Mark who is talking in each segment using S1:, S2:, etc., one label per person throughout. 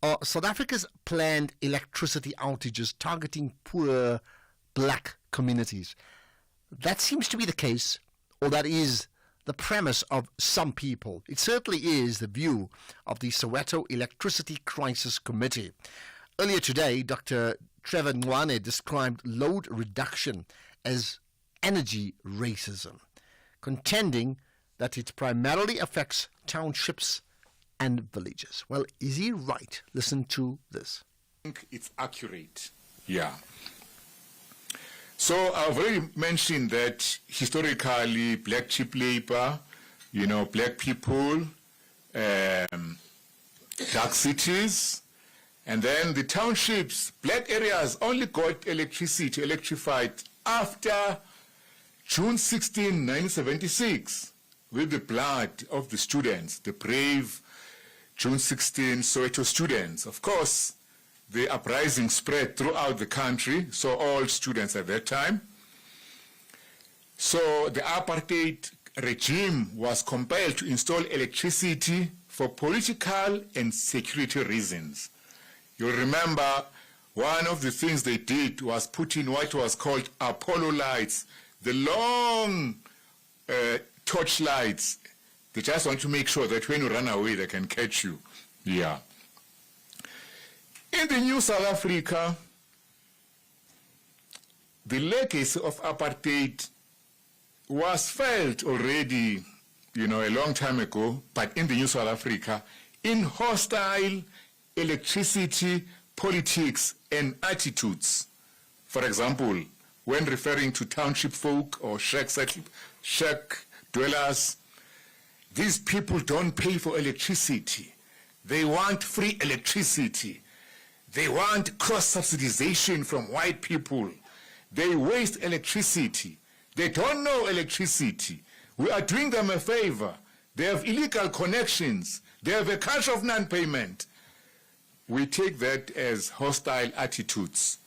S1: South Africa's planned electricity outages targeting poor black communities. That seems to be the case, or that is the premise of some people. It certainly is the view of the Soweto Electricity Crisis Committee. Earlier today, Dr. Trevor Ngwane described load reduction as energy racism, contending that it primarily affects townships and villages. Well, is he right? Listen to this.
S2: I think it's accurate. Yeah. So I've already mentioned that historically black cheap labor, black people, dark cities, and then the townships, black areas only got electrified after June 16, 1976, with the blood of the students, the brave June 16 Soweto students. Of course, the uprising spread throughout the country, so all students at that time. So the apartheid regime was compelled to install electricity for political and security reasons. You'll remember one of the things they did was put in what was called Apollo lights, the long torch lights. They just want to make sure that when you run away, they can catch you. Yeah. In the new South Africa, the legacy of apartheid was felt already, a long time ago, but in the new South Africa, in hostile electricity politics and attitudes. For example, when referring to township folk or shack dwellers, these people don't pay for electricity. They want free electricity. They want cross-subsidization from white people. They waste electricity. They don't know electricity. We are doing them a favor. They have illegal connections. They have a culture of non-payment. We take that as hostile attitudes,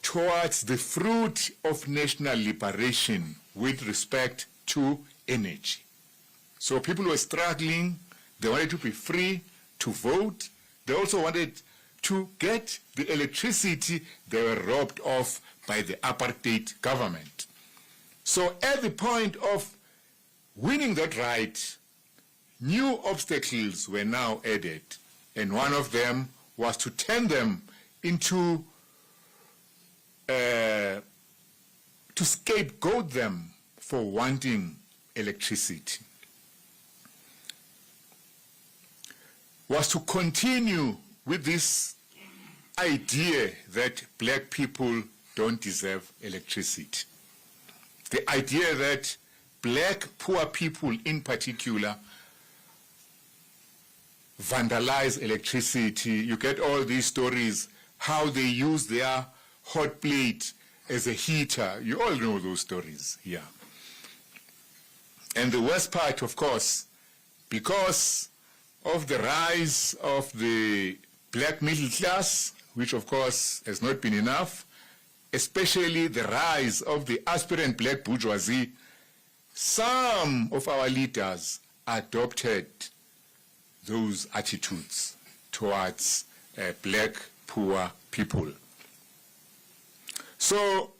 S2: towards the fruit of national liberation with respect to energy. So people were struggling. They wanted to be free to vote. They also wanted to get the electricity they were robbed of by the apartheid government. So at the point of winning that right, new obstacles were now added, and one of them was to turn them into, to scapegoat them for wanting electricity, was to continue with this idea that black people don't deserve electricity. The idea that black poor people in particular vandalize electricity. You get all these stories, how they use their hot plate as a heater. You all know those stories here. And the worst part, of course, because of the rise of the black middle class, which of course has not been enough, especially the rise of the aspirant black bourgeoisie, some of our leaders adopted those attitudes towards black poor people. So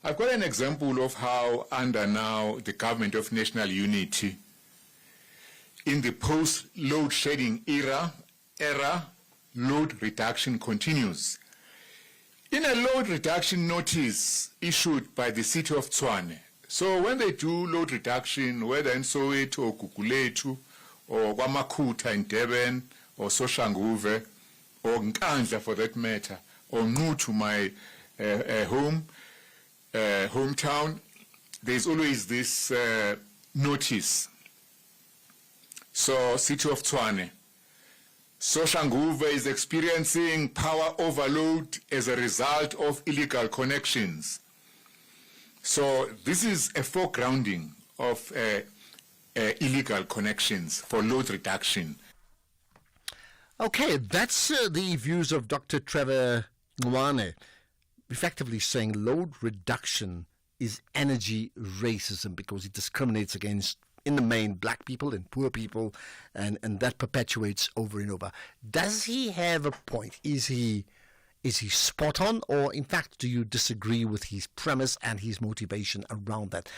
S2: I've got an example of how under now the government of national unity, in the post-load shedding era, load reduction continues. In a load reduction notice issued by the city of Tshwane, so when they do load reduction, whether in Soweto or Gugulethu or KwaMakhutha in Durban or Soshanguve or Nkandla for that matter, or Nquthu, my hometown, there's always this notice. So city of Tshwane, Soshanguve is experiencing power overload as a result of illegal connections. So this is a foregrounding of illegal connections for load reduction.
S1: Okay, that's the views of Dr. Trevor Ngwane, effectively saying load reduction is energy racism because it discriminates against in the main black people and poor people, and that perpetuates over and over. Does he have a point? Is he spot on, or in fact do you disagree with his premise and his motivation around that?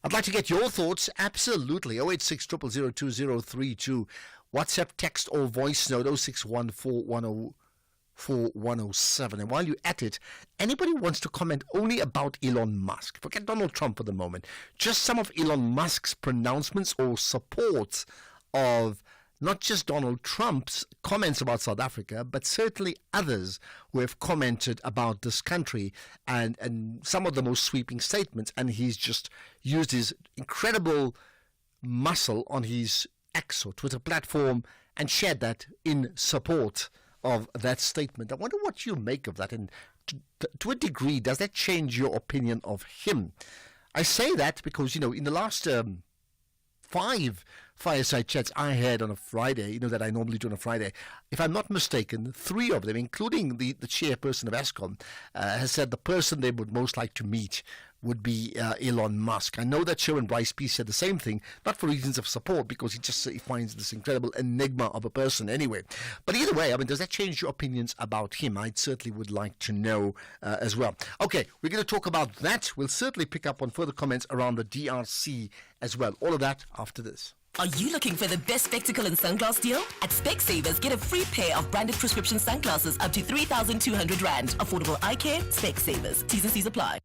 S1: I'd like to get your thoughts. Absolutely. 086 000 2032. WhatsApp, text or voice note 0614104107. And while you're at it, anybody wants to comment only about Elon Musk, forget Donald Trump for the moment, just some of Elon Musk's pronouncements or support of not just Donald Trump's comments about South Africa, but certainly others who have commented about this country and some of the most sweeping statements. And he's just used his incredible muscle on his X or Twitter platform and shared that in support of that statement. I wonder what you make of that, and to a degree, does that change your opinion of him? I say that because, in the last 5 fireside chats I had on a Friday, that I normally do on a Friday, if I'm not mistaken, 3 of them, including the chairperson of Eskom, has said the person they would most like to meet would be Elon Musk. I know that Sherwin Bryce Peace said the same thing, not for reasons of support, because he finds this incredible enigma of a person anyway. But either way, does that change your opinions about him? I certainly would like to know as well. Okay, we're going to talk about that. We'll certainly pick up on further comments around the DRC as well. All of that after this.
S3: Are you looking for the best spectacle and sunglass deal? At Specsavers, get a free pair of branded prescription sunglasses up to 3,200 Rand. Affordable eye care, Specsavers. T's and C's apply.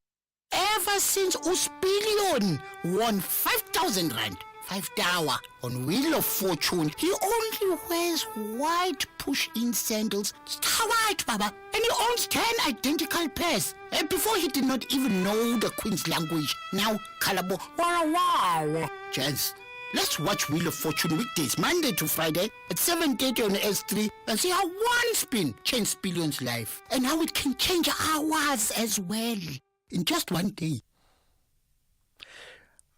S4: Ever since Uspilion won 5,000 Rand, 5 tower on Wheel of Fortune, he only wears white push-in sandals. Star white, Baba. And he owns 10 identical pairs. Before he did not even know the Queen's language. Now, Kalabo, wow. Chance. Let's watch Wheel of Fortune weekdays, Monday to Friday at 7:30 on S3 and see how one spin changed Spillion's life and how it can change ours as well in just one day.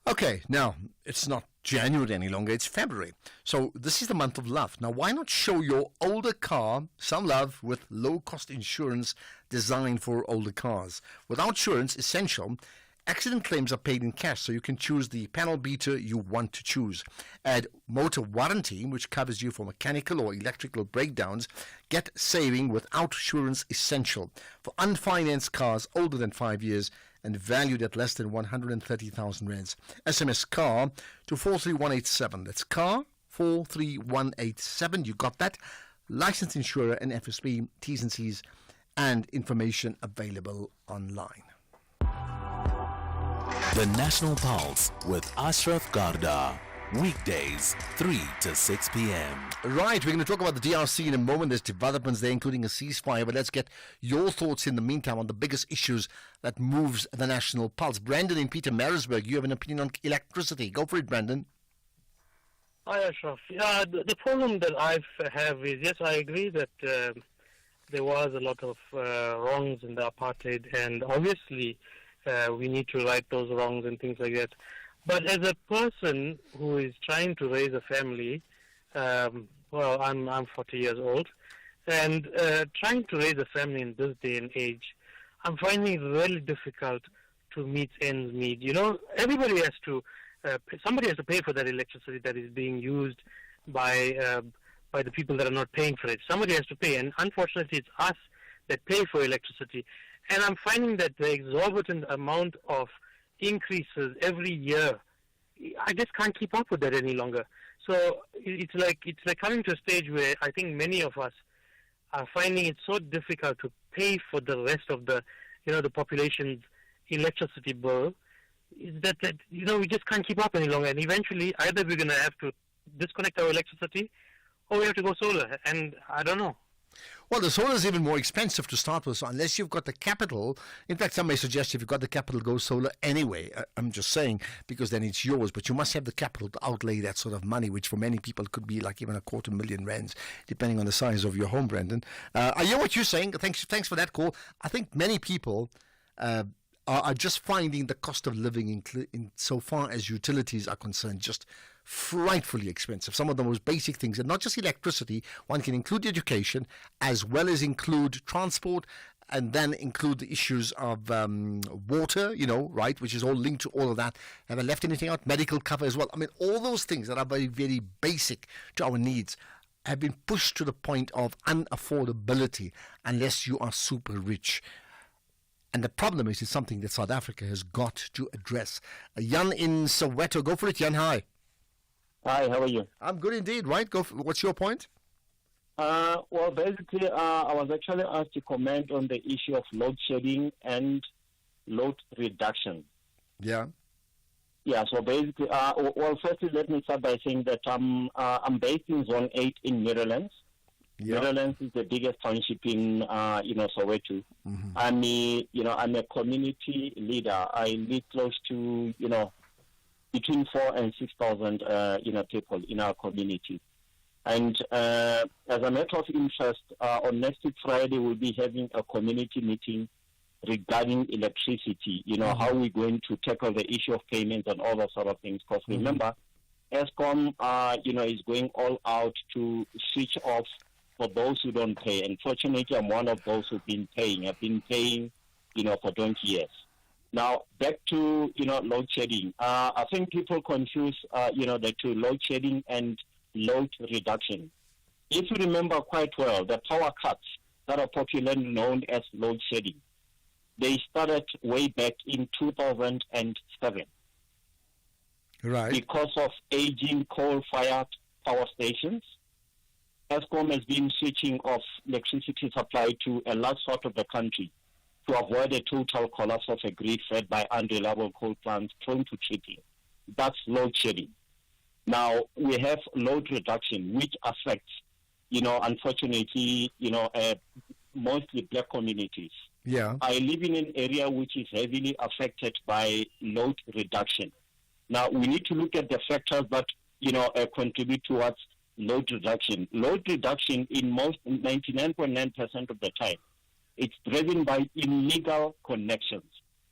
S1: Okay, now, it's not January any longer, it's February. So this is the month of love. Now, why not show your older car some love with low-cost insurance designed for older cars? Without insurance, essential, accident claims are paid in cash, so you can choose the panel beater you want to choose. Add motor warranty, which covers you for mechanical or electrical breakdowns. Get saving without insurance essential for unfinanced cars older than 5 years and valued at less than 130,000 rands. SMS car to 43187. That's car 43187. You got that? Licensed insurer and FSP, T's and C's, and information available online.
S5: The National Pulse with Ashraf Garda. Weekdays, 3 to 6 p.m.
S1: Right, we're going to talk about the DRC in a moment. There's developments there, including a ceasefire. But let's get your thoughts in the meantime on the biggest issues that moves the National Pulse. Brandon in Pietermaritzburg, you have an opinion on electricity. Go for it, Brandon.
S6: Hi, Ashraf. Yeah, the problem that I have is, yes, I agree that there was a lot of wrongs in the apartheid, and obviously we need to right those wrongs and things like that. But as a person who is trying to raise a family, well, I'm 40 years old, and trying to raise a family in this day and age, I'm finding it really difficult to meet ends meet. Everybody has to, somebody has to pay for that electricity that is being used by the people that are not paying for it. Somebody has to pay, and unfortunately it's us that pay for electricity. And I'm finding that the exorbitant amount of increases every year, I just can't keep up with that any longer. So it's like coming to a stage where I think many of us are finding it so difficult to pay for the rest of the population's electricity bill, is that we just can't keep up any longer. And eventually either we're going to have to disconnect our electricity or we have to go solar. And I don't know.
S1: Well, the solar is even more expensive to start with, so unless you've got the capital. In fact, some may suggest if you've got the capital, go solar anyway. I'm just saying, because then it's yours, but you must have the capital to outlay that sort of money, which for many people could be like even 250,000 rands, depending on the size of your home, Brandon. I hear what you're saying. Thanks for that call. I think many people are just finding the cost of living in so far as utilities are concerned just frightfully expensive. Some of the most basic things, and not just electricity. One can include education as well as include transport, and then include the issues of water, right, which is all linked to all of that. Have I left anything out? Medical cover as well. I mean, all those things that are very, very basic to our needs have been pushed to the point of unaffordability unless you are super rich. And the problem is, it's something that South Africa has got to address. Jan in Soweto, go for it, Jan. Hi.
S7: Hi, how are you?
S1: I'm good indeed, right? What's your point?
S7: Well, basically, I was actually asked to comment on the issue of load shedding and load reduction.
S1: Yeah.
S7: Yeah, so basically, well, firstly, let me start by saying that I'm based in Zone 8 in Netherlands.
S1: Yeah.
S7: Netherlands is the biggest township in, Soweto.
S1: Mm-hmm.
S7: I'm a community leader. I lead close to, between 4,000 and 6,000, people in our community. And as a matter of interest, on next week Friday, we'll be having a community meeting regarding electricity, how we're going to tackle the issue of payments and all those sort of things. Because remember, Eskom, is going all out to switch off for those who don't pay. And fortunately, I'm one of those who've been paying. I've been paying, for 20 years. Now, back to, load shedding. I think people confuse, the two, load shedding and load reduction. If you remember quite well, the power cuts that are popularly known as load shedding, they started way back in 2007.
S1: Right.
S7: Because of aging coal-fired power stations, Eskom has been switching off electricity supply to a large part of the country to avoid a total collapse of a grid fed by unreliable coal plants prone to tripping. That's load shedding. Now, we have load reduction, which affects, unfortunately, mostly black communities.
S1: Yeah.
S7: I live in an area which is heavily affected by load reduction. Now, we need to look at the factors that, contribute towards load reduction. Load reduction in most 99.9% of the time, it's driven by illegal connections.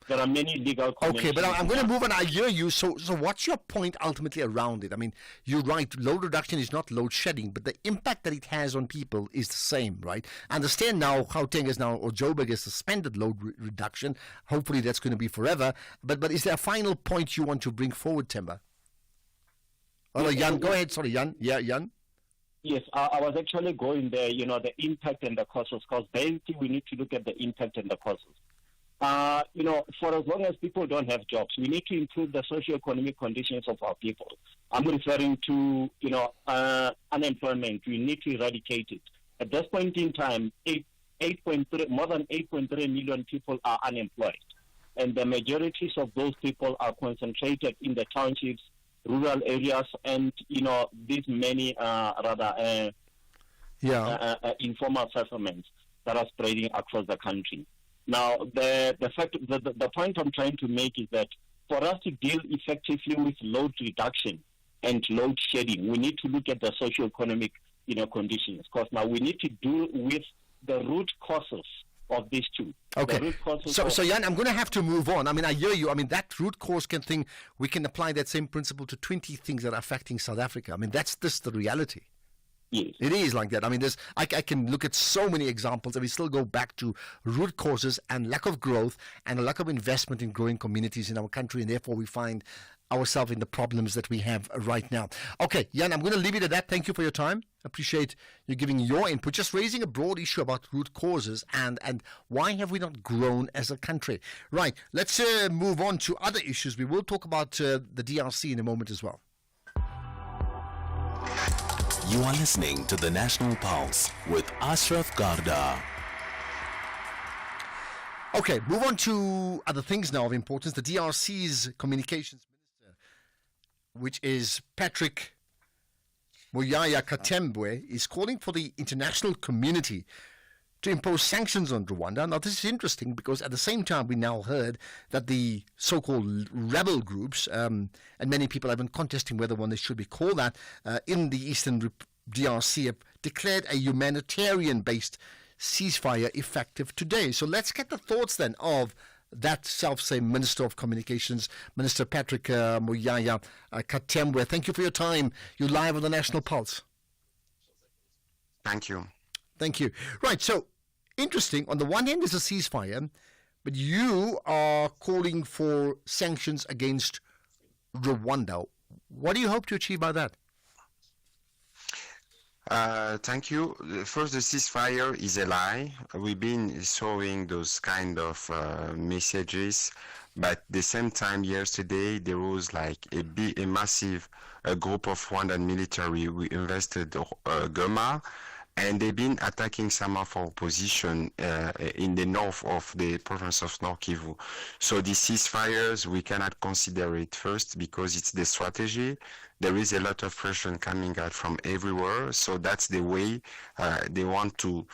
S7: There are many legal connections.
S1: Okay, but I'm going to move on. I hear you. So what's your point ultimately around it? I mean, you're right. Load reduction is not load shedding, but the impact that it has on people is the same, right? I understand now Gauteng is now, or Joburg has suspended load reduction. Hopefully that's going to be forever. But is there a final point you want to bring forward, Themba? Oh, Jan, go ahead. Sorry, Jan. Yeah, Jan.
S7: Yes, I was actually going there, the impact and the causes, because basically we need to look at the impact and the causes. For as long as people don't have jobs, we need to improve the socio-economic conditions of our people. I'm referring to, unemployment. We need to eradicate it. At this point in time, more than 8.3 million people are unemployed. And the majorities of those people are concentrated in the townships, rural areas, and, these many, informal settlements that are spreading across the country. Now, the point I'm trying to make is that for us to deal effectively with load reduction and load shedding, we need to look at the socio-economic, conditions. Because now we need to deal with the root causes of these two.
S1: Okay. So Jan, I'm going to have to move on. I mean, I hear you. I mean, that root cause thing, we can apply that same principle to 20 things that are affecting South Africa. I mean, that's just the reality.
S7: Yes.
S1: It is like that. I mean, I can look at so many examples, and we still go back to root causes and lack of growth and a lack of investment in growing communities in our country, and therefore we find ourselves in the problems that we have right now. Okay, Jan, I'm going to leave it at that. Thank you for your time. Appreciate you giving your input. Just raising a broad issue about root causes and why have we not grown as a country. Right, let's move on to other issues. We will talk about the DRC in a moment as well.
S5: You are listening to the National Pulse with Ashraf Garda.
S1: Okay, move on to other things now of importance. The DRC's communications minister, which is Patrick Muyaya Katembwe, is calling for the international community to impose sanctions on Rwanda. Now, this is interesting because at the same time, we now heard that the so-called rebel groups, and many people have been contesting whether one should be called that, in the eastern DRC have declared a humanitarian-based ceasefire effective today. So let's get the thoughts then of that self-same Minister of Communications, Minister Patrick Muyaya Katembwe. Thank you for your time. You're live on the National Pulse.
S8: Thank you.
S1: Thank you. Right, so interesting. On the one hand, there's a ceasefire, but you are calling for sanctions against Rwanda. What do you hope to achieve by that?
S8: Thank you. First, the ceasefire is a lie. We've been showing those kind of messages, but at the same time, yesterday there was like a massive group of Rwandan military. We invested Goma, and they've been attacking some of our position in the north of the province of North Kivu. So the ceasefires, we cannot consider it first because it's the strategy. There is a lot of pressure coming out from everywhere, so that's the way they want to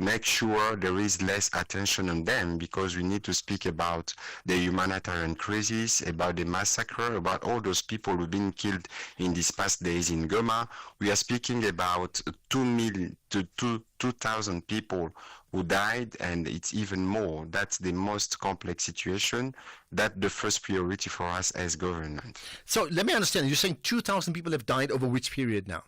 S8: make sure there is less attention on them, because we need to speak about the humanitarian crisis, about the massacre, about all those people who've been killed in these past days in Goma. We are speaking about 2,000 people who died, and it's even more. That's the most complex situation. That's the first priority for us as government.
S1: So let me understand. You're saying 2,000 people have died over which period now?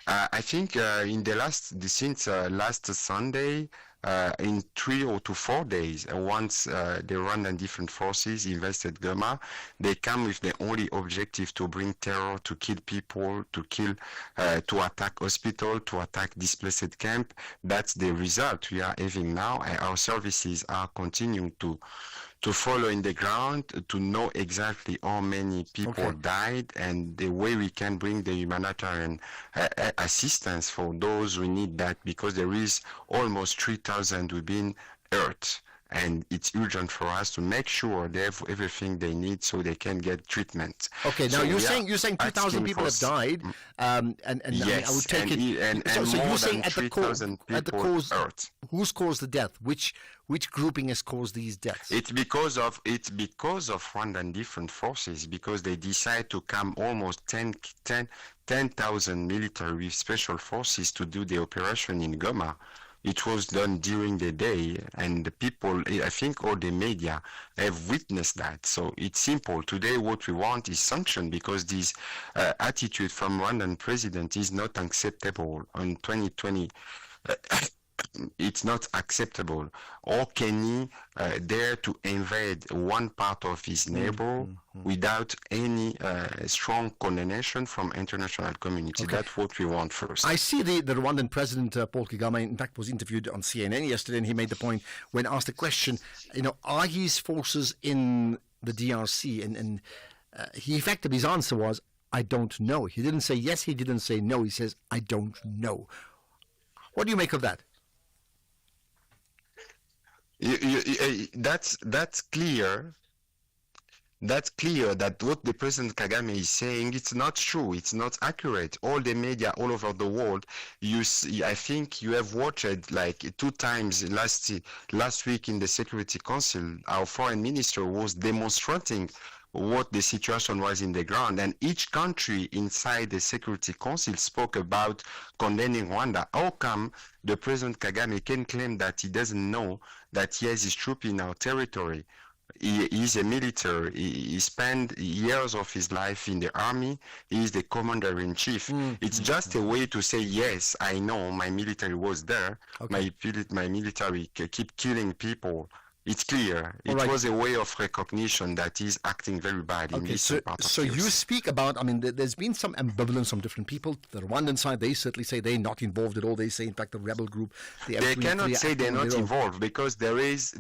S8: I think since last Sunday, in 3 or 4 days, once the Rwandan different forces invested Goma, they come with the only objective to bring terror, to kill people, to attack hospital, to attack displaced camp. That's the result we are having now, and our services are continuing to follow in the ground to know exactly how many people died, and the way we can bring the humanitarian assistance for those who need that, because there is almost 3,000 who've been hurt, and it's urgent for us to make sure they have everything they need so they can get treatment.
S1: Okay, now
S8: so
S1: you're saying 2,000 people have died, and
S8: yes,
S1: I would take
S8: and
S1: so
S8: more
S1: you're saying
S8: than
S1: at the cause,
S8: 3,000 people hurt.
S1: Who's caused the death? Which grouping has caused these deaths?
S8: It's because of Rwandan different forces, because they decide to come almost 10,000 military with special forces to do the operation in Goma. It was done during the day, and the people, I think all the media have witnessed that. So it's simple. Today what we want is sanction, because this attitude from Rwandan president is not acceptable. In 2020, it's not acceptable. Or can he dare to invade one part of his neighbor without any strong condemnation from international community? That's what we want first.
S1: I see the Rwandan president, Paul Kagame, in fact, was interviewed on CNN yesterday, and he made the point when asked the question, are his forces in the DRC? And he effectively, his answer was, I don't know. He didn't say yes, he didn't say no. He says, I don't know. What do you make of that?
S8: That's clear. That's clear that what the President Kagame is saying, it's not true. It's not accurate. All the media all over the world, I think you have watched like 2 times last week in the Security Council, our foreign minister was demonstrating what the situation was in the ground, and each country inside the Security Council spoke about condemning Rwanda. How come the President Kagame can claim that he doesn't know that he has his troop in our territory? He's a military. He spent years of his life in the army. He is the commander-in-chief. It's just a way to say, yes, I know my military was there. My military keep killing people. It's clear. It was a way of recognition that he's acting very bad in this part of
S1: So you speak about, there's been some ambivalence from different people. The Rwandan side, they certainly say they're not involved at all. They say, in fact, the rebel group...
S8: They cannot say they're not involved, because there is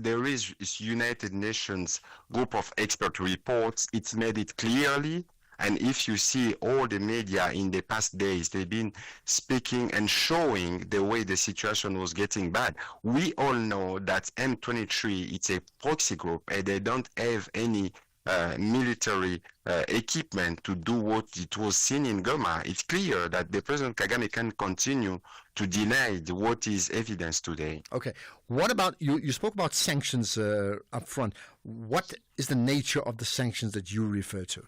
S8: United Nations group of expert reports. It's made it clearly. And if you see all the media in the past days, they've been speaking and showing the way the situation was getting bad. We all know that M23, it's a proxy group, and they don't have any military equipment to do what it was seen in Goma. It's clear that the President Kagame can continue to deny what is evidence today.
S1: Okay. What about, you spoke about sanctions up front. What is the nature of the sanctions that you refer to?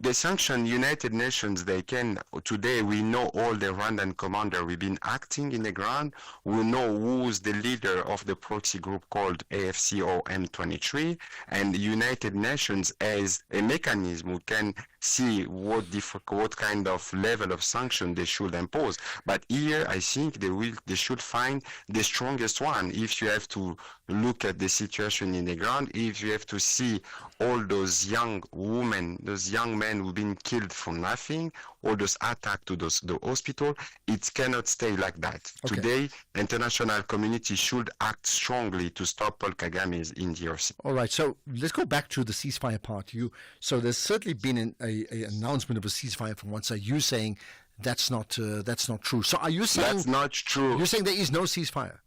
S8: The sanction United Nations, they can, today we know all the Rwandan commander. We've been acting in the ground. We know who's the leader of the proxy group called AFC or M23, and United Nations as a mechanism who can see what kind of level of sanction they should impose. But here I think they should find the strongest one. If you have to look at the situation in the ground, if you have to see all those young women, those young men who've been killed for nothing, all those attacks to the hospital, it cannot stay like that.
S1: Okay.
S8: Today, international community should act strongly to stop Paul Kagame's in DRC.
S1: All right, so let's go back to the ceasefire part. So there's certainly been an announcement of a ceasefire from one side. You saying that's not true. So are you saying
S8: that's not true?
S1: You're saying there is no ceasefire?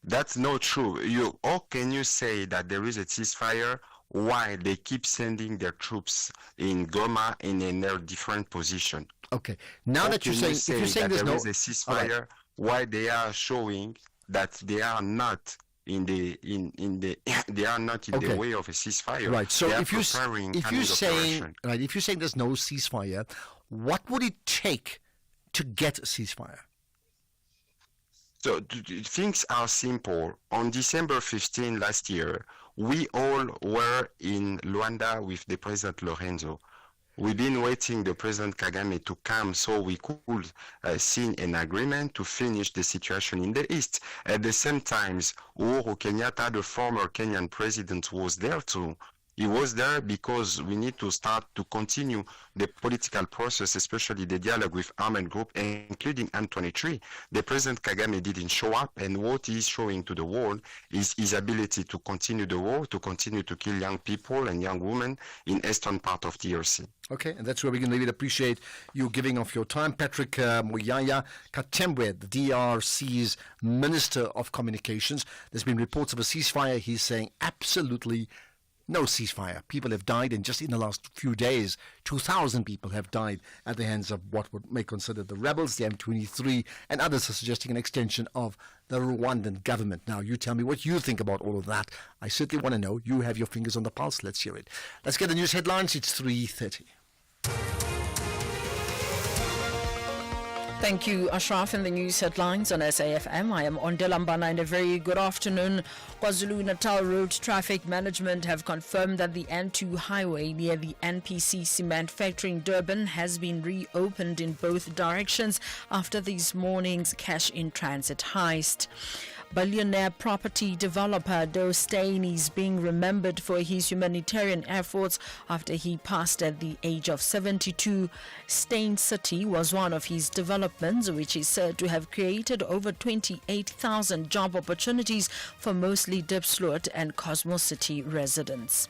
S8: That's not true. How can you say that there is a ceasefire while they keep sending their troops in Goma in a different position?
S1: Okay. Now
S8: How
S1: that you're
S8: can
S1: saying,
S8: you
S1: if you're saying
S8: that
S1: there's
S8: there
S1: no
S8: is a ceasefire, why they are showing that they are not in the way of a ceasefire.
S1: Right. So
S8: they are
S1: if you're saying
S8: operation.
S1: right, if you're saying there's no ceasefire, what would it take to get a ceasefire?
S8: So things are simple. On December 15 last year, we all were in Luanda with the President Lorenzo. We've been waiting the President Kagame to come so we could sign an agreement to finish the situation in the East. At the same time, Uhuru Kenyatta, the former Kenyan president, was there too. He was there because we need to start to continue the political process, especially the dialogue with armed group, including M23. The President Kagame didn't show up, and what he's showing to the world is his ability to continue the war, to continue to kill young people and young women in eastern part of DRC.
S1: Okay, and that's where we can really appreciate you giving off your time. Patrick Moyaya Katembwe, the DRC's Minister of Communications. There's been reports of a ceasefire. He's saying absolutely no ceasefire. People have died, and just in the last few days, 2,000 people have died at the hands of what would may consider the rebels, the M23, and others are suggesting an extension of the Rwandan government. Now, you tell me what you think about all of that. I certainly want to know. You have your fingers on the pulse. Let's hear it. Let's get the news headlines. It's 3:30.
S9: Thank you, Ashraf. In the news headlines on SAFM, I am Ondela Mbana, and a very good afternoon. KwaZulu-Natal Road Traffic Management have confirmed that the N2 highway near the NPC cement factory in Durban has been reopened in both directions after this morning's cash-in-transit heist. Billionaire property developer Doe Steyn is being remembered for his humanitarian efforts after he passed at the age of 72. Steyn City was one of his developments, which is said to have created over 28,000 job opportunities for mostly Diepsloot and Cosmos City residents.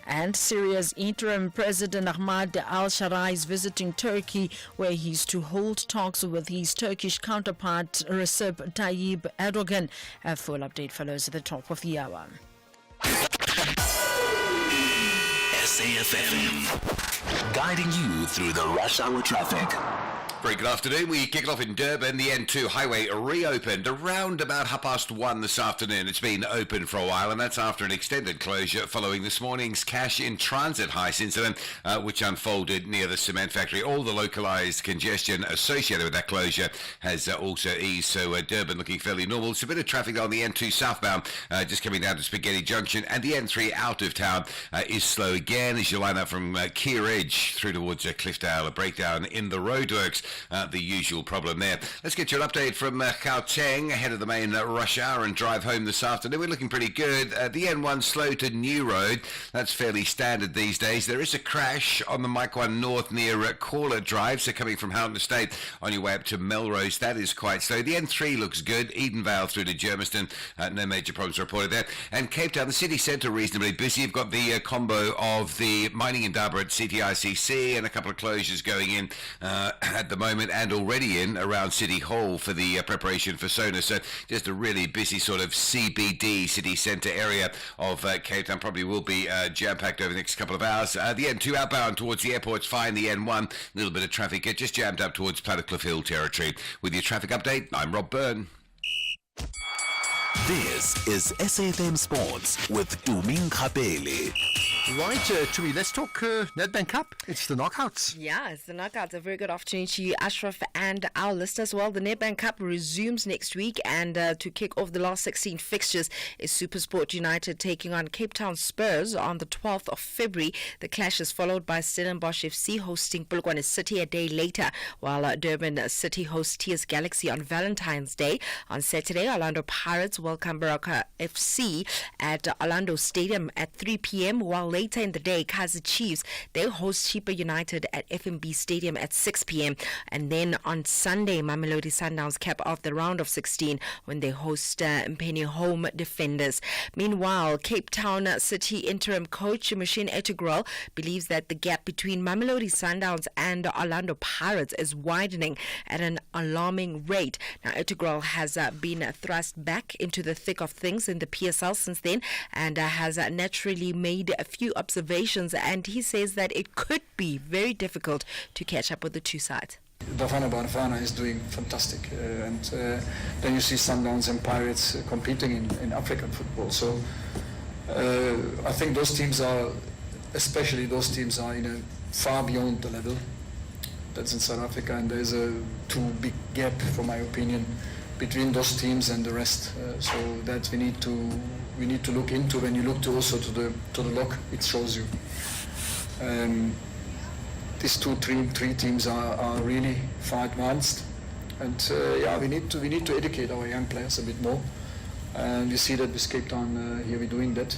S9: And Syria's interim President Ahmad al-Sharaa is visiting Turkey, where he is to hold talks with his Turkish counterpart Recep Tayyip Erdogan. A full update follows at the top of the hour.
S5: SAFM, guiding you through the rush hour traffic.
S10: Very good afternoon. We kick it off in Durban. The N2 highway reopened around about 1:30 this afternoon. It's been open for a while, and that's after an extended closure following this morning's cash-in-transit heist incident, which unfolded near the cement factory. All the localised congestion associated with that closure has also eased, so Durban looking fairly normal. It's a bit of traffic on the N2 southbound, just coming down to Spaghetti Junction, and the N3 out of town is slow again as you line up from Keir Edge through towards Cliffdale. A breakdown in the roadworks. The usual problem there. Let's get you an update from Gauteng ahead of the main rush hour and drive home this afternoon. We're looking pretty good. The N1 slow to New Road. That's fairly standard these days. There is a crash on the Mike 1 North near Caller Drive, so coming from Houghton Estate on your way up to Melrose. That is quite slow. The N3 looks good. Edenvale through to Germiston. No major problems reported there. And Cape Town, the city centre, reasonably busy. You've got the combo of the mining Indaba at CTICC and a couple of closures going in at the moment, and already in around City Hall for the preparation for Sona. So just a really busy sort of CBD city centre area of Cape Town. Probably will be jam-packed over the next couple of hours. The N2 outbound towards the airport's fine. The N1, a little bit of traffic just jammed up towards Plattekloof Hill territory. With your traffic update, I'm Rob Byrne.
S5: This is SAFM Sports with Tuming Kapele.
S1: Right, Tumi, let's talk Nedbank Cup. It's the knockouts.
S9: Yeah, it's the knockouts. A very good afternoon to you, Ashraf, and our listeners. Well, the Nedbank Cup resumes next week, and to kick off the last 16 fixtures is SuperSport United taking on Cape Town Spurs on the 12th of February. The clash is followed by Stellenbosch FC hosting Polokwane City a day later, while Durban City hosts TS Galaxy on Valentine's Day. On Saturday, Orlando Pirates welcome Baraka FC at Orlando Stadium at 3 p.m., while later in the day, Kaizer Chiefs, they host Chippa United at FNB Stadium at 6 p.m. And then on Sunday, Mamelodi Sundowns cap off the round of 16 when they host Mpenny Home Defenders. Meanwhile, Cape Town City interim coach Machine Etegral believes that the gap between Mamelodi Sundowns and Orlando Pirates is widening at an alarming rate. Now, Etegral has been thrust back into the thick of things in the PSL since then, and has naturally made a few observations, and he says that it could be very difficult to catch up with the two sides.
S11: Bafana is doing fantastic, and then you see Sundowns and Pirates competing in African football. So I think those teams are, especially those teams are far beyond the level that's in South Africa, and there's a too big gap, for my opinion, between those teams and the rest. So that we need to look into. When you look to the log, it shows you. These three teams are really far advanced, and we need to educate our young players a bit more. And you see that with Cape Town here we're doing that.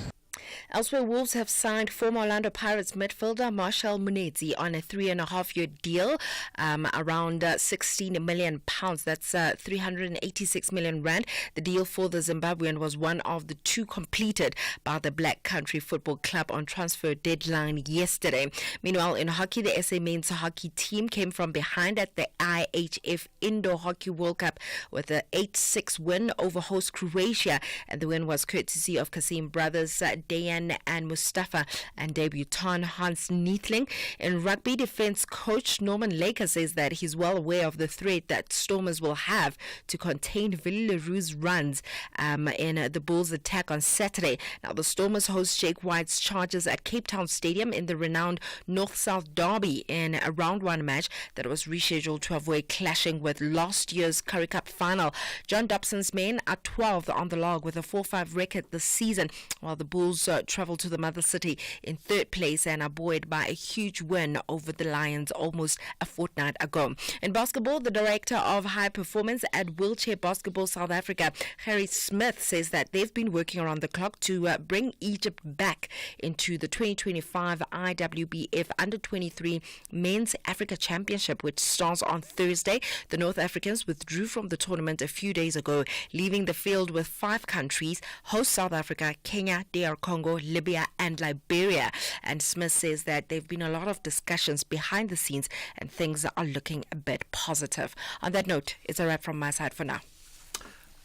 S9: Elsewhere, Wolves have signed former Orlando Pirates midfielder Marshall Munetsi on a 3.5-year deal, around 16 million pounds. That's 386 million rand. The deal for the Zimbabwean was one of the two completed by the Black Country Football Club on transfer deadline yesterday. Meanwhile, in hockey, the SA men's hockey team came from behind at the IHF Indoor Hockey World Cup with an 8-6 win over host Croatia, and the win was courtesy of Kasim brothers Dayan and Mustafa and debutant Hans Neethling. In rugby, defence coach Norman Laker says that he's well aware of the threat that Stormers will have to contain Willie Leroux's runs in the Bulls' attack on Saturday. Now, the Stormers host Jake White's Chargers at Cape Town Stadium in the renowned North-South Derby in a round one match that was rescheduled to avoid clashing with last year's Currie Cup final. John Dobson's men are 12th on the log with a 4-5 record this season, while the Bulls travel to the mother city in third place and are buoyed by a huge win over the Lions almost a fortnight ago. In basketball, the director of high performance at Wheelchair Basketball South Africa, Harry Smith, says that they've been working around the clock to bring Egypt back into the 2025 IWBF Under-23 Men's Africa Championship, which starts on Thursday. The North Africans withdrew from the tournament a few days ago, leaving the field with 5 countries: host South Africa, Kenya, DR Congo, Libya and Liberia. And Smith says that there have been a lot of discussions behind the scenes and things are looking a bit positive. On that note, it's a wrap from my side for now.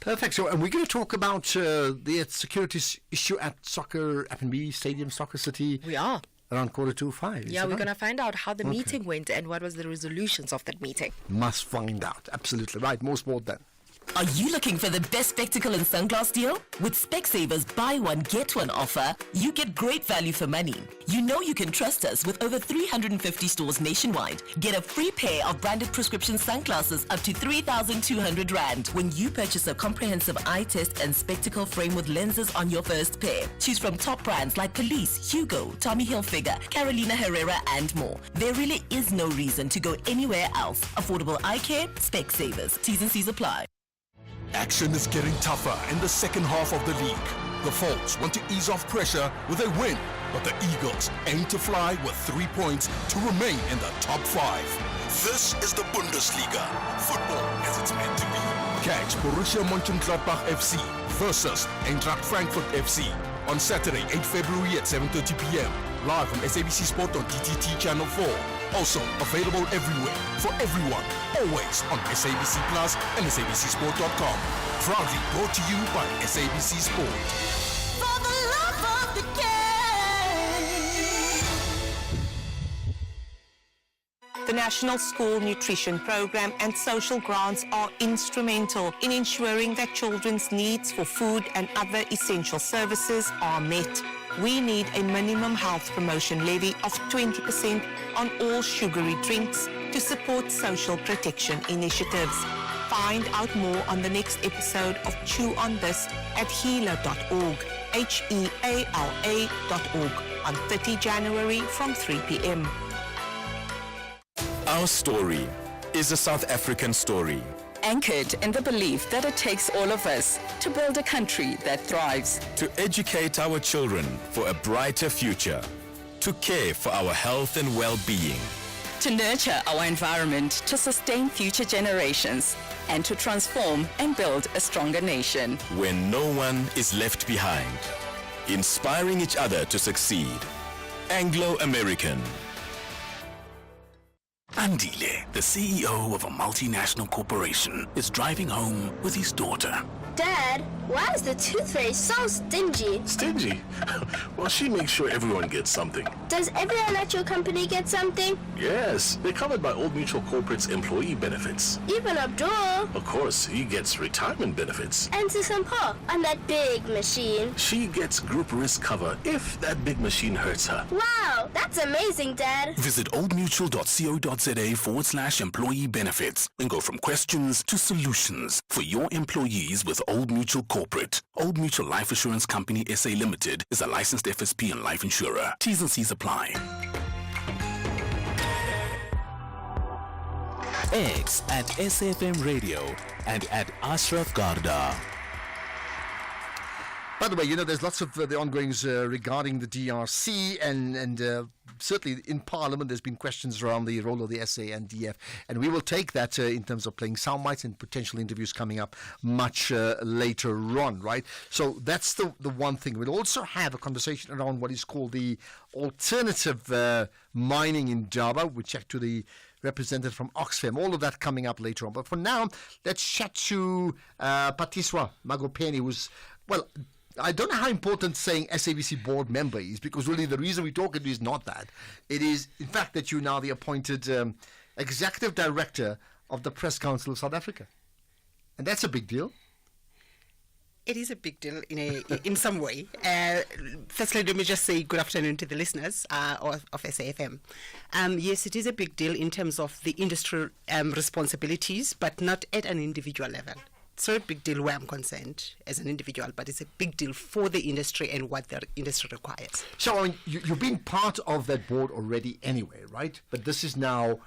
S1: Perfect. So, and we're going to talk about the security issue at FNB Stadium, Soccer City.
S9: We are.
S1: Around 4:45.
S9: Yeah, we're going to find out how the meeting went and what was the resolutions of that meeting.
S1: Must find out. Absolutely right. More sport then.
S3: Are you looking for the best spectacle and sunglass deal? With Specsavers buy one get one offer, you get great value for money. You know you can trust us with over 350 stores nationwide. Get a free pair of branded prescription sunglasses up to 3,200 rand when you purchase a comprehensive eye test and spectacle frame with lenses on your first pair. Choose from top brands like Police, Hugo, Tommy Hilfiger, Carolina Herrera and more. There really is no reason to go anywhere else. Affordable eye care, Specsavers. T's and C's apply.
S12: Action is getting tougher in the second half of the league. The Folks want to ease off pressure with a win, but the Eagles aim to fly with 3 points to remain in the top 5. This is the Bundesliga. Football as it's meant to be. Catch Borussia Mönchengladbach FC versus Eintracht Frankfurt FC on Saturday, 8 February at 7:30 p.m. live on SABC Sport on DTT Channel 4. Also available everywhere, for everyone, always on SABC Plus and SABCSport.com. Proudly brought to you by SABC Sport.
S13: For the love of the game.
S14: The National School Nutrition Program and social grants are instrumental in ensuring that children's needs for food and other essential services are met. we need a minimum health promotion levy of 20% on all sugary drinks to support social protection initiatives. Find out more on the next episode of Chew on This at heala.org, HEALA.org, on 30 January from 3 p.m.
S12: Our story is a South African story.
S15: Anchored in the belief that it takes all of us to build a country that thrives.
S12: To educate our children for a brighter future. To care for our health and well-being.
S15: To nurture our environment to sustain future generations. And to transform and build a stronger nation.
S12: When no one is left behind. Inspiring each other to succeed. Anglo-American.
S16: Andile, the CEO of a multinational corporation, is driving home with his daughter.
S17: Dad, why is the toothpaste so stingy?
S16: Stingy? Well, she makes sure everyone gets something.
S17: Does every electrical company get something?
S16: Yes, they're covered by Old Mutual Corporate's employee benefits.
S17: Even Abdul.
S16: Of course, he gets retirement benefits.
S17: And Sisampa on that big machine.
S16: She gets group risk cover if that big machine hurts her.
S17: Wow, that's amazing, Dad.
S16: Visit oldmutual.co.za/employee benefits and go from questions to solutions for your employees with Old Mutual Corporate. Old Mutual Life Assurance Company SA Limited is a licensed FSP and life insurer. T's and C's apply.
S5: X at SFM Radio and at Ashraf Garda.
S1: By the way, there's lots of the ongoings regarding the DRC and certainly in Parliament there's been questions around the role of the SANDF, and we will take that in terms of playing soundbites and potential interviews coming up much later on, right? So that's the one thing. We'll also have a conversation around what is called the alternative mining in Java. We'll check to the representative from Oxfam. All of that coming up later on. But for now, let's chat to Patiswa Magopeni, who's, well, I don't know how important saying SABC board member is, because really the reason we talk is not that. It is, in fact, that you're now the appointed executive director of the Press Council of South Africa. And that's a big deal.
S18: It is a big deal in some way. Firstly, let me just say good afternoon to the listeners of SAFM. Yes, it is a big deal in terms of the industry responsibilities, but not at an individual level. It's not a big deal where I'm concerned as an individual, but it's a big deal for the industry and what the industry requires.
S1: So, I mean, you've been part of that board already anyway, right? But this is now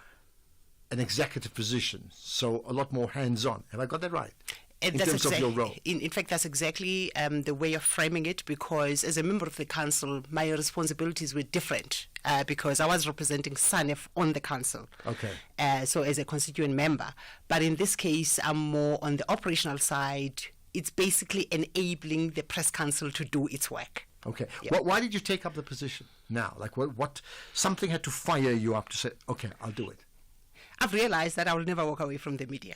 S1: an executive position, so a lot more hands-on. Have I got that right? In terms of your role?
S18: In fact, that's exactly the way of framing it, because as a member of the council, my responsibilities were different because I was representing SANEF on the council.
S1: Okay.
S18: So as a constituent member. But in this case, I'm more on the operational side. It's basically enabling the press council to do its work.
S1: Okay.
S18: Yeah.
S1: Why did you take up the position now? Like, what something had to fire you up to say, okay, I'll do it?
S18: I've realized that I will never walk away from the media.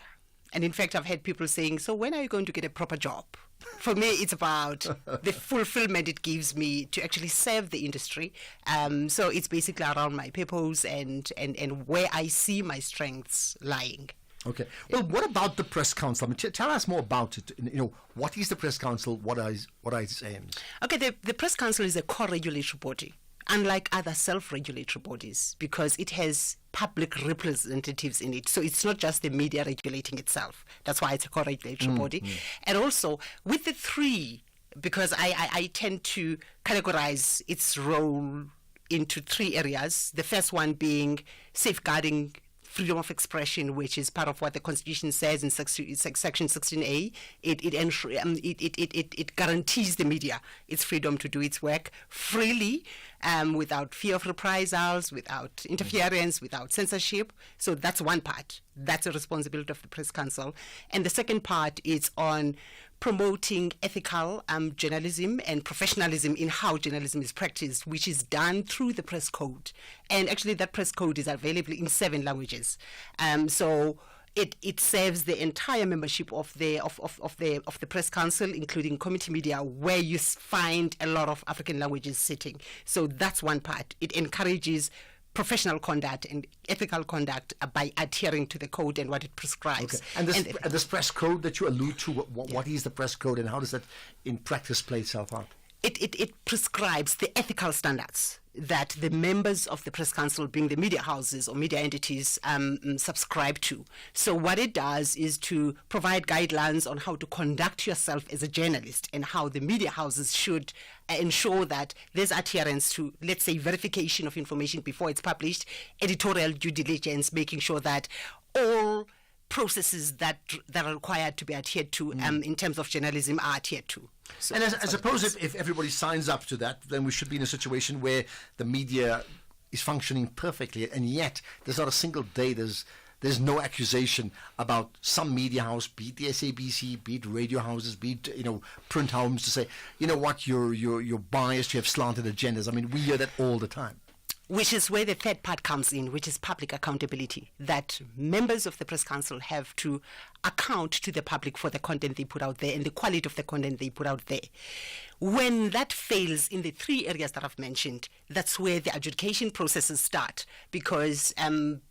S18: And in fact, I've had people saying, so when are you going to get a proper job? For me, it's about the fulfillment it gives me to actually serve the industry. So it's basically around my purpose and where I see my strengths lying.
S1: Okay. Well, what about the Press Council? I mean, tell us more about it. What is the Press Council? What are its aims?
S18: Okay, the Press Council is a co-regulatory body, unlike other self-regulatory bodies, because it has public representatives in it. So it's not just the media regulating itself. That's why it's a co-regulatory body. And also, with the three, because I tend to categorize its role into three areas. The first one being safeguarding freedom of expression, which is part of what the Constitution says in Section 16A. It guarantees the media its freedom to do its work freely, without fear of reprisals, without interference, without censorship. So that's one part. That's a responsibility of the Press Council. And the second part is on promoting ethical journalism and professionalism in how journalism is practiced, which is done through the press code. And actually that press code is available in 7 languages. So it serves the entire membership of the Press Council, including community media, where you find a lot of African languages sitting. So that's one part. It encourages professional conduct and ethical conduct by adhering to the code and what it prescribes.
S1: Okay. And this press code that you allude to, what is the press code and how does that in practice play itself out?
S18: it prescribes the ethical standards that the members of the press council, being the media houses or media entities, subscribe to. So what it does is to provide guidelines on how to conduct yourself as a journalist and how the media houses should ensure that there's adherence to, let's say, verification of information before it's published, editorial due diligence, making sure that all processes that are required to be adhered to in terms of journalism are adhered to. So
S1: and I suppose if everybody signs up to that, then we should be in a situation where the media is functioning perfectly, and yet there's not a single day there's no accusation about some media house, be it the SABC, be it radio houses, be it print homes, to say, you know what, you're biased, you have slanted agendas. I mean, we hear that all the time.
S18: Which is where the third part comes in, which is public accountability, that members of the press council have to account to the public for the content they put out there and the quality of the content they put out there. When that fails in the three areas that I've mentioned, that's where the adjudication processes start, because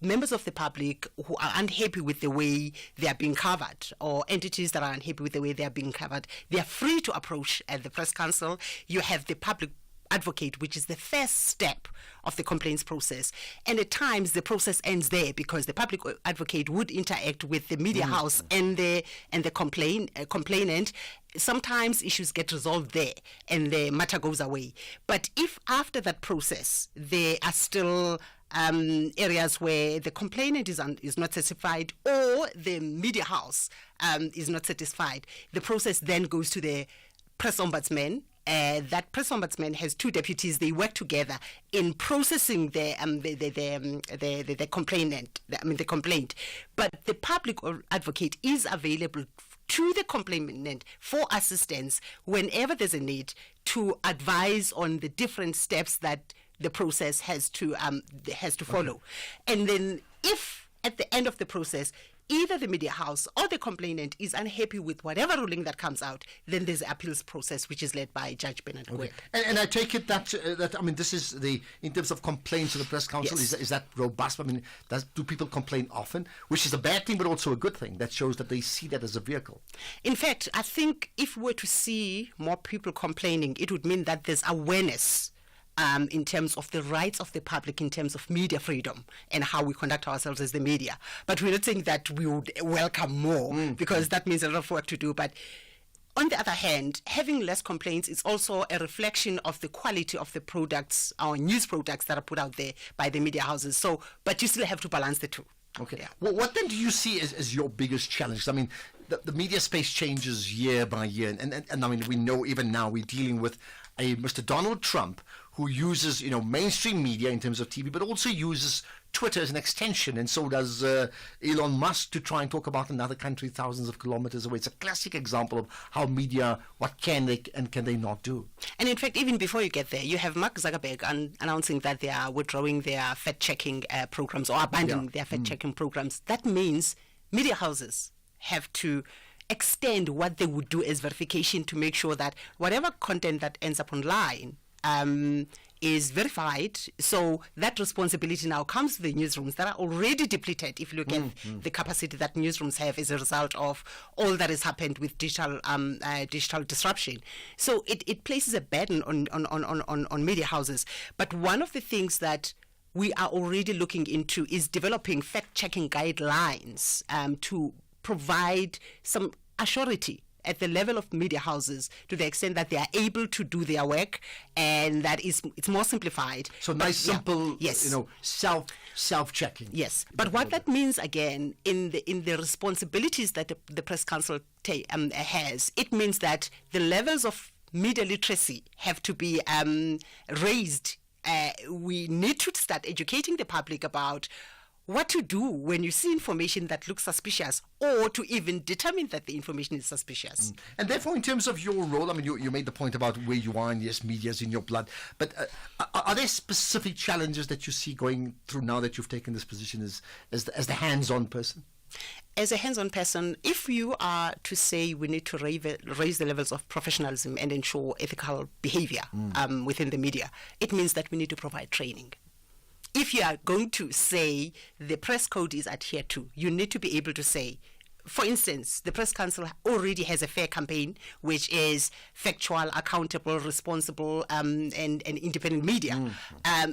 S18: members of the public who are unhappy with the way they are being covered, or entities that are unhappy with the way they are being covered, they are free to approach the press council. You have the public advocate, which is the first step of the complaints process, and at times the process ends there because the public advocate would interact with the media house and the complainant. Sometimes issues get resolved there and the matter goes away. But if after that process there are still areas where the complainant is not satisfied or the media house is not satisfied, the process then goes to the press ombudsman. That press ombudsman has two deputies. They work together in processing the complainant. The complaint. But the public advocate is available to the complainant for assistance whenever there's a need to advise on the different steps that the process has to follow. And then, if at the end of the process either the media house or the complainant is unhappy with whatever ruling that comes out, then there's an appeals process which is led by Judge Bernard Gwek.
S1: And I take it that I mean, this is in terms of complaints to the press council,
S18: Yes.
S1: is that robust? I mean, do people complain often, which is a bad thing but also a good thing? That shows that they see that as a vehicle.
S18: In fact, I think if we were to see more people complaining, it would mean that there's awareness in terms of the rights of the public, in terms of media freedom and how we conduct ourselves as the media. But we're not saying that we would welcome more because that means a lot of work to do. But on the other hand, having less complaints is also a reflection of the quality of the products, our news products that are put out there by the media houses. So, but you still have to balance the two.
S1: Okay. Yeah. Well, what then do you see as your biggest challenge? I mean, the media space changes year by year, and I mean, we know even now we're dealing with a Mr. Donald Trump who uses, mainstream media in terms of TV, but also uses Twitter as an extension, and so does Elon Musk to try and talk about another country thousands of kilometers away. It's a classic example of how media, what can they and can they not do.
S18: And in fact, even before you get there, you have Mark Zuckerberg announcing that they are withdrawing their fact-checking programs or abandoning their fact-checking programs. That means media houses have to extend what they would do as verification to make sure that whatever content that ends up online is verified. So that responsibility now comes to the newsrooms that are already depleted if you look at the capacity that newsrooms have as a result of all that has happened with digital disruption. So it places a burden on media houses. But one of the things that we are already looking into is developing fact-checking guidelines to provide some assurity at the level of media houses to the extent that they are able to do their work, and that it's more simplified.
S1: So nice, simple, self-checking.
S18: Yes, but what that means again in the responsibilities that the press council has, it means that the levels of media literacy have to be raised. We need to start educating the public about what to do when you see information that looks suspicious, or to even determine that the information is suspicious.
S1: And therefore, in terms of your role, I mean, you made the point about where you are, and yes, media is in your blood, but are there specific challenges that you see going through now that you've taken this position as the hands-on person?
S18: As a hands-on person, if you are to say we need to raise the levels of professionalism and ensure ethical behavior within the media, it means that we need to provide training. If you are going to say the press code is adhered to, you need to be able to say for instance, the Press Council already has a fair campaign, which is factual, accountable, responsible, and independent media.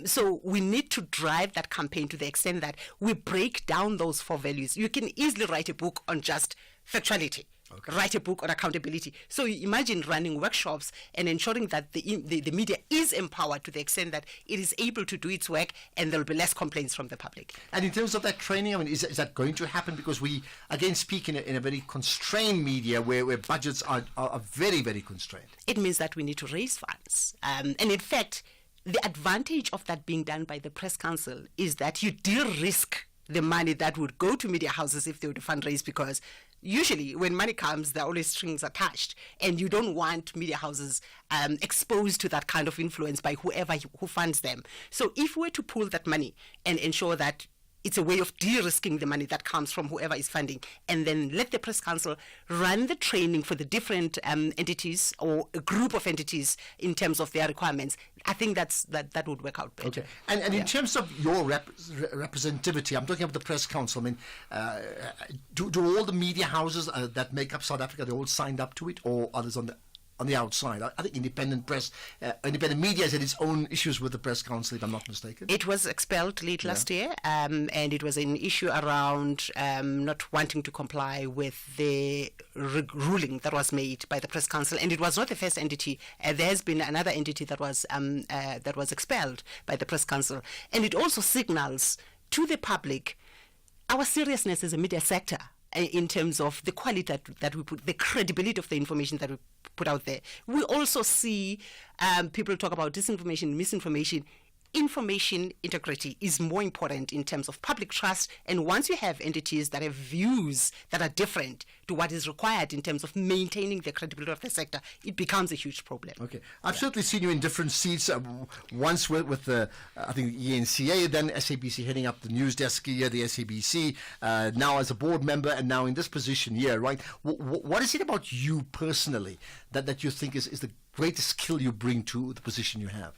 S18: So we need to drive that campaign to the extent that we break down those 4 values. You can easily write a book on just factuality. Write a book on accountability. So you imagine running workshops and ensuring that the media is empowered to the extent that it is able to do its work, and there will be less complaints from the public.
S1: And in terms of that training, I mean, is that going to happen? Because we, again, speak in a very constrained media where budgets are very, very constrained.
S18: It means that we need to raise funds. And in fact, the advantage of that being done by the Press Council is that you de-risk the money that would go to media houses if they were to fundraise, because usually when money comes, there are always strings attached, and you don't want media houses exposed to that kind of influence by whoever who funds them. So if we were to pool that money and ensure that it's a way of de-risking the money that comes from whoever is funding, and then let the Press Council run the training for the different entities or a group of entities in terms of their requirements, I think that would work out better.
S1: Okay. And in terms of your representativity, I'm talking about the Press Council. I mean, do all the media houses that make up South Africa, they all signed up to it, or others on the outside? I think independent independent media has had its own issues with the Press Council, if I'm not mistaken.
S18: It was expelled late last year, and it was an issue around not wanting to comply with the ruling that was made by the Press Council, and it was not the first entity. There has been another entity that was expelled by the Press Council, and it also signals to the public our seriousness as a media sector in terms of the quality that we put, the credibility of the information that we put out there. We also see people talk about disinformation, misinformation. Information integrity is more important in terms of public trust, and once you have entities that have views that are different to what is required in terms of maintaining the credibility of the sector, it becomes a huge problem.
S1: Okay. I've certainly seen you in different seats, once with the, I think, ENCA, then SABC heading up the news desk here, the SABC, now as a board member, and now in this position here, right? What is it about you personally that you think is the greatest skill you bring to the position you have?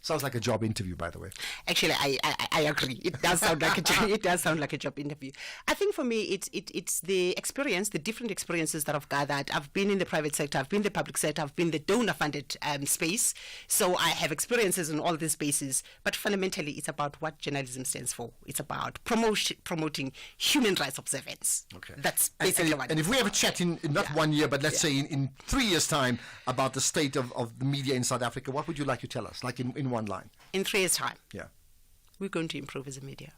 S1: Sounds like a job interview, by the way.
S18: Actually, I agree. It does sound like a job. It does sound like a job interview. I think for me, it's the experience, the different experiences that I've gathered. I've been in the private sector, I've been in the public sector, I've been in the donor-funded space. So I have experiences in all these spaces. But fundamentally, it's about what journalism stands for. It's about promoting human rights observance.
S1: Okay.
S18: That's basically what.
S1: And if we have a chat in not 1 year, but let's say in 3 years' time about the state of the media in South Africa, what would you like to tell us? Like in one line.
S18: In 3 years' time.
S1: Yeah.
S18: We're going to improve as a media.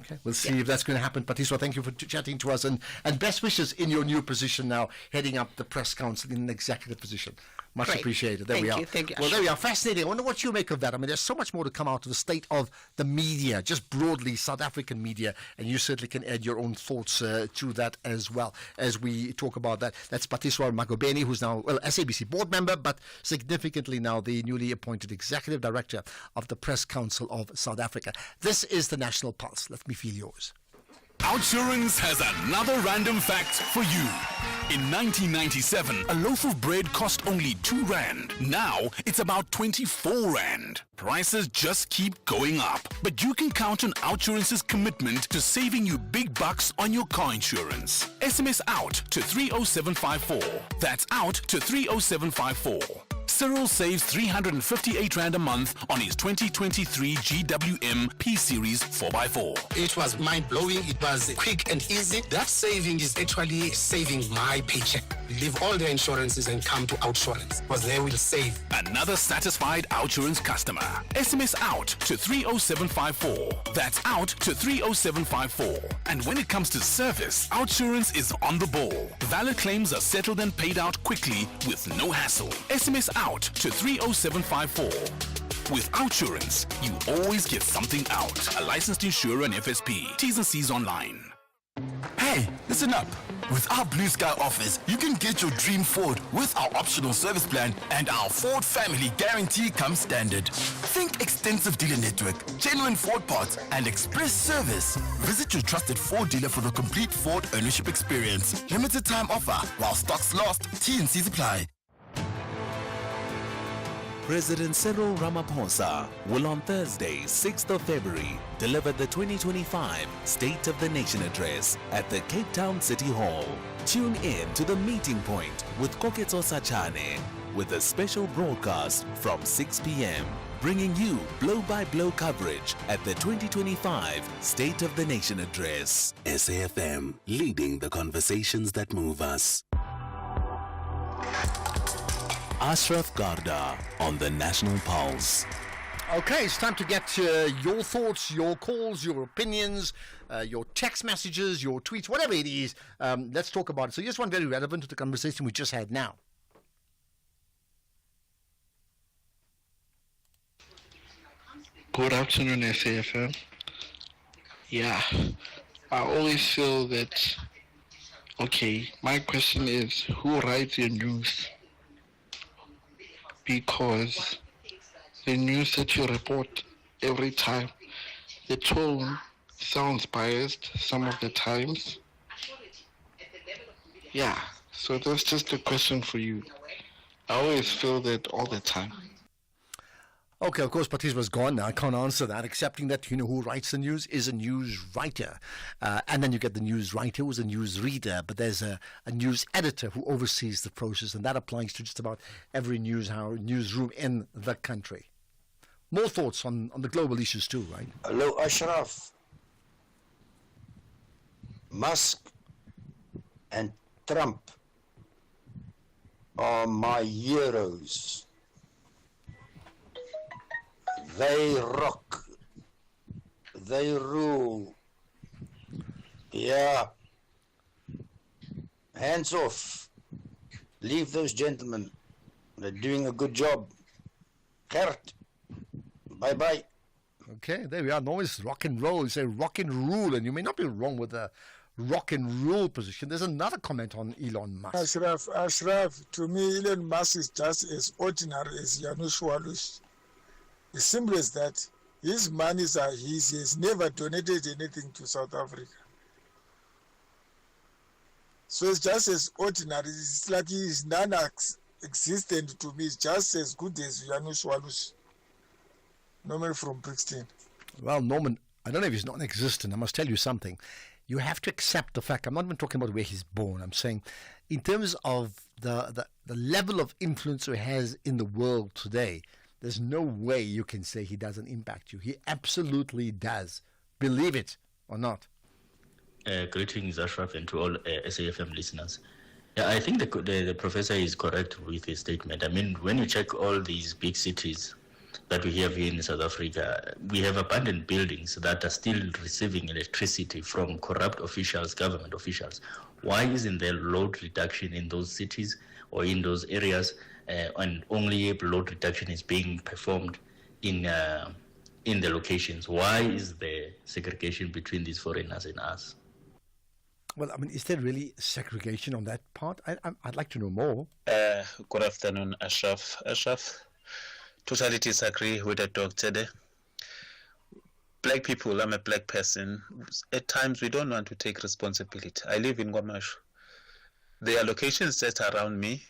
S1: Okay, we'll see if that's going to happen. Patiswa, thank you for chatting to us, and best wishes in your new position now, heading up the Press Council in an executive position. Much
S18: Great.
S1: appreciated. There
S18: Thank
S1: we are.
S18: you, thank you.
S1: Well, there we are. Fascinating. I wonder what you make of that. I mean, there's so much more to come out of the state of the media, just broadly South African media, and you certainly can add your own thoughts to that as well as we talk about that. That's Patiswa Magobeni, who's now, well, SABC board member, but significantly now the newly appointed executive director of the Press Council of South Africa. This is the National Pulse. Let me feel yours.
S16: Outsurance has another random fact for you. In 1997, a loaf of bread cost only 2 rand. Now, it's about 24 rand. Prices just keep going up. But you can count on Outsurance's commitment to saving you big bucks on your car insurance. SMS out to 30754. That's out to 30754. Cyril saves 358 Rand a month on his 2023 GWM P-Series 4x4.
S19: It was mind-blowing. It was quick and easy. That saving is actually saving my paycheck. Leave all the insurances and come to Outsurance, because they will save.
S16: Another satisfied Outsurance customer. SMS out to 30754. That's out to 30754. And when it comes to service, Outsurance is on the ball. Valid claims are settled and paid out quickly with no hassle. SMS out to 30754. With Outsurance, you always get something out. A licensed insurer and FSP. T's and C's online.
S20: Hey, listen up. With our Blue Sky offers, you can get your dream Ford with our optional service plan, and our Ford Family Guarantee comes standard. Think extensive dealer network, genuine Ford parts, and express service. Visit your trusted Ford dealer for the complete Ford ownership experience. Limited time offer while stocks last. T&Cs apply.
S5: President Cyril Ramaphosa will on Thursday, 6th of February, deliver the 2025 State of the Nation Address at the Cape Town City Hall. Tune in to the meeting point with Koketso Sachane with a special broadcast from 6 p.m. bringing you blow-by-blow coverage at the 2025 State of the Nation Address.
S16: SAFM, leading the conversations that move us.
S5: Ashraf Garda on the National Pulse.
S1: Okay, it's time to get your thoughts, your calls, your opinions, your text messages, your tweets, whatever it is. Let's talk about it. So here's one very relevant to the conversation we just had now.
S21: Good afternoon, SAFM. Yeah, I always feel that, okay, my question is, who writes your news? Because the news that you report every time, the tone sounds biased some of the times. Yeah, so that's just a question for you. I always feel that all the time.
S1: Okay, of course, Patrice was gone now. I can't answer that, accepting that, who writes the news is a news writer. And then you get the news writer who's a news reader, but there's a news editor who oversees the process, and that applies to just about every newsroom in the country. More thoughts on the global issues too, right?
S22: Hello, Ashraf. Musk and Trump are my heroes. They rock. They rule. Yeah. Hands off. Leave those gentlemen. They're doing a good job. Gert. Bye-bye.
S1: Okay, there we are. No, it's rock and roll. You say rock and rule, and you may not be wrong with the rock and roll position. There's another comment on Elon Musk.
S23: Ashraf, to me, Elon Musk is just as ordinary as Janusz Walusz. As simple as that. His monies are his. He has never donated anything to South Africa. So it's just as ordinary. It's like he is non-existent to me. It's just as good as Janusz Walusz. Norman from Brixton.
S1: Well, Norman, I don't know if he's non-existent. I must tell you something. You have to accept the fact. I'm not even talking about where he's born. I'm saying in terms of the level of influence he has in the world today, there's no way you can say he doesn't impact you. He absolutely does. Believe it or not.
S24: Greetings, Ashraf, and to all SAFM listeners. Yeah, I think the professor is correct with his statement. I mean, when you check all these big cities that we have here in South Africa, we have abandoned buildings that are still receiving electricity from corrupt officials, government officials. Why isn't there load reduction in those cities or in those areas? And only load reduction is being performed in the locations. Why is there segregation between these foreigners and us?
S1: Well, I mean, is there really segregation on that part? I'd like to know more.
S25: Good afternoon, Ashraf. Ashraf, totally disagree with the doctor there. Black people, I'm a black person. At times, we don't want to take responsibility. I live in Guamashu. There are locations that are around me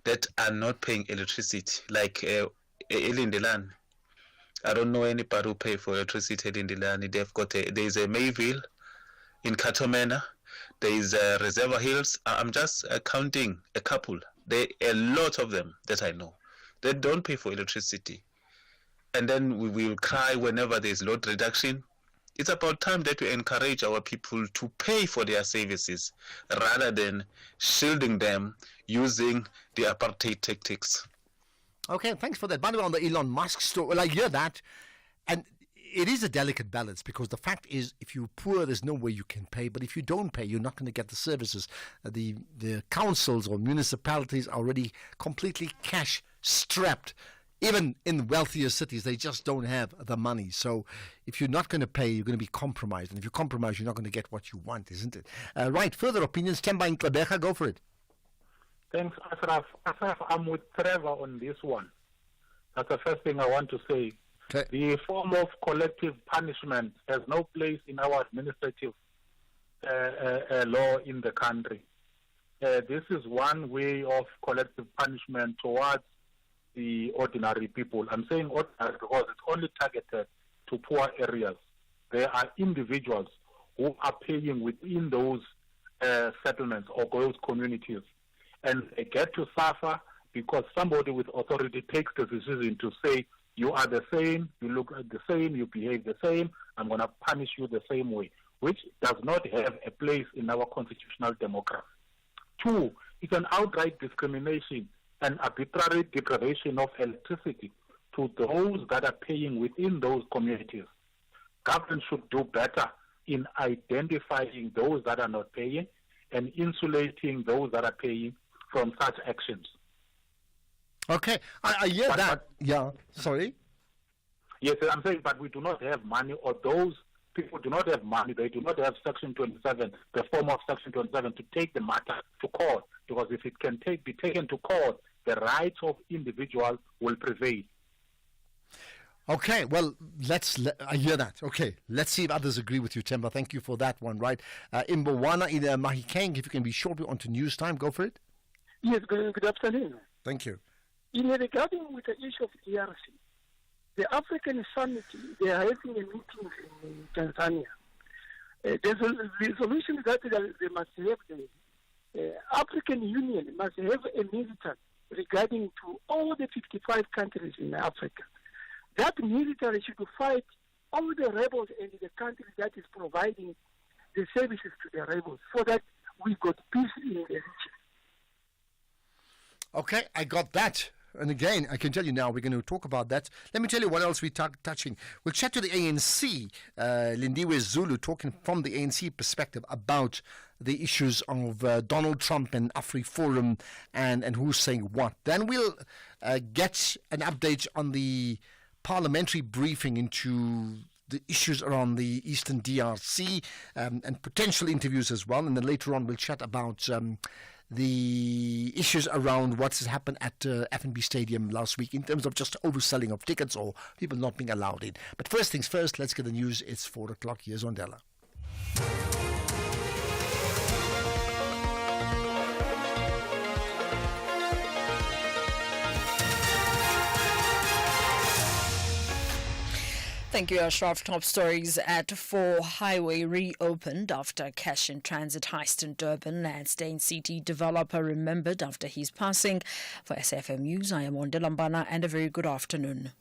S25: that are not paying electricity, like Elindelan. I don't know anybody who pay for electricity at Elindelan. There's a Mayville in Katomena. There is Reservoir Hills. I'm just counting a couple. There are a lot of them that I know. They don't pay for electricity. And then we will cry whenever there's load reduction. It's about time that we encourage our people to pay for their services rather than shielding them using the apartheid tactics.
S1: Okay, thanks for that. By the way, on the Elon Musk story, well, I hear that. And it is a delicate balance because the fact is, if you're poor, there's no way you can pay. But if you don't pay, you're not going to get the services. The councils or municipalities are already completely cash-strapped. Even in wealthier cities, they just don't have the money. So if you're not going to pay, you're going to be compromised. And if you compromise, you're not going to get what you want, isn't it? Right, further opinions. Temba in Klebecha, go for it.
S26: Thanks, Ashraf. Ashraf, I'm with Trevor on this one. That's the first thing I want to say.
S1: Okay.
S26: The form of collective punishment has no place in our administrative law in the country. This is one way of collective punishment towards the ordinary people. I'm saying ordinary because it's only targeted to poor areas. There are individuals who are paying within those settlements or those communities, and they get to suffer because somebody with authority takes the decision to say, you are the same, you look the same, you behave the same, I'm going to punish you the same way, which does not have a place in our constitutional democracy. 2, it's an outright discrimination and arbitrary deprivation of electricity to those that are paying within those communities. Government should do better in identifying those that are not paying and insulating those that are paying from such actions.
S1: Okay, I hear that. Yeah, sorry.
S26: Yes, I'm saying, but we do not have money, or those people do not have money. They do not have Section 27, the form of Section 27, to take the matter to court. Because if it can be taken to court, the rights of individuals will prevail.
S1: Okay, well, I hear that. Okay, let's see if others agree with you, Temba. Thank you for that one, right? In Botswana, in Mahikeng, if you can be shortly onto news time, go for it.
S2: Yes, good afternoon.
S1: Thank you.
S2: Regarding with the issue of DRC, the African Summit, they are having a meeting in Tanzania. There's a resolution that they must have, the African Union must have a militant regarding to all the 55 countries in Africa. That military should fight all the rebels in the country that is providing the services to the rebels so that we got peace in the region.
S1: Okay, I got that. And again, I can tell you now, we're going to talk about that. Let me tell you what else we're touching. We'll chat to the ANC, Lindiwe Zulu, talking from the ANC perspective about the issues of Donald Trump and AfriForum and who's saying what. Then we'll get an update on the parliamentary briefing into the issues around the Eastern DRC and potential interviews as well. And then later on, we'll chat about the issues around what's happened at FNB Stadium last week in terms of just overselling of tickets or people not being allowed in. But first things first, let's get the news. It's 4 o'clock. Here's Ondela.
S9: Thank you, Ashraf. Top stories at 4. Highway reopened after cash in transit heist in Durban. And Stain City developer remembered after his passing. For SFM News, I am Ondela Mbana, and a very good afternoon.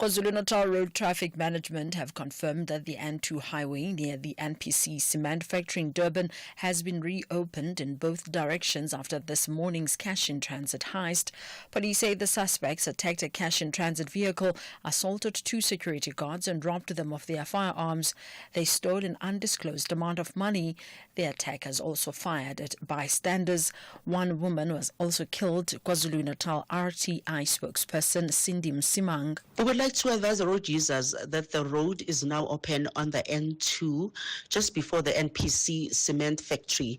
S9: KwaZulu-Natal Road Traffic Management have confirmed that the N2 highway near the NPC cement factory in Durban has been reopened in both directions after this morning's cash-in-transit heist. Police say the suspects attacked a cash-in-transit vehicle, assaulted 2 security guards and robbed them of their firearms. They stole an undisclosed amount of money. The attackers also fired at bystanders. 1 woman was also killed. KwaZulu-Natal RTI spokesperson Cindy Msimang.
S4: We would like to advise the road users that the road is now open on the N2 just before the NPC cement factory.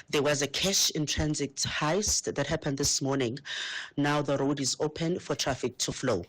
S4: There was a cash in transit heist that happened this morning. Now the road is open for traffic to flow.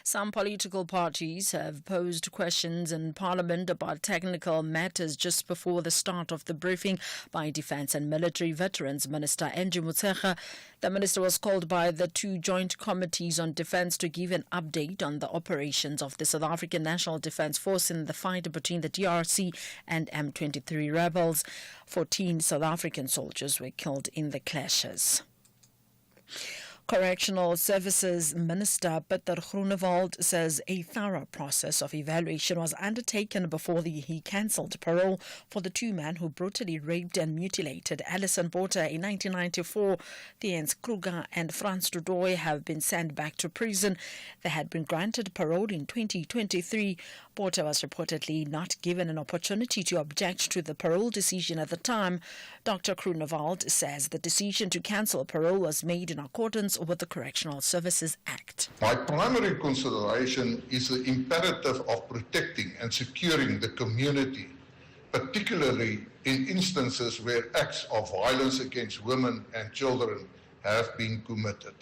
S9: Some political parties have posed questions in Parliament about technical matters just before the start of the briefing by Defence and Military Veterans Minister Angie Motshekga. The minister was called by the 2 joint committees on defence to give an update on the operations of the South African National Defence Force in the fight between the DRC and M23 rebels. 14 South African soldiers were killed in the clashes. Correctional Services Minister Pieter Groenewald says a thorough process of evaluation was undertaken before he cancelled parole for the 2 men who brutally raped and mutilated Alison Porter in 1994. Theuns Kruger and Frans du Toit have been sent back to prison. They had been granted parole in 2023. Porter was reportedly not given an opportunity to object to the parole decision at the time. Dr. Groenewald says the decision to cancel parole was made in accordance with the Correctional Services Act.
S6: My primary consideration is the imperative of protecting and securing the community, particularly in instances where acts of violence against women and children have been committed.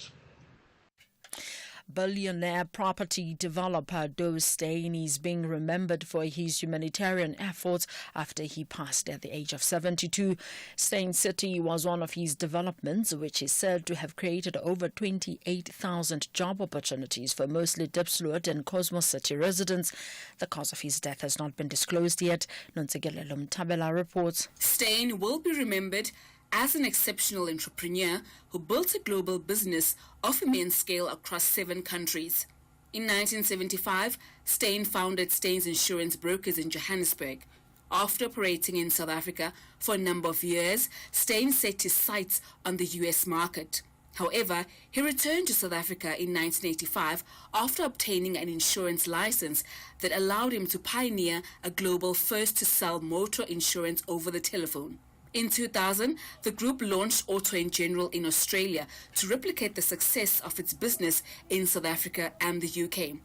S9: billionaire property developer Dov Steyn is being remembered for his humanitarian efforts after he passed at the age of 72. Steyn City was one of his developments, which is said to have created over 28,000 job opportunities for mostly Diepsloot and Cosmos City residents. The cause of his death has not been disclosed yet. Nonsegelelo Mtabela reports.
S3: Steyn will be remembered as an exceptional entrepreneur who built a global business of immense scale across 7 countries. In 1975, Steyn founded Steyn's Insurance Brokers in Johannesburg. After operating in South Africa for a number of years, Steyn set his sights on the US market. However, he returned to South Africa in 1985 after obtaining an insurance license that allowed him to pioneer a global first-to-sell motor insurance over the telephone. In 2000, the group launched Auto & General in Australia to replicate the success of its business in South Africa and the UK.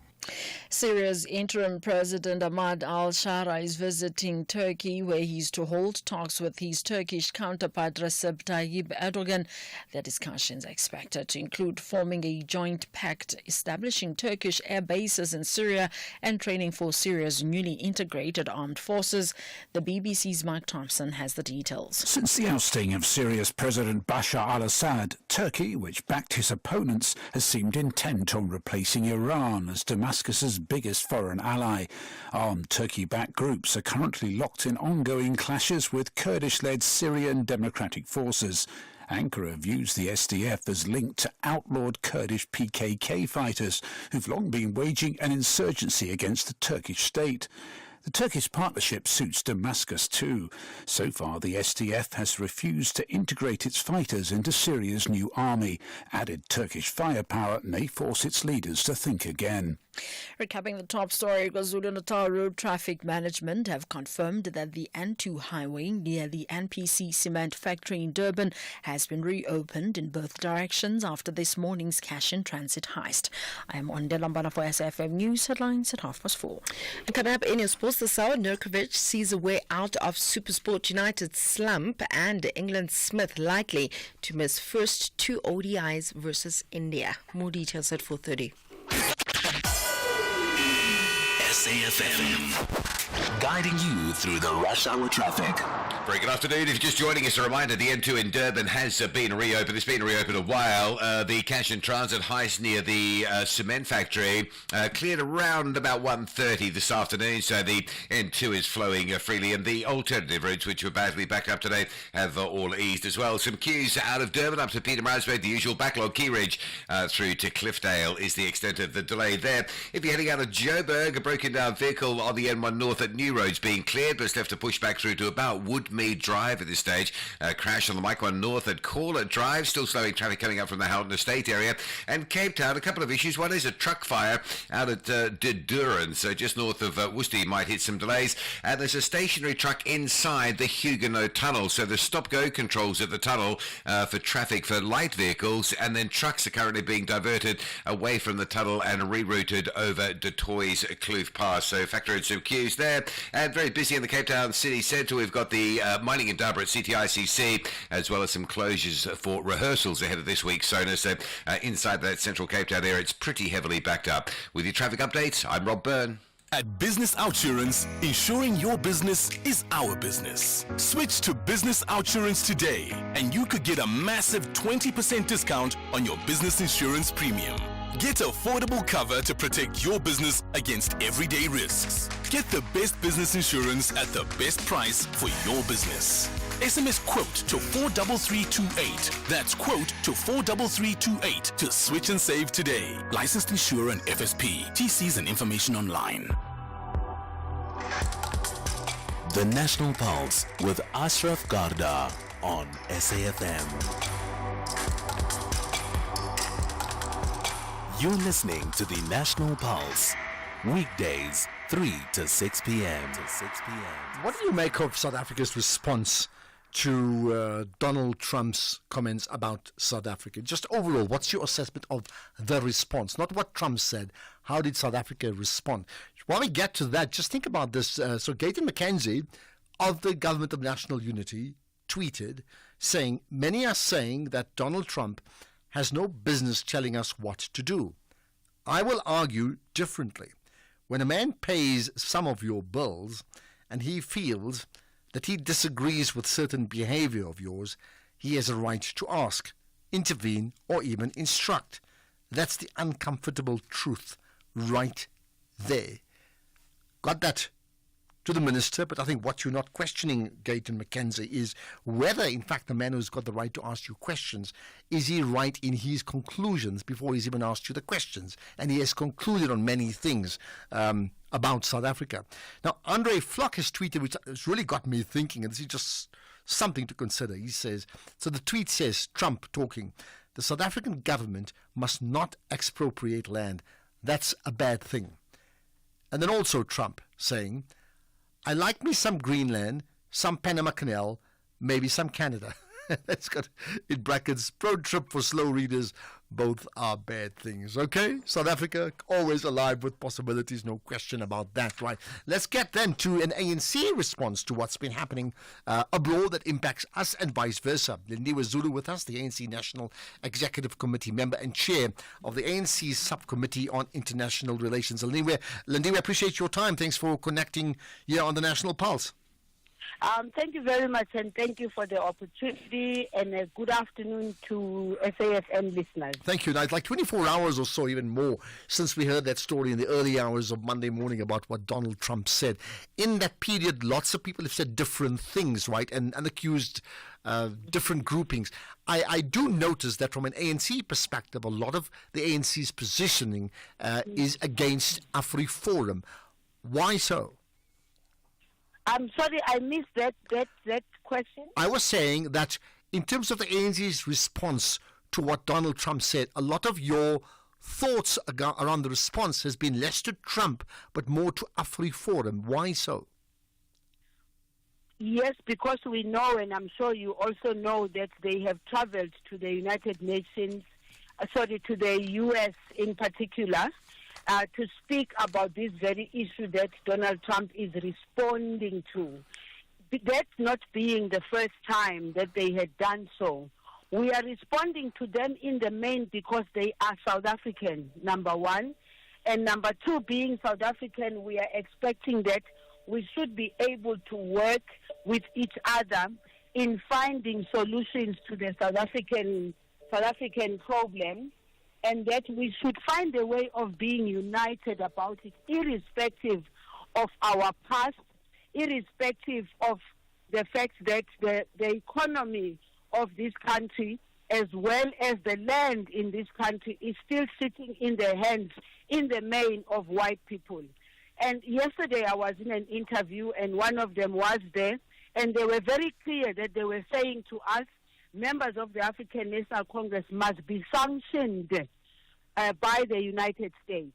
S9: Syria's interim president Ahmad al-Shara is visiting Turkey, where he is to hold talks with his Turkish counterpart Recep Tayyip Erdogan. The discussions are expected to include forming a joint pact, establishing Turkish air bases in Syria, and training for Syria's newly integrated armed forces. The BBC's Mike Thompson has the details.
S7: Since the ousting of Syria's President Bashar al-Assad, Turkey, which backed his opponents, has seemed intent on replacing Iran as Damascus's biggest foreign ally. Armed Turkey-backed groups are currently locked in ongoing clashes with Kurdish-led Syrian Democratic Forces. Ankara views the SDF as linked to outlawed Kurdish PKK fighters who've long been waging an insurgency against the Turkish state. The Turkish partnership suits Damascus too. So far, the SDF has refused to integrate its fighters into Syria's new army. Added Turkish firepower may force its leaders to think again.
S9: Recapping the top story, KwaZulu-Natal Road Traffic Management have confirmed that the N2 highway near the NPC cement factory in Durban has been reopened in both directions after this morning's cash-in-transit heist. I am on Delambana for SFM News headlines at 4:30.
S8: Coming up in your sports this hour, Nurkovic sees a way out of SuperSport United's slump, and England Smith likely to miss first 2 ODIs versus India. More details at 4:30.
S5: SAFM, guiding you through the rush hour traffic.
S10: Very good afternoon. If you're just joining us, a reminder, the N2 in Durban has been reopened. It's been reopened a while. The cash and transit heist near the cement factory cleared around about 1:30 this afternoon, so the N2 is flowing freely, and the alternative routes, which were badly backed up today, have all eased as well. Some queues out of Durban up to Pietermaritzburg, the usual backlog. Key Ridge through to Cliffdale is the extent of the delay there. If you're heading out of Joburg, a broken down vehicle on the N1 North at New Road's being cleared, but it's left to push back through to about Woodmead Drive at this stage. Crash on the Mike 1 North at Corlett Drive, still slowing traffic coming up from the Houghton Estate area. And Cape Town, a couple of issues. One is a truck fire out at Durban, so just north of Worcester, might hit some delays. And there's a stationary truck inside the Huguenot Tunnel, so there's stop-go controls at the tunnel for traffic for light vehicles, and then trucks are currently being diverted away from the tunnel and rerouted over De Toy's Kloof Pass. So factor in some queues there. And very busy in the Cape Town city centre. We've got the Mining Indaba at CTICC, as well as some closures for rehearsals ahead of this week's Sona. So inside that central Cape Town area, it's pretty heavily backed up. With your traffic updates, I'm Rob Byrne.
S12: At Business Outsurance, ensuring your business is our business. Switch to Business Outsurance today, and you could get a massive 20% discount on your business insurance premium. Get affordable cover to protect your business against everyday risks. Get the best business insurance at the best price for your business. SMS quote to 43328. That's quote to 43328 to switch and save today. Licensed insurer and FSP. TCs and information online.
S5: The National Pulse with Ashraf Garda on SAFM. You're listening to the National Pulse. Weekdays, 3 to 6 p.m.
S1: What do you make of South Africa's response to Donald Trump's comments about South Africa? Just overall, what's your assessment of the response? Not what Trump said. How did South Africa respond? While we get to that, just think about this. So Gayton McKenzie of the Government of National Unity tweeted saying, "Many are saying that Donald Trump has no business telling us what to do. I will argue differently. When a man pays some of your bills and he feels that he disagrees with certain behavior of yours, he has a right to ask, intervene, or even instruct. That's the uncomfortable truth right there. Got that to the minister, but I think what you're not questioning, Gayton McKenzie, is whether, in fact, the man who's got the right to ask you questions, is he right in his conclusions before he's even asked you the questions? And he has concluded on many things about South Africa. Now, Andre Flock has tweeted, which has really got me thinking, and this is just something to consider. He says, so the tweet says, Trump talking, the South African government must not expropriate land. That's a bad thing. And then also Trump saying, I like me some Greenland, some Panama Canal, maybe some Canada. That's got in brackets, pro trip for slow readers. Both are bad things. Okay? South Africa, always alive with possibilities, no question about that, right? Let's get then to an ANC response to what's been happening abroad that impacts us and vice versa. Lindiwe Zulu with us, the ANC National Executive Committee member and chair of the ANC Subcommittee on International Relations. Lindiwe, appreciate your time. Thanks for connecting here on the National Pulse.
S11: Thank you very much, and thank you for the opportunity, and a good afternoon to SAFM listeners.
S1: Thank you. Now, it's like 24 hours or so, even more, since we heard that story in the early hours of Monday morning about what Donald Trump said. In that period, lots of people have said different things, right, and accused different groupings. I do notice that from an ANC perspective, a lot of the ANC's positioning is against AfriForum. Why so?
S11: I'm sorry, I missed that question.
S1: I was saying that in terms of the ANC's response to what Donald Trump said, a lot of your thoughts around the response has been less to Trump, but more to AfriForum. Why so?
S11: Yes, because we know, and I'm sure you also know, that they have traveled to the United Nations, to the U.S. in particular, to speak about this very issue that Donald Trump is responding to. That not being the first time that they had done so. We are responding to them in the main because they are South African, number one. And number two, being South African, we are expecting that we should be able to work with each other in finding solutions to the South African problem, and that we should find a way of being united about it, irrespective of our past, irrespective of the fact that the economy of this country, as well as the land in this country, is still sitting in the hands, in the main, of white people. And yesterday I was in an interview, and one of them was there, and they were very clear that they were saying to us, members of the African National Congress must be sanctioned by the United States.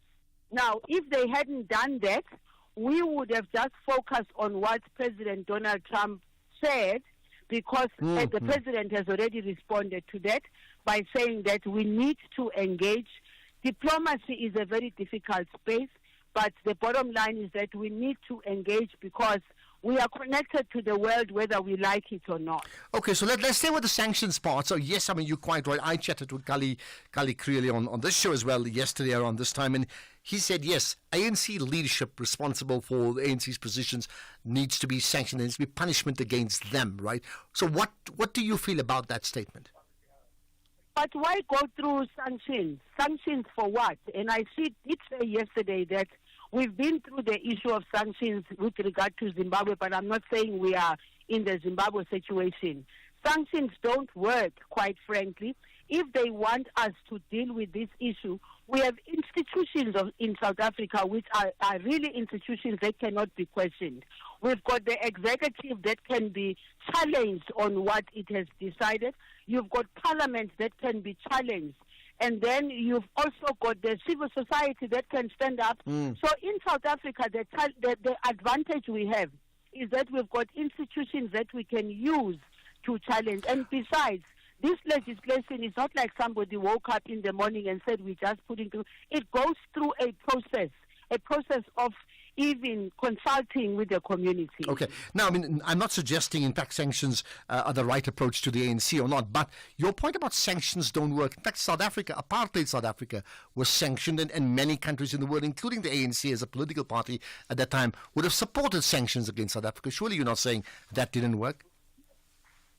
S11: Now, if they hadn't done that, we would have just focused on what President Donald Trump said, because the president has already responded to that by saying that we need to engage. Diplomacy is a very difficult space, but the bottom line is that we need to engage because we are connected to the world whether we like it or not.
S1: Okay, so let's stay with the sanctions part. So yes, I mean, you're quite right. I chatted with Kali Creeley on this show as well yesterday around this time, and he said, yes, ANC leadership responsible for the ANC's positions needs to be sanctioned. There needs to be punishment against them, right? So what do you feel about that statement?
S11: But why go through sanctions? Sanctions for what? And I did say yesterday that we've been through the issue of sanctions with regard to Zimbabwe, but I'm not saying we are in the Zimbabwe situation. Sanctions don't work, quite frankly. If they want us to deal with this issue, we have institutions in South Africa which are really institutions that cannot be questioned. We've got the executive that can be challenged on what it has decided. You've got parliament that can be challenged. And then you've also got the civil society that can stand up. So in South Africa, the advantage we have is that we've got institutions that we can use to challenge. And besides, this legislation is not like somebody woke up in the morning and said we're just putting through. It goes through a process of even consulting with the community.
S1: Okay. Now, I mean, I'm not suggesting, in fact, sanctions are the right approach to the ANC or not, but your point about sanctions don't work. In fact, South Africa, apartheid South Africa, was sanctioned, and many countries in the world, including the ANC as a political party at that time, would have supported sanctions against South Africa. Surely you're not saying that didn't work?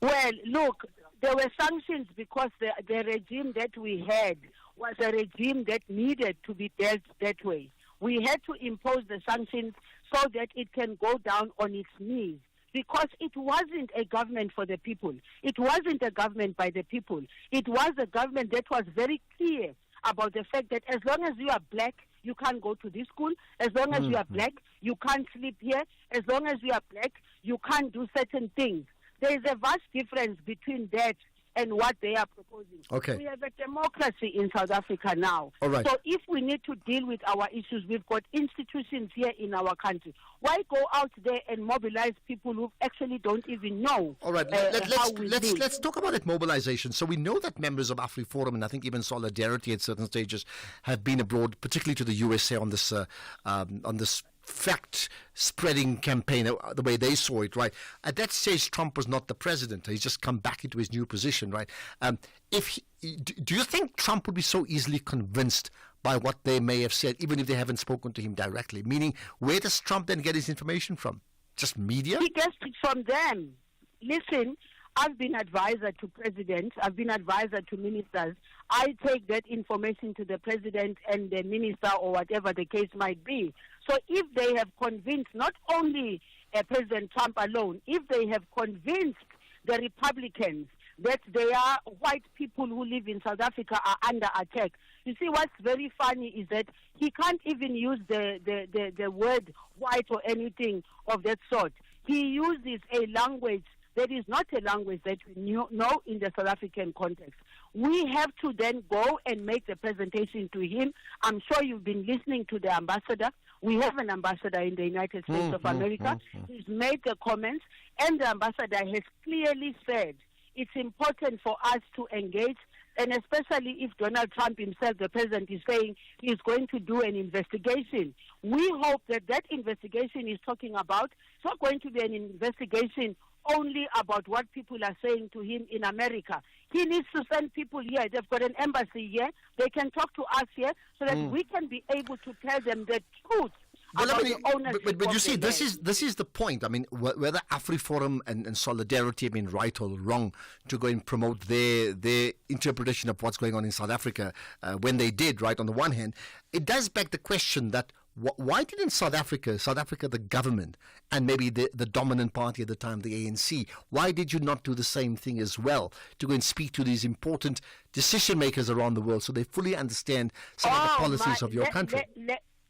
S11: Well, look, there were sanctions because the regime that we had was a regime that needed to be dealt that way. We had to impose the sanctions so that it can go down on its knees, because it wasn't a government for the people. It wasn't a government by the people. It was a government that was very clear about the fact that as long as you are black, you can't go to this school. As long as you are black, you can't sleep here. As long as you are black, you can't do certain things. There is a vast difference between that and what they are proposing.
S1: Okay.
S11: We have a democracy in South Africa now.
S1: All right.
S11: So if we need to deal with our issues, we've got institutions here in our country. Why go out there and mobilize people who actually don't even know?
S1: All right, let's talk about that mobilization. So we know that members of AfriForum and I think even Solidarity at certain stages have been abroad, particularly to the USA on this fact-spreading campaign, the way they saw it, right? At that stage, Trump was not the president. He's just come back into his new position, right? Do you think Trump would be so easily convinced by what they may have said, even if they haven't spoken to him directly? Meaning, where does Trump then get his information from? Just media?
S11: He gets it from them. Listen, I've been advisor to presidents. I've been advisor to ministers. I take that information to the president and the minister or whatever the case might be. So if they have convinced not only President Trump alone, if they have convinced the Republicans that they are white people who live in South Africa are under attack. You see, what's very funny is that he can't even use the word white or anything of that sort. He uses a language that is not a language that we know in the South African context. We have to then go and make the presentation to him. I'm sure you've been listening to the ambassador. We have an ambassador in the United States of America. He's made the comments, and the ambassador has clearly said it's important for us to engage, and especially if Donald Trump himself, the president, is saying he's going to do an investigation. We hope that that investigation is talking about, it's not going to be an investigation only about what people are saying to him in America. He needs to send people here. They've got an embassy here. They can talk to us here so that we can be able to tell them the truth. But
S1: you see, this is the point. I mean, whether AfriForum and Solidarity have been right or wrong to go and promote their interpretation of what's going on in South Africa when they did, right, on the one hand, it does beg the question that why didn't South Africa, the government, and maybe the dominant party at the time, the ANC, why did you not do the same thing as well, to go and speak to these important decision makers around the world so they fully understand some of the policies of your country?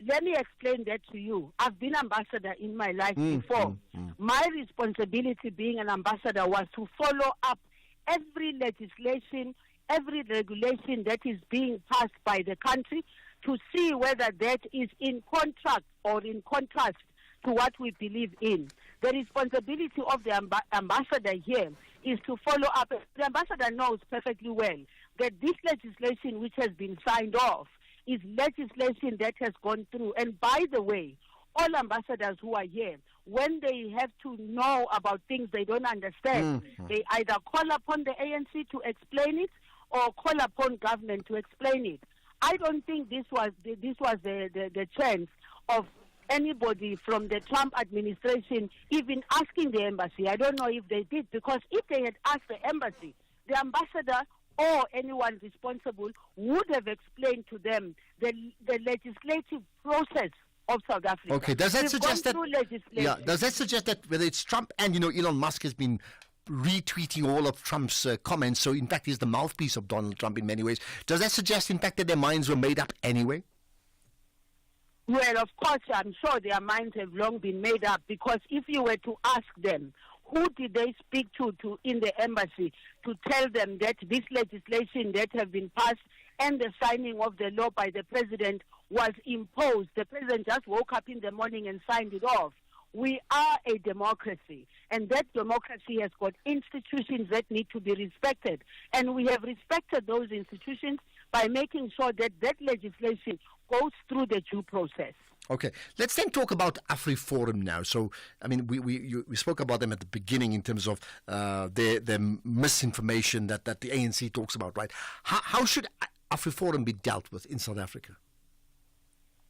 S11: Let me explain that to you. I've been ambassador in my life before. My responsibility being an ambassador was to follow up every legislation, every regulation that is being passed by the country to see whether that is in contract or in contrast to what we believe in. The responsibility of the ambassador here is to follow up. The ambassador knows perfectly well that this legislation which has been signed off is legislation that has gone through. And by the way, all ambassadors who are here, when they have to know about things they don't understand, they either call upon the ANC to explain it or call upon government to explain it. I don't think this was the chance of anybody from the Trump administration even asking the embassy. I don't know if they did, because if they had asked the embassy, the ambassador or anyone responsible would have explained to them the legislative process of South Africa.
S1: Okay, does that suggest that? Does that suggest that whether it's Trump and Elon Musk has been retweeting all of Trump's comments, so in fact he's the mouthpiece of Donald Trump in many ways, does that suggest in fact that their minds were made up anyway?
S11: Well, of course, I'm sure their minds have long been made up, because if you were to ask them, who did they speak to in the embassy to tell them that this legislation that have been passed and the signing of the law by the president was imposed? The president just woke up in the morning and signed it off. We are a democracy, and that democracy has got institutions that need to be respected. And we have respected those institutions by making sure that that legislation goes through the due process.
S1: Okay, let's then talk about AfriForum now. So, I mean, we spoke about them at the beginning in terms of their misinformation that the ANC talks about, right? How should AfriForum be dealt with in South Africa?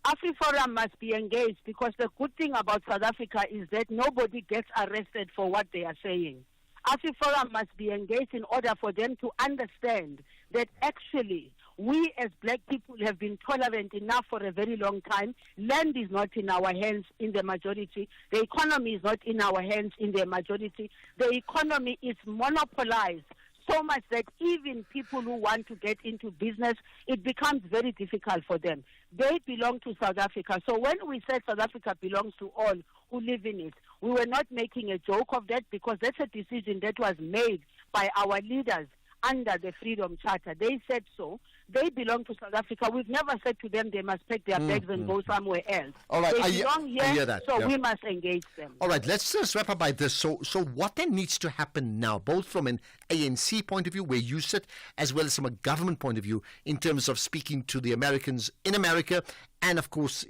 S11: AfriForum must be engaged, because the good thing about South Africa is that nobody gets arrested for what they are saying. AfriForum must be engaged in order for them to understand that actually we as black people have been tolerant enough for a very long time. Land is not in our hands in the majority. The economy is not in our hands in the majority. The economy is monopolized so much that even people who want to get into business, it becomes very difficult for them. They belong to South Africa. So when we said South Africa belongs to all who live in it, we were not making a joke of that, because that's a decision that was made by our leaders under the Freedom Charter. They said so. They belong to South Africa. We've never said to them they must pack their bags and go somewhere else.
S1: All right,
S11: they belong here,
S1: I hear that.
S11: so
S1: Yeah.
S11: we must engage them.
S1: All right, let's just wrap up by this. So what then needs to happen now, both from an ANC point of view, where you sit, as well as from a government point of view, in terms of speaking to the Americans in America, and of course,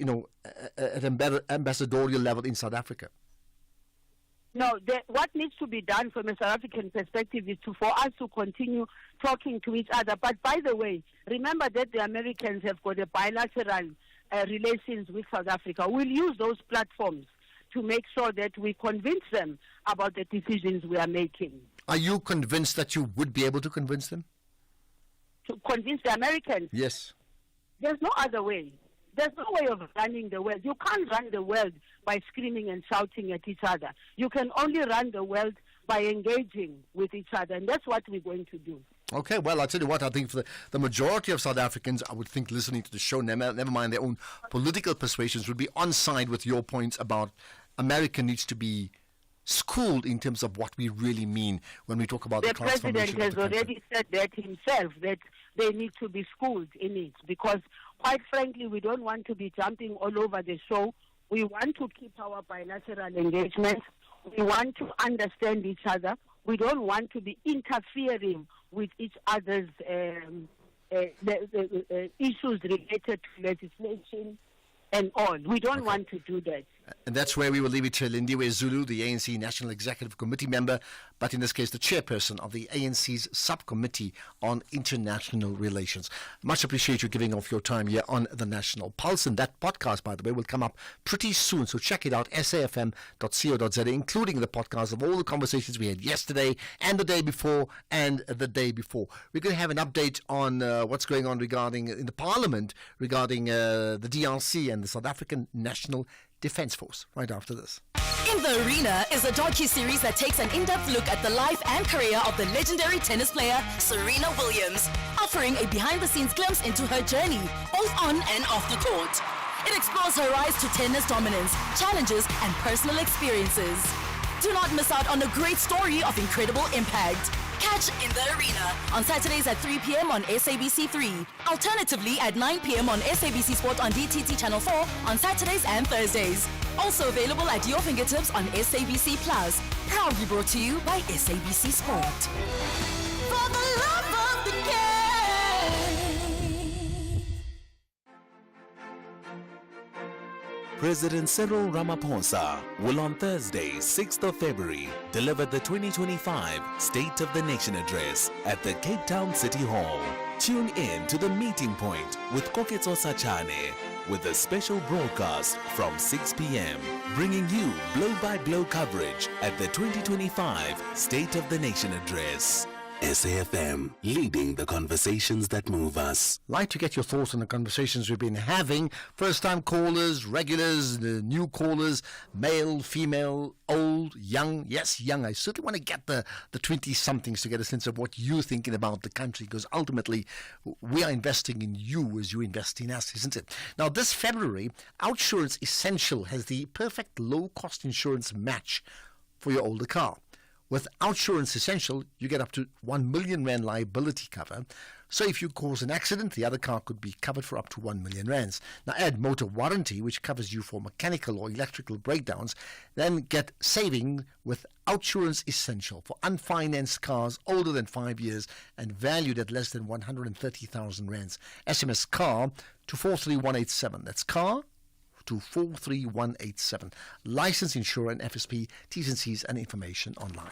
S1: at ambassadorial level in South Africa?
S11: No, what needs to be done from a South African perspective is for us to continue talking to each other. But by the way, remember that the Americans have got a bilateral relations with South Africa. We'll use those platforms to make sure that we convince them about the decisions we are making.
S1: Are you convinced that you would be able to convince them?
S11: To convince the Americans?
S1: Yes.
S11: There's no other way. There's no way of running the world. You can't run the world by screaming and shouting at each other. You can only run the world by engaging with each other, and that's what we're going to do.
S1: Okay, well, I'll tell you what, I think for the majority of South Africans, I would think listening to the show, never mind their own political persuasions, would be on side with your points about America needs to be schooled in terms of what we really mean when we talk about the transformation.
S11: The president has already said that himself, that they need to be schooled in it, because quite frankly, we don't want to be jumping all over the show. We want to keep our bilateral engagement. We want to understand each other. We don't want to be interfering with each other's issues related to legislation and all. We don't want to do that.
S1: And that's where we will leave it to Lindiwe Zulu, the ANC National Executive Committee member, but in this case the chairperson of the ANC's Subcommittee on International Relations. Much appreciate you giving off your time here on the National Pulse. And that podcast, by the way, will come up pretty soon, so check it out, safm.co.za, including the podcast of all the conversations we had yesterday and the day before and the day before. We're going to have an update on what's going on regarding in the Parliament regarding the DRC and the South African National Defence Force right after this.
S13: In the Arena is a docu-series that takes an in-depth look at the life and career of the legendary tennis player Serena Williams, offering a behind-the-scenes glimpse into her journey, both on and off the court. It explores her rise to tennis dominance, challenges, and personal experiences. Do not miss out on a great story of incredible impact. Catch In the Arena on Saturdays at 3 p.m. on SABC3. Alternatively at 9 p.m. on SABC Sport on DTT Channel 4 on Saturdays and Thursdays. Also available at your fingertips on SABC Plus. Proudly brought to you by SABC Sport. For the love of the game.
S5: President Cyril Ramaphosa will on Thursday, 6th of February, deliver the 2025 State of the Nation Address at the Cape Town City Hall. Tune in to the meeting point with Koketso Sachane with a special broadcast from 6 p.m., bringing you blow-by-blow coverage at the 2025 State of the Nation Address.
S16: SAFM, leading the conversations that move us.
S1: Like to get your thoughts on the conversations we've been having. First-time callers, regulars, the new callers, male, female, old, young. Yes, young. I certainly want to get the 20-somethings to get a sense of what you're thinking about the country, because ultimately we are investing in you as you invest in us, isn't it? Now, this February, OUTsurance Essential has the perfect low-cost insurance match for your older car. With OUTsurance Essential, you get up to 1 million rand liability cover. So if you cause an accident, the other car could be covered for up to 1 million rands. Now add motor warranty, which covers you for mechanical or electrical breakdowns. Then get saving with OUTsurance Essential for unfinanced cars older than 5 years and valued at less than 130,000 rands. SMS CAR to 43187. That's CAR to 43187. License, insurer and FSP, T's and C's and information online.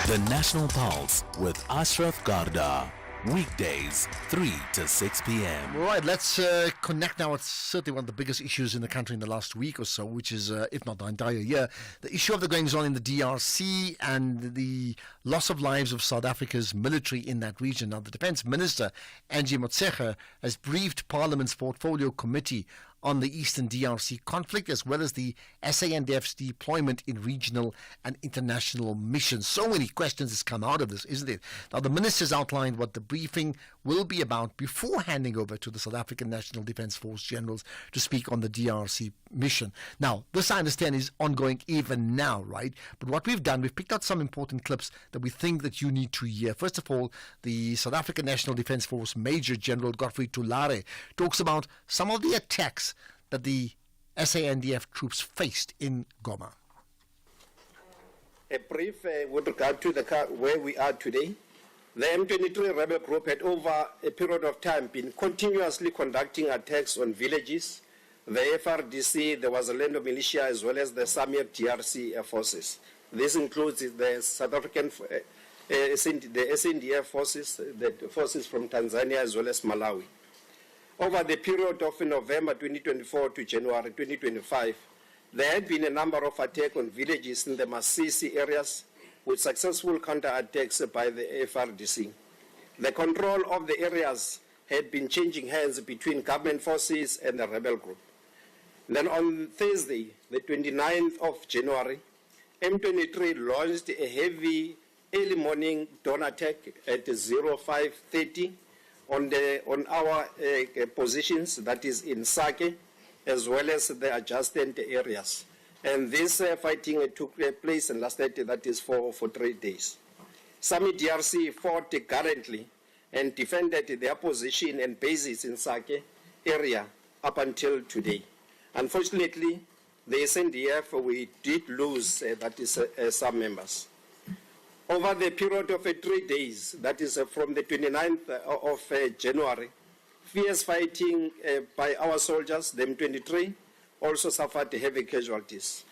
S5: The National Pulse with Ashraf Garda. Weekdays, 3 to 6 p.m.
S1: All right, let's connect now. It's certainly one of the biggest issues in the country in the last week or so, which is, if not the entire year, the issue of the goings-on in the DRC and the loss of lives of South Africa's military in that region. Now, the Defence Minister, Angie Motshekga, has briefed Parliament's Portfolio Committee on the Eastern DRC conflict, as well as the SANDF's deployment in regional and international missions. So many questions has come out of this, isn't it? Now, the ministers outlined what the briefing will be about before handing over to the South African National Defence Force generals to speak on the DRC mission. Now, this, I understand, is ongoing even now, right? But what we've done, we've picked out some important clips that we think that you need to hear. First of all, the South African National Defence Force Major General Godfrey Tulare talks about some of the attacks that the SANDF troops faced in Goma.
S14: A brief with regard to where we are today. The M23 rebel group had over a period of time been continuously conducting attacks on villages. The FRDC, there was a Lendo militia, as well as the SAMIR DRC forces. This includes the South African, the SANDF forces, the forces from Tanzania, as well as Malawi. Over the period of November 2024 to January 2025, there had been a number of attacks on villages in the Masisi areas with successful counterattacks by the FRDC. The control of the areas had been changing hands between government forces and the rebel group. Then on Thursday, the 29th of January, M23 launched a heavy early morning dawn attack at 05:30 on our positions, that is in Sake, as well as the adjacent areas. And this fighting took place and lasted, that is, for 3 days. SAMI DRC fought gallantly and defended their position and bases in Sake area up until today. Unfortunately, the SANDF, we did lose, that is, some members. Over the period of 3 days, that is from the 29th of January, fierce fighting by our soldiers, the M23, also suffered heavy casualties.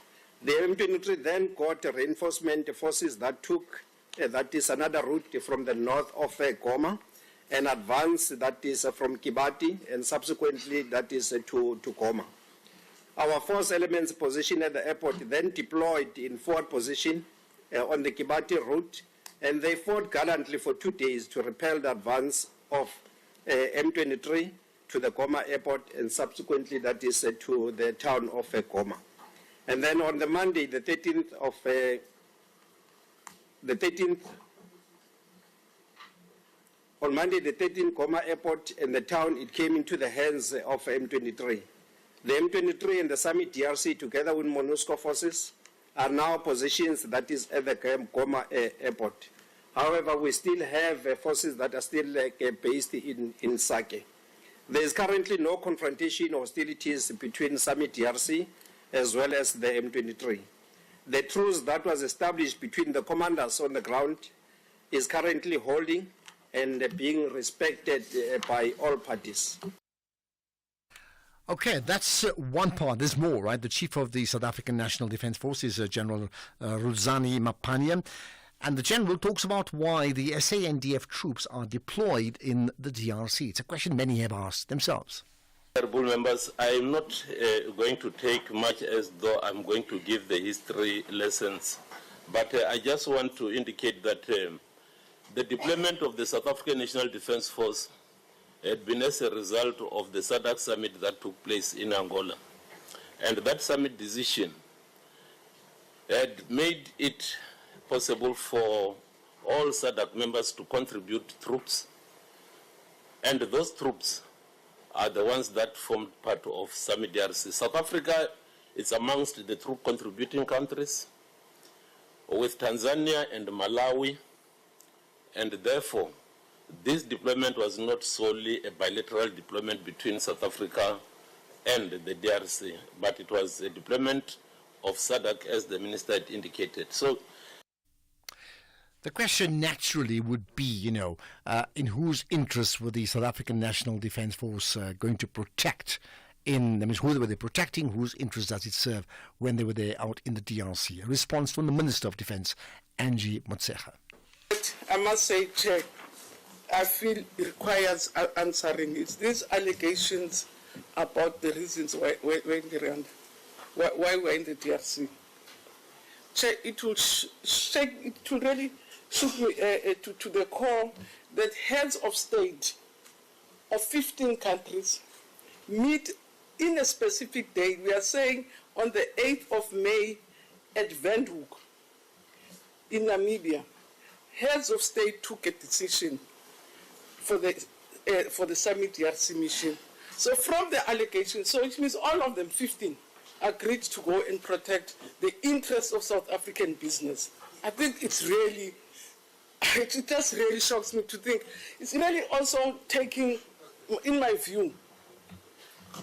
S14: The M23 then got reinforcement forces that took, that is another route from the north of Goma, and advanced, that is from Kibati, and subsequently that is to Goma. Our force elements positioned at the airport then deployed in forward position on the Kibati route, and they fought gallantly for 2 days to repel the advance of M23 to the Goma airport, and subsequently that is to the town of Goma. And then on the Monday, the 13th of on Monday the 13th, Goma airport and the town, it came into the hands of M23. The M23 and the SAMI DRC, together with MONUSCO forces, are now positions, that is at the Goma airport. However, we still have forces that are still based in Sake. There is currently no confrontation or hostilities between SAMI DRC as well as the M23. The truce that was established between the commanders on the ground is currently holding and being respected by all parties.
S1: Okay, that's one part. There's more, right? The chief of the South African National Defence Force is General Ruzani Mapanya. And the general talks about why the SANDF troops are deployed in the DRC. It's a question many have asked themselves.
S15: Honorable members, I am not going to take much as though I'm going to give the history lessons. But I just want to indicate that the deployment of the South African National Defence Force had been as a result of the SADC summit that took place in Angola. And that summit decision had made it possible for all SADC members to contribute troops. And those troops are the ones that formed part of SAMI DRC. South Africa is amongst the troop contributing countries, with Tanzania and Malawi, and therefore this deployment was not solely a bilateral deployment between South Africa and the DRC, but it was a deployment of SADC, as the minister had indicated. So
S1: the question naturally would be, in whose interest were the South African National Defence Force going to protect that means who were they protecting, whose interests does it serve when they were there out in the DRC? A response from the Minister of Defence, Angie Motshekga.
S17: I must say, Chair, I feel it requires answering. It's these allegations about the reasons why we're in the Rwanda, why we're in the DRC. Chair, it will really shook me to the core that heads of state of 15 countries meet in a specific day. We are saying on the 8th of May at Windhoek in Namibia. Heads of state took a decision for the Summit DRC mission. So from the allegations, so it means all of them, 15, agreed to go and protect the interests of South African business. I think it's really, it just really shocks me to think. It's really also taking, in my view,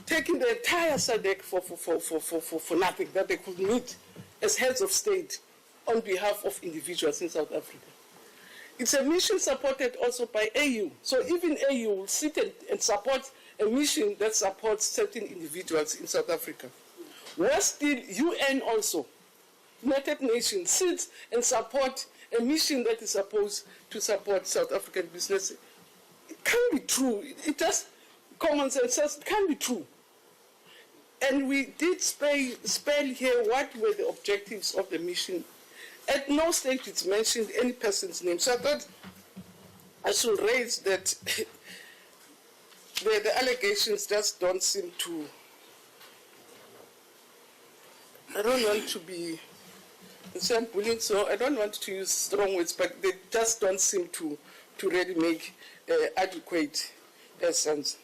S17: taking the entire SADC for nothing, that they could meet as heads of state on behalf of individuals in South Africa. It's a mission supported also by AU. So even AU will sit and support a mission that supports certain individuals in South Africa. Worse still, UN also, United Nations, sits and support a mission that is supposed to support South African business. It can't be true. It just, common sense says it can't be true. And we did spell here what were the objectives of the mission. At no stage it's mentioned any person's name. So I thought I should raise that the allegations just don't seem to, I don't want to be, I'm bullying, so I don't want to use strong words, but they just don't seem to really make adequate sense.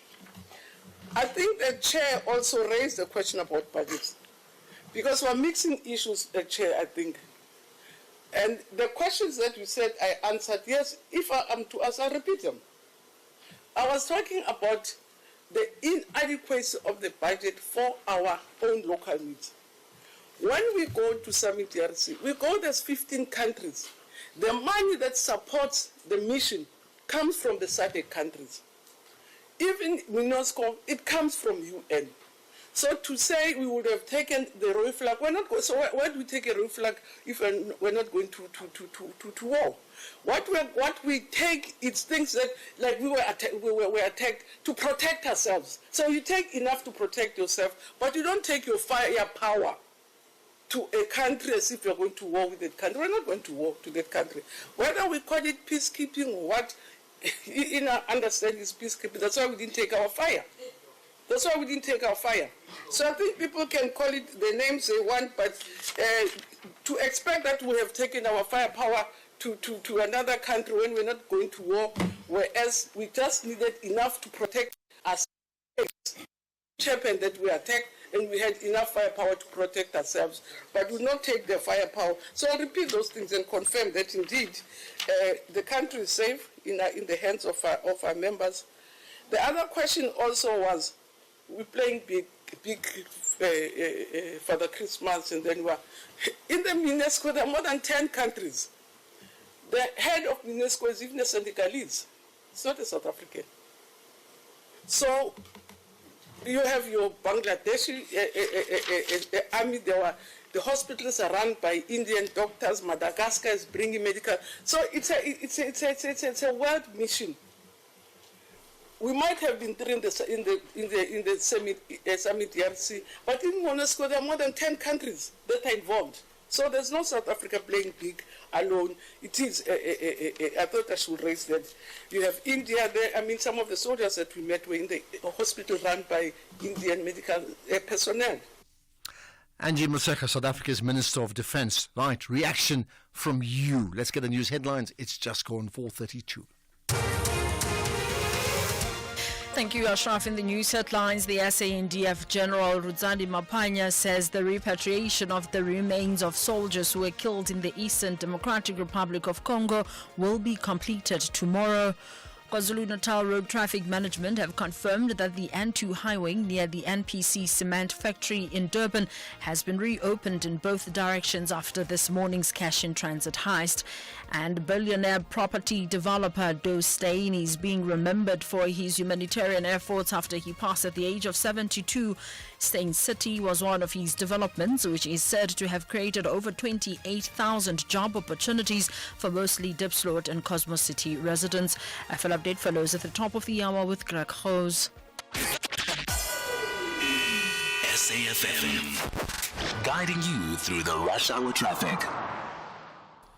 S17: I think the chair also raised the question about budgets, because we're mixing issues, Chair, I think. And the questions that you said I answered, yes, if I am to ask, I'll repeat them. I was talking about the inadequacy of the budget for our own local needs. When we go to Summit DRC, we go, there's 15 countries. The money that supports the mission comes from the SADC countries. Even MINUSCO, it comes from UN. So to say we would have taken the Royal flag, we're not going. So why do we take a Royal flag if we're not going to war? What we take is things that, like we were attacked to protect ourselves. So you take enough to protect yourself, but you don't take your firepower to a country as if you're going to war with that country. We're not going to war to that country. Whether we call it peacekeeping or what, in our understanding is peacekeeping. That's why we didn't take our fire. That's why we didn't take our fire. So I think people can call it the names they want, but to expect that we have taken our firepower to another country when we're not going to war, whereas we just needed enough to protect us. It happened that we attacked and we had enough firepower to protect ourselves, but we not take the firepower. So I repeat those things and confirm that indeed the country is safe in the hands of our members. The other question also was, we're playing big Father Christmas, and then we're in the UNESCO. There are more than 10 countries. The head of UNESCO is even a Senegalese. It's not a South African. So you have your Bangladeshi army. The hospitals are run by Indian doctors. Madagascar is bringing medical. So it's a world mission. We might have been there in the Summit DRC, but in UNESCO there are more than 10 countries that are involved. So there's no South Africa playing big alone. It is, I thought I should raise that. You have India there. I mean, some of the soldiers that we met were in the hospital run by Indian medical personnel.
S1: Angie Motshekga, South Africa's Minister of Defence. Right, reaction from you. Let's get the news headlines. It's just gone 4:32.
S9: Thank you, Ashraf. In the news headlines, the SANDF General Rudzandi Mapanya says the repatriation of the remains of soldiers who were killed in the Eastern Democratic Republic of Congo will be completed tomorrow. KwaZulu-Natal Road Traffic Management have confirmed that the N2 highway near the NPC cement factory in Durban has been reopened in both directions after this morning's cash-in-transit heist. And billionaire property developer Do Steyn is being remembered for his humanitarian efforts after he passed at the age of 72. Steyn City was one of his developments, which is said to have created over 28,000 job opportunities for mostly Diepsloot and Cosmos City residents. A full update follows at the top of the hour with Greg Hose.
S5: SAFM, guiding you through the rush hour traffic.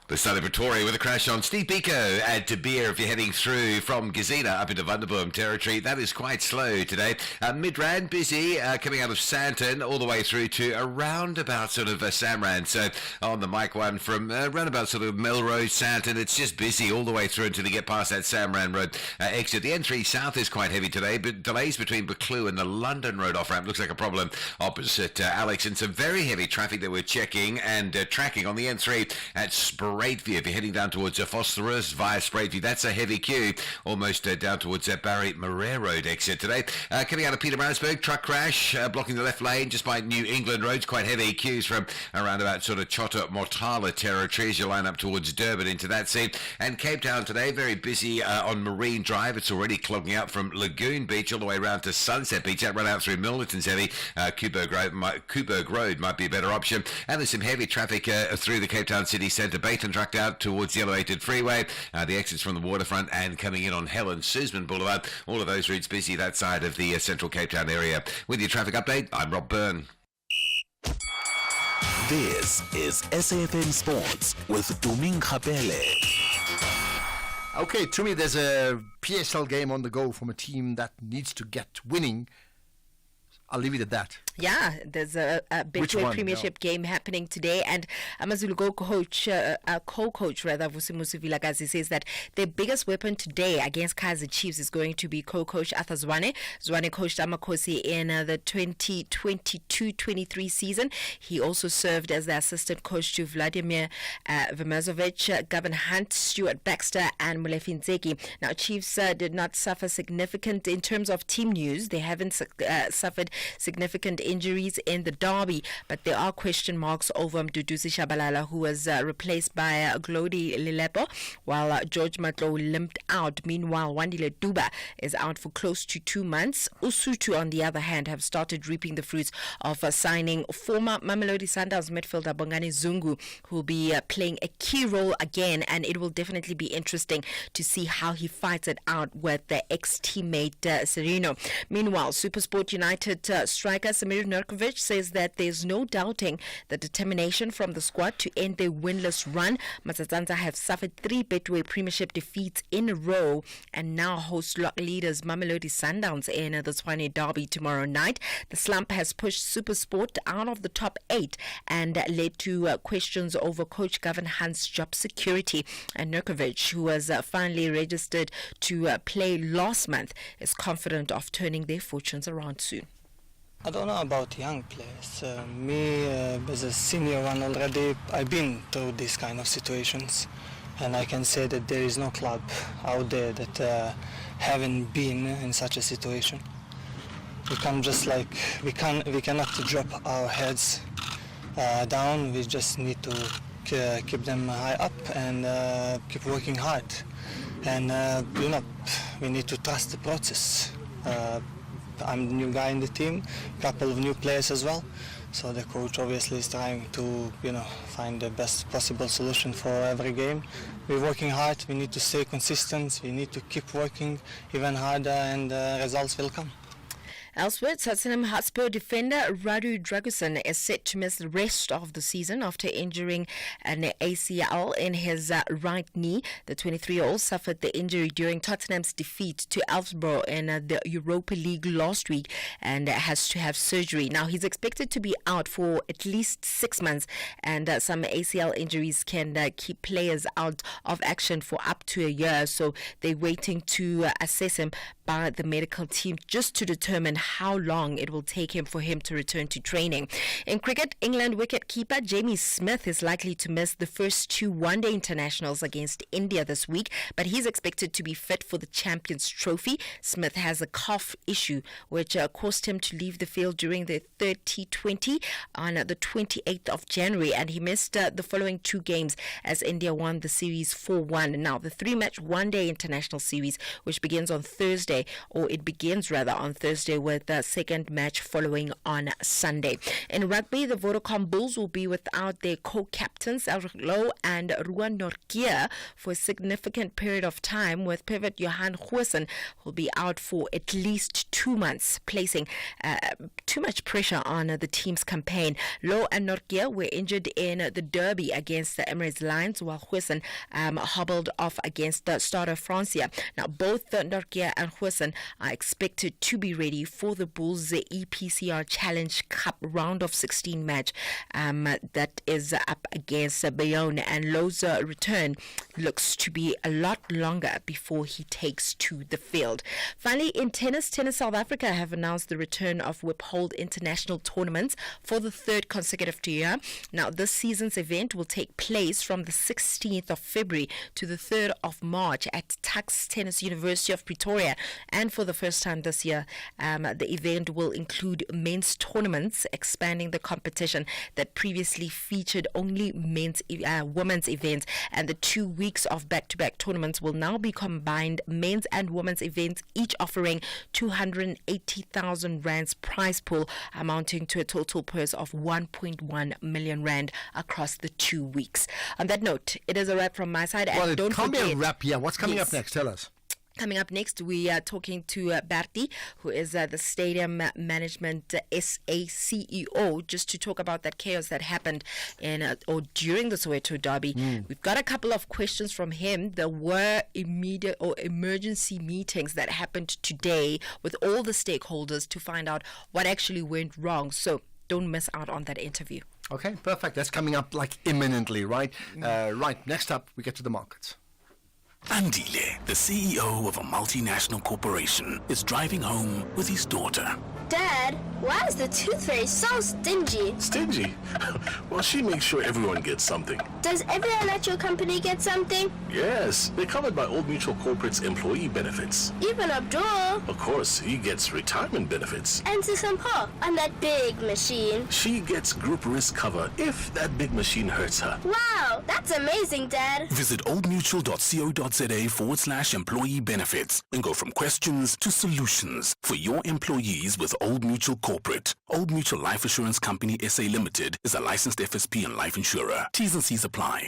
S10: The start of Pretoria with a crash on Steve Biko at De Beer if you're heading through from Gezina up into Vanderboom territory. That is quite slow today. Midrand busy coming out of Sandton all the way through to around about sort of Samrand. So on the mic one from around about sort of Melrose, Sandton, it's just busy all the way through until you get past that Samrand Road exit. The N3 South is quite heavy today, but delays between Buccleuch and the London Road off-ramp looks like a problem opposite Alex. And some very heavy traffic that we're checking and tracking on the N3 at Spruitview. If you're heading down towards Phosphorus via Spruitview, that's a heavy queue almost down towards Barry Marais Road exit today. Coming out of Pietermaritzburg, truck crash blocking the left lane just by New England roads, quite heavy queues from around about sort of Chota Mortala territory as you line up towards Durban into that scene. And Cape Town today, very busy on Marine Drive. It's already clogging up from Lagoon Beach all the way around to Sunset Beach. That run out through Milnerton's heavy. Kuberg Road might be a better option. And there's some heavy traffic through the Cape Town city centre. Baton trucked out towards the elevated freeway. The exits from the waterfront and coming in on Helen Suzman Boulevard. All of those routes busy that side of the central Cape Town area. With your traffic update, I'm Rob Byrne.
S5: This is SAFM Sports with Tuming Khapele.
S1: Okay, to me, there's a PSL game on the go from a team that needs to get winning. I'll leave it at that.
S8: Yeah, there's a Betway Premiership game happening today, and Amazulu co-coach Vusimusi Vilakazi says that their biggest weapon today against Kaizer Chiefs is going to be co-coach Arthur Zwane. Zwane coached Amakosi in the 2022-23 season. He also served as the assistant coach to Vladimir Vermezovic, Gavin Hunt, Stuart Baxter, and Molefi Nzeki. Now, Chiefs did not suffer significant in terms of team news. They haven't suffered significant injuries in the derby, but there are question marks over Mduduzi Shabalala, who was replaced by Glody Lilepo, while George Matlo limped out. Meanwhile, Wandile Duba is out for close to 2 months. Usutu, on the other hand, have started reaping the fruits of signing former Mamelodi Sundowns midfielder Bongani Zungu, who will be playing a key role again, and it will definitely be interesting to see how he fights it out with the ex-teammate Serino. Meanwhile, SuperSport United striker Samir Nurkovic says that there's no doubting the determination from the squad to end their winless run. Matsatsanza have suffered 3 Betway Premiership defeats in a row and now host leaders Mamelodi Sundowns in the Tshwane Derby tomorrow night. The slump has pushed SuperSport out of the top 8 and led to questions over coach Gavin Hunt's job security. And Nurkovic, who was finally registered to play last month, is confident of turning their fortunes around soon.
S18: I don't know about young players. Me, as a senior one already, I've been through these kind of situations, and I can say that there is no club out there that haven't been in such a situation. We can't just we cannot drop our heads down. We just need to keep them high up and keep working hard. And we need to trust the process. I'm the new guy in the team, a couple of new players as well. So the coach obviously is trying to, find the best possible solution for every game. We're working hard, we need to stay consistent, we need to keep working even harder, and results will come.
S8: Elsewhere, Tottenham Hotspur defender Radu Dragusin is set to miss the rest of the season after injuring an ACL in his right knee. The 23-year-old suffered the injury during Tottenham's defeat to Elfsborg in the Europa League last week and has to have surgery. Now, he's expected to be out for at least 6 months, and some ACL injuries can keep players out of action for up to a year. So they're waiting to assess him by the medical team just to determine how long it will take him for him to return to training. In cricket, England wicket-keeper Jamie Smith is likely to miss the first 2 one-day internationals against India this week, but he's expected to be fit for the Champions Trophy. Smith has a calf issue, which caused him to leave the field during the third T20 on the 28th of January, and he missed the following 2 games as India won the series 4-1. Now, the 3-match one-day international series, which begins on Thursday, or it begins rather on Thursday, with the second match following on Sunday. In rugby, the Vodacom Bulls will be without their co-captains Elric Louw and Ruan Nortje for a significant period of time, with pivot Johan Goosen who will be out for at least 2 months, placing too much pressure on the team's campaign. Louw and Nortje were injured in the derby against the Emirates Lions, while Goosen hobbled off against the Stade Franciais. Now, both Nortje and Goosen are expected to be ready for the Bulls' EPCR Challenge Cup round of 16 match that is up against Bayonne, and Louw's return looks to be a lot longer before he takes to the field. Finally, in tennis South Africa have announced the return of Wiphold International tournaments for the 3rd consecutive year. Now, this season's event will take place from the 16th of February to the 3rd of March at Tuks Tennis University of Pretoria, and for the first time this year, the event will include men's tournaments, expanding the competition that previously featured only women's events, and the 2 weeks of back-to-back tournaments will now be combined men's and women's events, each offering 280,000 rands prize pool, amounting to a total purse of 1.1 million rand across the 2 weeks. On that note, it is a wrap from my side.
S1: Well,
S8: and don't
S1: it can't be
S8: forget,
S1: a wrap. Yeah, what's coming
S8: Yes.
S1: up next? Tell us.
S8: Coming up next, we are talking to Bertie, who is the Stadium Management SA CEO, just to talk about that chaos that happened in or during the Soweto Derby. We've got a couple of questions from him. There were immediate or emergency meetings that happened today with all the stakeholders to find out what actually went wrong. So don't miss out on that interview.
S1: Okay, perfect. That's coming up like imminently, right? Right, next up, we get to the markets.
S16: Andile, the CEO of a multinational corporation, is driving home with his daughter.
S19: Dad, why is the Tooth Fairy so stingy?
S20: Stingy? Well, she makes sure everyone gets something.
S19: Does everyone at your company get something?
S20: Yes, they're covered by Old Mutual Corporate's employee benefits.
S19: Even Abdul.
S20: Of course, he gets retirement benefits.
S19: And Sisampa on that big machine.
S20: She gets group risk cover if that big machine hurts her.
S19: Wow, that's amazing, Dad.
S16: Visit oldmutual.co.za/employee benefits and go from questions to solutions for your employees with Old Mutual Corporate. Old Mutual Life Assurance Company SA Limited is a licensed FSP and life insurer. T's and C's apply.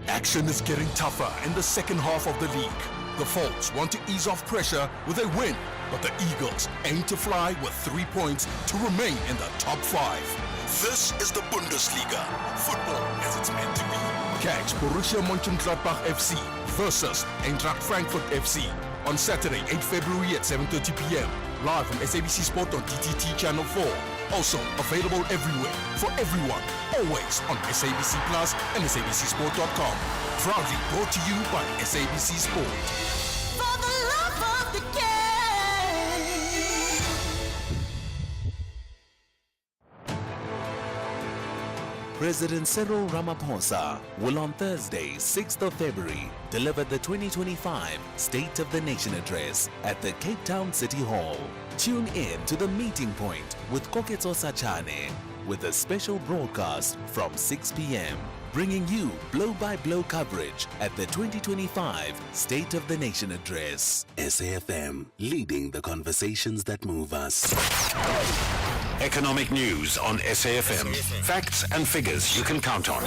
S12: Action is getting tougher in the second half of the league. The Folks want to ease off pressure with a win, but the Eagles aim to fly with 3 points to remain in the top 5.
S16: This is the Bundesliga. Football as it's meant to be.
S12: Catch Borussia Mönchengladbach FC versus Eintracht Frankfurt FC on Saturday, 8 February at 7:30 p.m. live on SABC Sport on DTT Channel 4. Also available everywhere for everyone, always on SABC Plus and SABCSport.com. Proudly brought to you by SABC Sport.
S19: For the love of the game.
S5: President Cyril Ramaphosa will on Thursday, 6th of February, deliver the 2025 State of the Nation Address at the Cape Town City Hall. Tune in to the meeting point with Koketso Sachane with a special broadcast from 6 p.m. bringing you blow-by-blow coverage at the 2025 State of the Nation Address.
S16: SAFM, leading the conversations that move us.
S21: Economic news on SAFM. Facts and figures you can count on.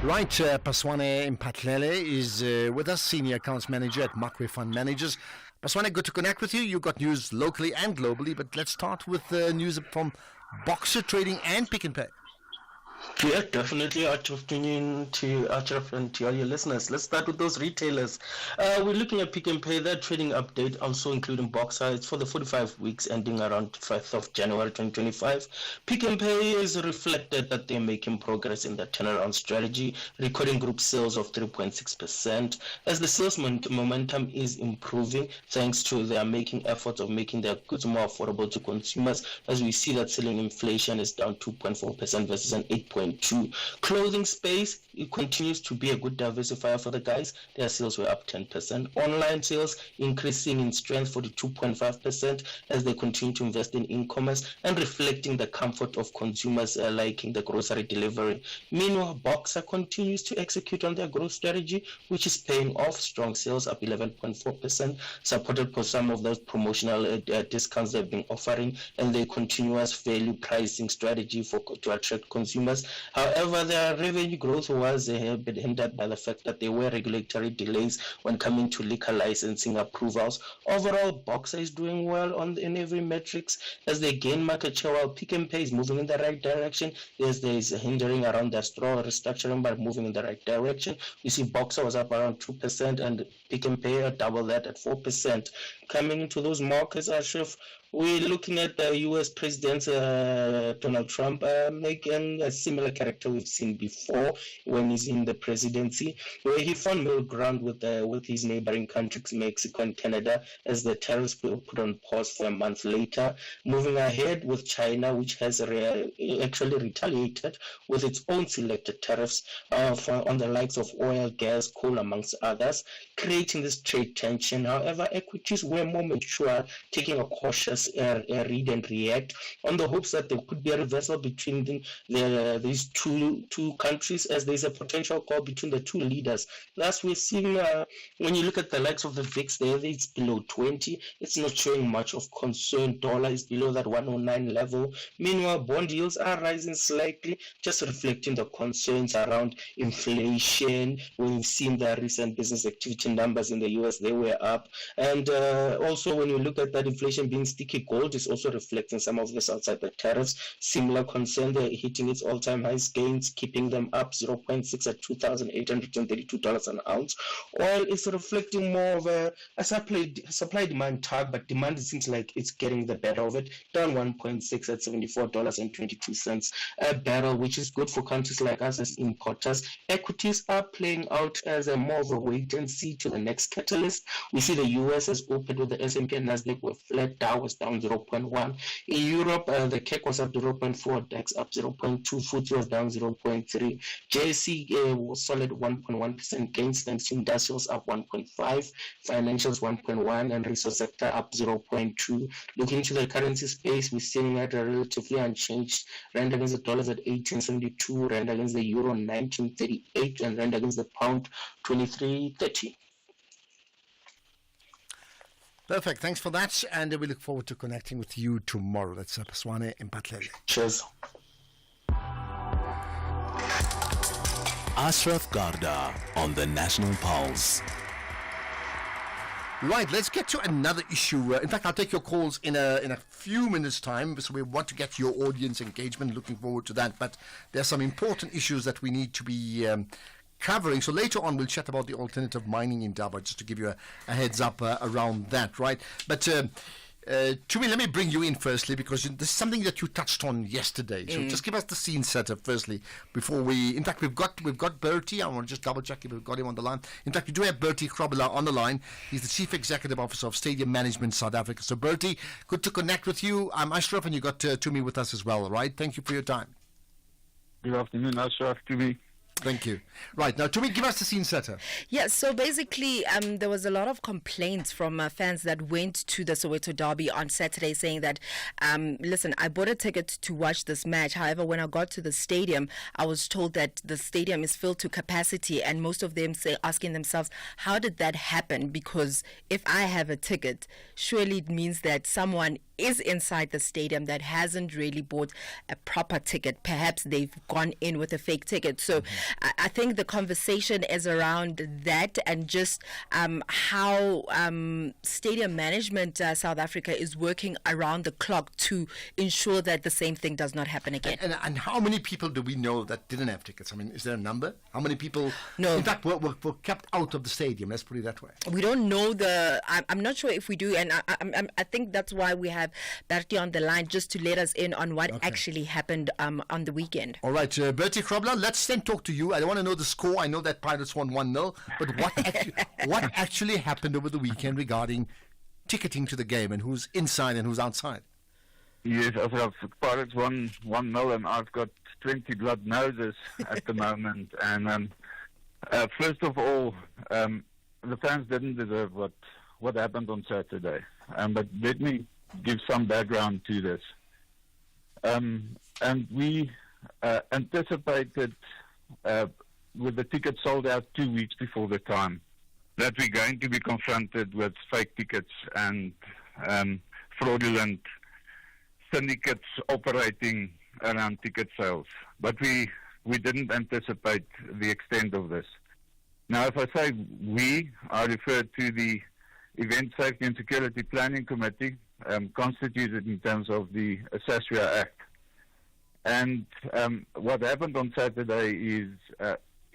S1: Right, Paswane Mpatlele is with us, Senior Accounts Manager at Makwe Fund Managers. Paswane, good to connect with you. You've got news locally and globally, but let's start with news from Boxer Trading and Pick n Pay.
S2: Yeah, definitely. Afternoon to Achraf and to all your listeners. Let's start with those retailers. We're looking at Pick n Pay. Their trading update, also including Boxer. It's for the 45 weeks ending around 5th of January 2025. Pick n Pay is reflected that they're making progress in their turnaround strategy, recording group sales of 3.6%. As the sales momentum is improving, thanks to their making efforts of making their goods more affordable to consumers, as we see that selling inflation is down 2.4% versus an 8.2%. Clothing space, it continues to be a good diversifier for the guys. Their sales were up 10%. Online sales increasing in strength 42.5% as they continue to invest in e-commerce and reflecting the comfort of consumers liking the grocery delivery. Meanwhile, Boxer continues to execute on their growth strategy, which is paying off. Strong sales up 11.4%, supported by some of those promotional discounts they've been offering and their continuous value pricing strategy to attract consumers. However, their revenue growth was been hindered by the fact that there were regulatory delays when coming to liquor licensing approvals. Overall, Boxer is doing well in every metrics as they gain market share, while Pick n Pay is moving in the right direction. Yes, there is a hindering around their store restructuring, but moving in the right direction. We see Boxer was up around 2% and Pick n Pay double that at 4%. Coming into those markets, Ashraf, we're looking at the U.S. President Donald Trump making a similar character we've seen before when he's in the presidency, where he found middle ground with his neighboring countries, Mexico and Canada, as the tariffs were put on pause for a month later. Moving ahead with China, which has actually retaliated with its own selected tariffs on the likes of oil, gas, coal, amongst others, creating this trade tension. However, equities were more mature, taking a cautious read and react on the hopes that there could be a reversal between these two countries, as there's a potential call between the two leaders. Thus, we're seeing when you look at the likes of the VIX, it's below 20. It's not showing much of concern. Dollar is below that 109 level. Meanwhile, bond yields are rising slightly, just reflecting the concerns around inflation. We've seen the recent business activity numbers in the US, they were up. And also, when you look at that inflation being sticky, gold is also reflecting some of this outside the tariffs. Similar concern, they're hitting its all-time highest gains, keeping them up 0.6 at $2,832 an ounce. Oil is reflecting more of a supply-demand tug, but demand, it seems like it's getting the better of it, down 1.6 at $74.22 a barrel, which is good for countries like us as importers. Equities are playing out as a more of a wait and see to the next catalyst. We see the US has opened with the S&P and Nasdaq were flat. Dow was down 0.1. In Europe, the CAC was up 0.4, DAX up 0.2, FTSE was down 0.3. JSE was solid 1.1% gains, thanks to industrials up 1.5, financials 1.1, and resource sector up 0.2. Looking into the currency space, we're seeing at a relatively unchanged. Rand against the dollars at 18.72, Rand against the euro 19.38, and Rand against the pound 23.30.
S1: Perfect. Thanks for that. And we look forward to connecting with you tomorrow. That's Paswane Mpatlele.
S2: Cheers.
S5: Ashraf Garda on the National Pulse.
S1: Right, let's get to another issue. In fact, I'll take your calls in a few minutes' time, so we want to get your audience engagement. Looking forward to that. But there are some important issues that we need to be covering. So later on, we'll chat about the alternative mining endeavor, just to give you a heads up around that, right? But Tumi, let me bring you in firstly, because this is something that you touched on yesterday. So just give us the scene setter firstly before we. In fact, we've got Bertie. I want to just double check if we've got him on the line. In fact, we do have Bertie Grobler on the line. He's the Chief Executive Officer of Stadium Management South Africa. So Bertie, good to connect with you. I'm Ashraf, and you got Tumi with us as well, right? Thank you for your time.
S22: Good afternoon, Ashraf. Tumi.
S1: Thank you. Right, now, Tumi, give us the scene setter.
S8: Yeah, so basically, there was a lot of complaints from fans that went to the Soweto Derby on Saturday saying that, listen, I bought a ticket to watch this match. However, when I got to the stadium, I was told that the stadium is filled to capacity, and most of them asking themselves, how did that happen? Because if I have a ticket, surely it means that someone is inside the stadium that hasn't really bought a proper ticket. Perhaps they've gone in with a fake ticket. So I think the conversation is around that, and just how stadium management South Africa is working around the clock to ensure that the same thing does not happen again.
S1: And how many people do we know that didn't have tickets? I mean, is there a number? How many people,
S8: No.
S1: in fact, were kept out of the stadium? Let's put it that way.
S8: We don't know I'm not sure if we do, and I think that's why we have Bertie on the line, just to let us in on what actually happened on the weekend.
S1: All right, Bertie Krobler, let's then talk to you. I don't want to know the score. I know that Pirates won 1-0, but what actually happened over the weekend regarding ticketing to the game, and who's inside and who's outside?
S22: Yes, I've got Pirates 1-0, and I've got 20 blood noses at the moment. And first of all, the fans didn't deserve what happened on Saturday. But let me give some background to this. And we anticipated, with the tickets sold out 2 weeks before the time, that we're going to be confronted with fake tickets and fraudulent syndicates operating around ticket sales. But we didn't anticipate the extent of this. Now, if I say we, I refer to the Event Safety and Security Planning Committee, constituted in terms of the SASRIA Act. And what happened on Saturday is,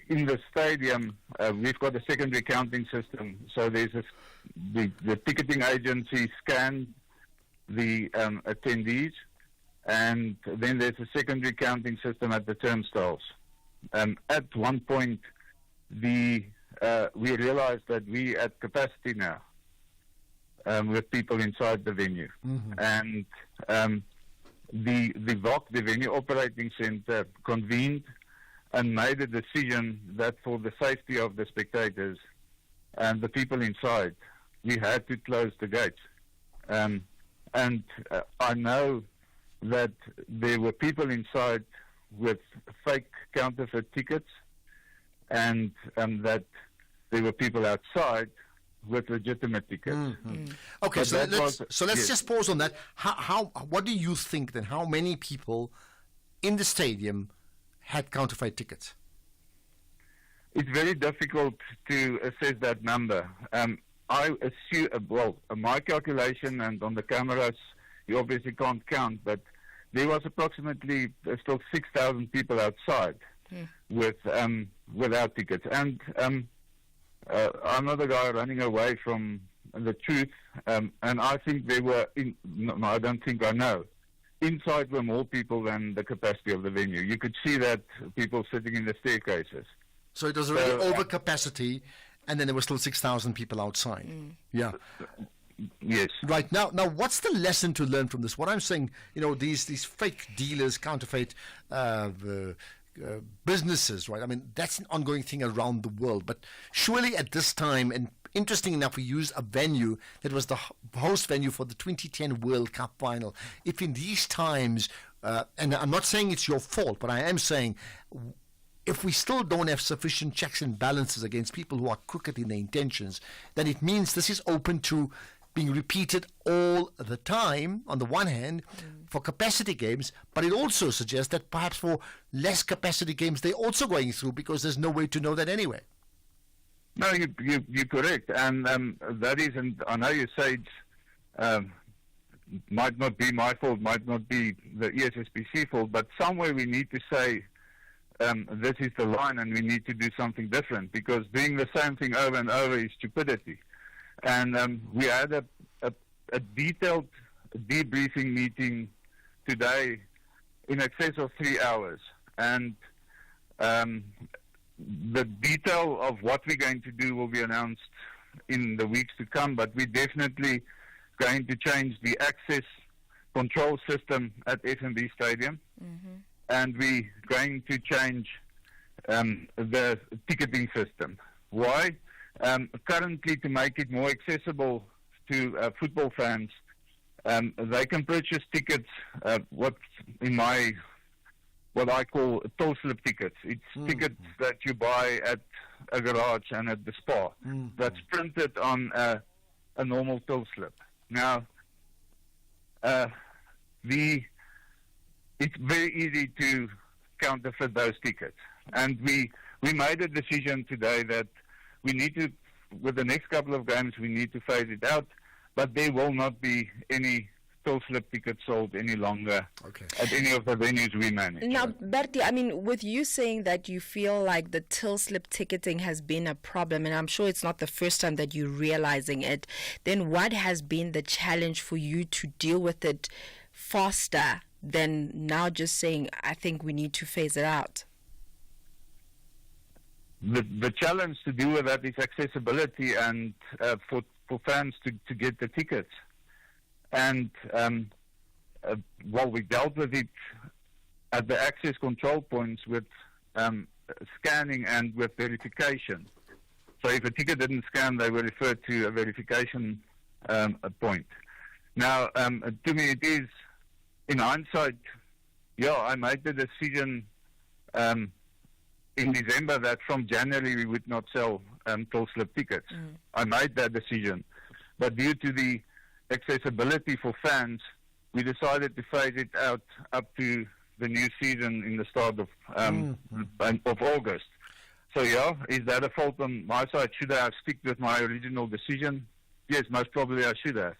S22: in the stadium, we've got a secondary counting system. So there's the ticketing agency scanned the attendees, and then there's a secondary counting system at the turnstiles. At one point, we realized that we at capacity now with people inside the venue. And the VOC, the Venue Operating Center, convened and made a decision that for the safety of the spectators and the people inside, we had to close the gates. And I know that there were people inside with fake counterfeit tickets, and that there were people outside with legitimate tickets.
S1: Okay,
S22: But
S1: so let's
S22: yes.
S1: just pause on that. What do you think then? How many people in the stadium had counterfeit tickets?
S22: It's very difficult to assess that number. I assume, my calculation, and on the cameras, you obviously can't count, but there was approximately still 6,000 people outside without tickets. And I'm not a guy running away from the truth, and I think there were, I don't think I know, inside were more people than the capacity of the venue. You could see that people sitting in the staircases.
S1: So it was already over capacity, and then there were still 6,000 people outside. Yeah.
S22: Yes.
S1: Right. Now, what's the lesson to learn from this? What I'm saying, these fake dealers, counterfeit businesses, right? I mean, that's an ongoing thing around the world. But surely at this time, and interesting enough, we used a venue that was the host venue for the 2010 World Cup final. If in these times, and I'm not saying it's your fault, but I am saying, if we still don't have sufficient checks and balances against people who are crooked in their intentions, then it means this is open to being repeated all the time, on the one hand, for capacity games, but it also suggests that perhaps for less capacity games, they're also going through, because there's no way to know that anyway.
S22: No, you're correct. And that is, and I know you say it might not be my fault, might not be the ESSPC fault, but somewhere we need to say, this is the line, and we need to do something different, because doing the same thing over and over is stupidity. And we had a detailed debriefing meeting today in excess of 3 hours. And the detail of what we're going to do will be announced in the weeks to come, but we're definitely going to change the access control system at FNB Stadium. And we're going to change the ticketing system. Why? Currently, to make it more accessible to football fans, they can purchase tickets, what I call toll slip tickets. It's tickets that you buy at a garage and at the spa. That's printed on a normal toll slip. Now, it's very easy to counterfeit those tickets. And we made a decision today that we need to, with the next couple of games, we need to phase it out, but there will not be any till slip tickets sold any longer at any of the venues we manage.
S8: Now, Bertie, I mean, with you saying that you feel like the till slip ticketing has been a problem, and I'm sure it's not the first time that you're realizing it, then what has been the challenge for you to deal with it faster than now just saying, I think we need to phase it out?
S22: The challenge to deal with that is accessibility and for fans to get the tickets. And we dealt with it at the access control points with scanning and with verification. So if a ticket didn't scan, they were referred to a verification point. Now, to me, it is, in hindsight, I made the decision in December that from January we would not sell till slip tickets. I made that decision. But due to the accessibility for fans, we decided to phase it out up to the new season in the start of August. So is that a fault on my side? Should I have stuck with my original decision? Yes, most probably I should have.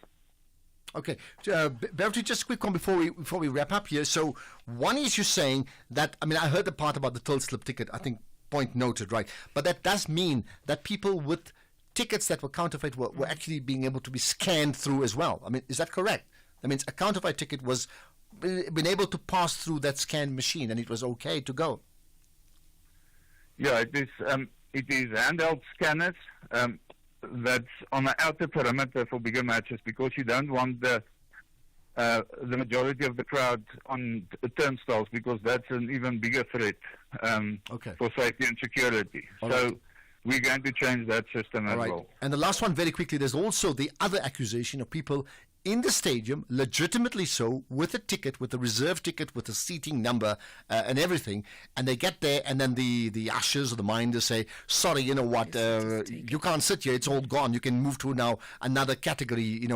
S1: Okay, Bertie, just a quick one before we wrap up here. So one is you're saying that, I mean, I heard the part about the till slip ticket, I think point noted, right? But that does mean that people with tickets that were counterfeit were actually being able to be scanned through as well. I mean, is that correct? That means a counterfeit ticket was been able to pass through that scan machine and it was okay to go.
S22: Yeah, it is handheld scanners that's on the outer perimeter for bigger matches, because you don't want the majority of the crowd on turnstiles, because that's an even bigger threat for safety and security. We're going to change that system as well.
S1: And the last one, very quickly, there's also the other accusation of people in the stadium, legitimately so, with a ticket, with a reserve ticket, with a seating number and everything, and they get there and then the ushers or the minders say, sorry, you know what, you can't sit here, it's all gone, you can move to now another category,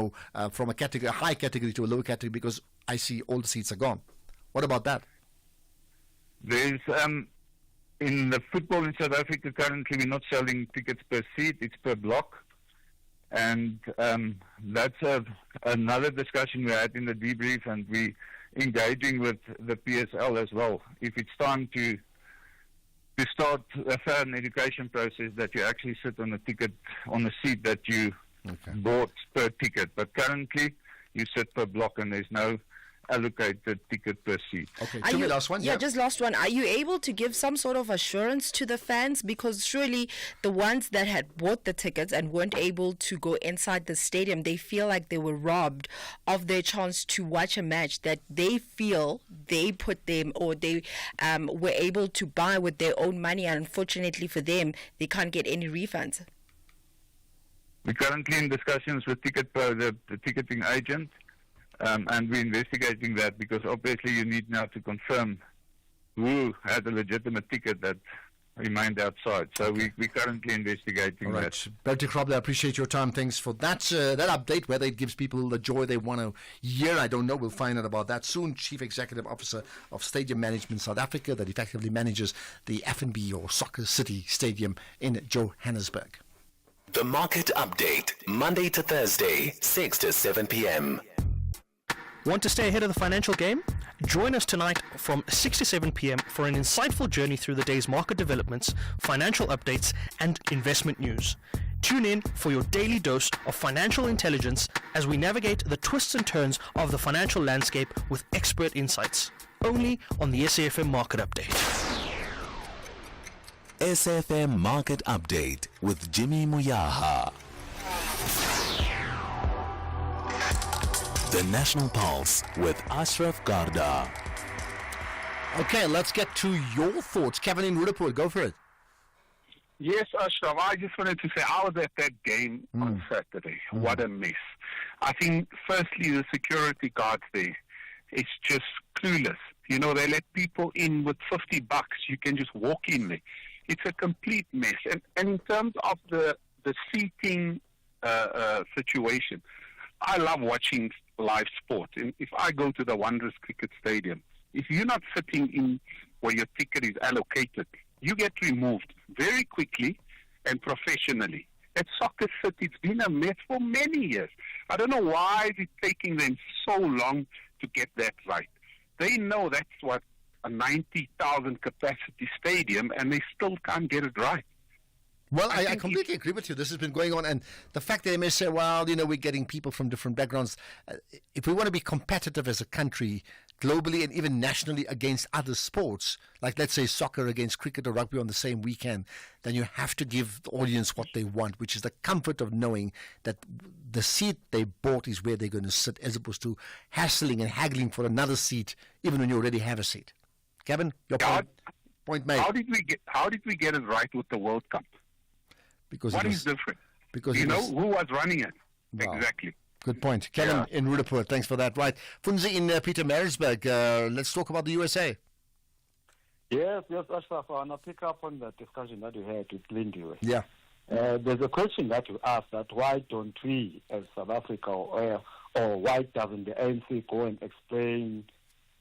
S1: from a high category to a lower category, because I see all the seats are gone. What about that?
S22: There's in the football in South Africa currently, we're not selling tickets per seat, it's per block. And that's another discussion we had in the debrief, and we're engaging with the PSL as well. If it's time to start a fan education process, that you actually sit on a seat that you bought per ticket. But currently, you sit per block and there's no allocated ticket per seat.
S1: Okay, last one.
S8: Yeah, just last one. Are you able to give some sort of assurance to the fans? Because surely the ones that had bought the tickets and weren't able to go inside the stadium, they feel like they were robbed of their chance to watch a match that they feel they put them, or they were able to buy with their own money, and unfortunately for them, they can't get any refunds.
S22: We're currently in discussions with the ticketing agent. And we're investigating that, because obviously you need now to confirm who had a legitimate ticket that remained outside. So we're currently investigating that.
S1: Bertie Krobler, I appreciate your time. Thanks for that update. Whether it gives people the joy they want to hear, I don't know. We'll find out about that soon. Chief Executive Officer of Stadium Management South Africa, that effectively manages the F&B or Soccer City Stadium in Johannesburg.
S21: The Market Update, Monday to Thursday, 6 to 7 p.m.
S4: Want to stay ahead of the financial game? Join us tonight from 6 to 7 p.m. for an insightful journey through the day's market developments, financial updates, and investment news. Tune in for your daily dose of financial intelligence as we navigate the twists and turns of the financial landscape with expert insights. Only on the SAFM Market Update.
S5: SAFM Market Update with Jimmy Muyaha. The National Pulse with Ashraf Garda.
S1: Okay, let's get to your thoughts. Kevin in Roodepoort, go for it.
S6: Yes, Ashraf, I just wanted to say I was at that game on Saturday. What a mess. I think, firstly, the security guards there, it's just clueless. They let people in with $50. You can just walk in there. It's a complete mess. And in terms of the seating situation, I love watching live sport. And if I go to the Wanderers Cricket Stadium, if you're not sitting in where your ticket is allocated, you get removed very quickly and professionally. At Soccer City, it's been a mess for many years. I don't know why it's taking them so long to get that right. They know that's what a 90,000 capacity stadium, and they still can't get it right.
S1: Well, I completely agree with you. This has been going on, and the fact that they may say, well, we're getting people from different backgrounds. If we want to be competitive as a country, globally and even nationally against other sports, like let's say soccer against cricket or rugby on the same weekend, then you have to give the audience what they want, which is the comfort of knowing that the seat they bought is where they're going to sit, as opposed to hassling and haggling for another seat, even when you already have a seat. Kevin, your point made.
S6: How did we get it right with the World Cup?
S1: Because
S6: what is different?
S1: Because
S6: who was running it?
S1: Wow.
S6: Exactly.
S1: Good point. Kevin in Rudapur, thanks for that. Right. Funzi in Pietermaritzburg, let's talk about the USA.
S3: Yes, Ashraf, I want to pick up on the discussion that you had with Lindy.
S1: Yeah.
S3: There's a question that you asked, that why don't we, as South Africa, or why doesn't the ANC go and explain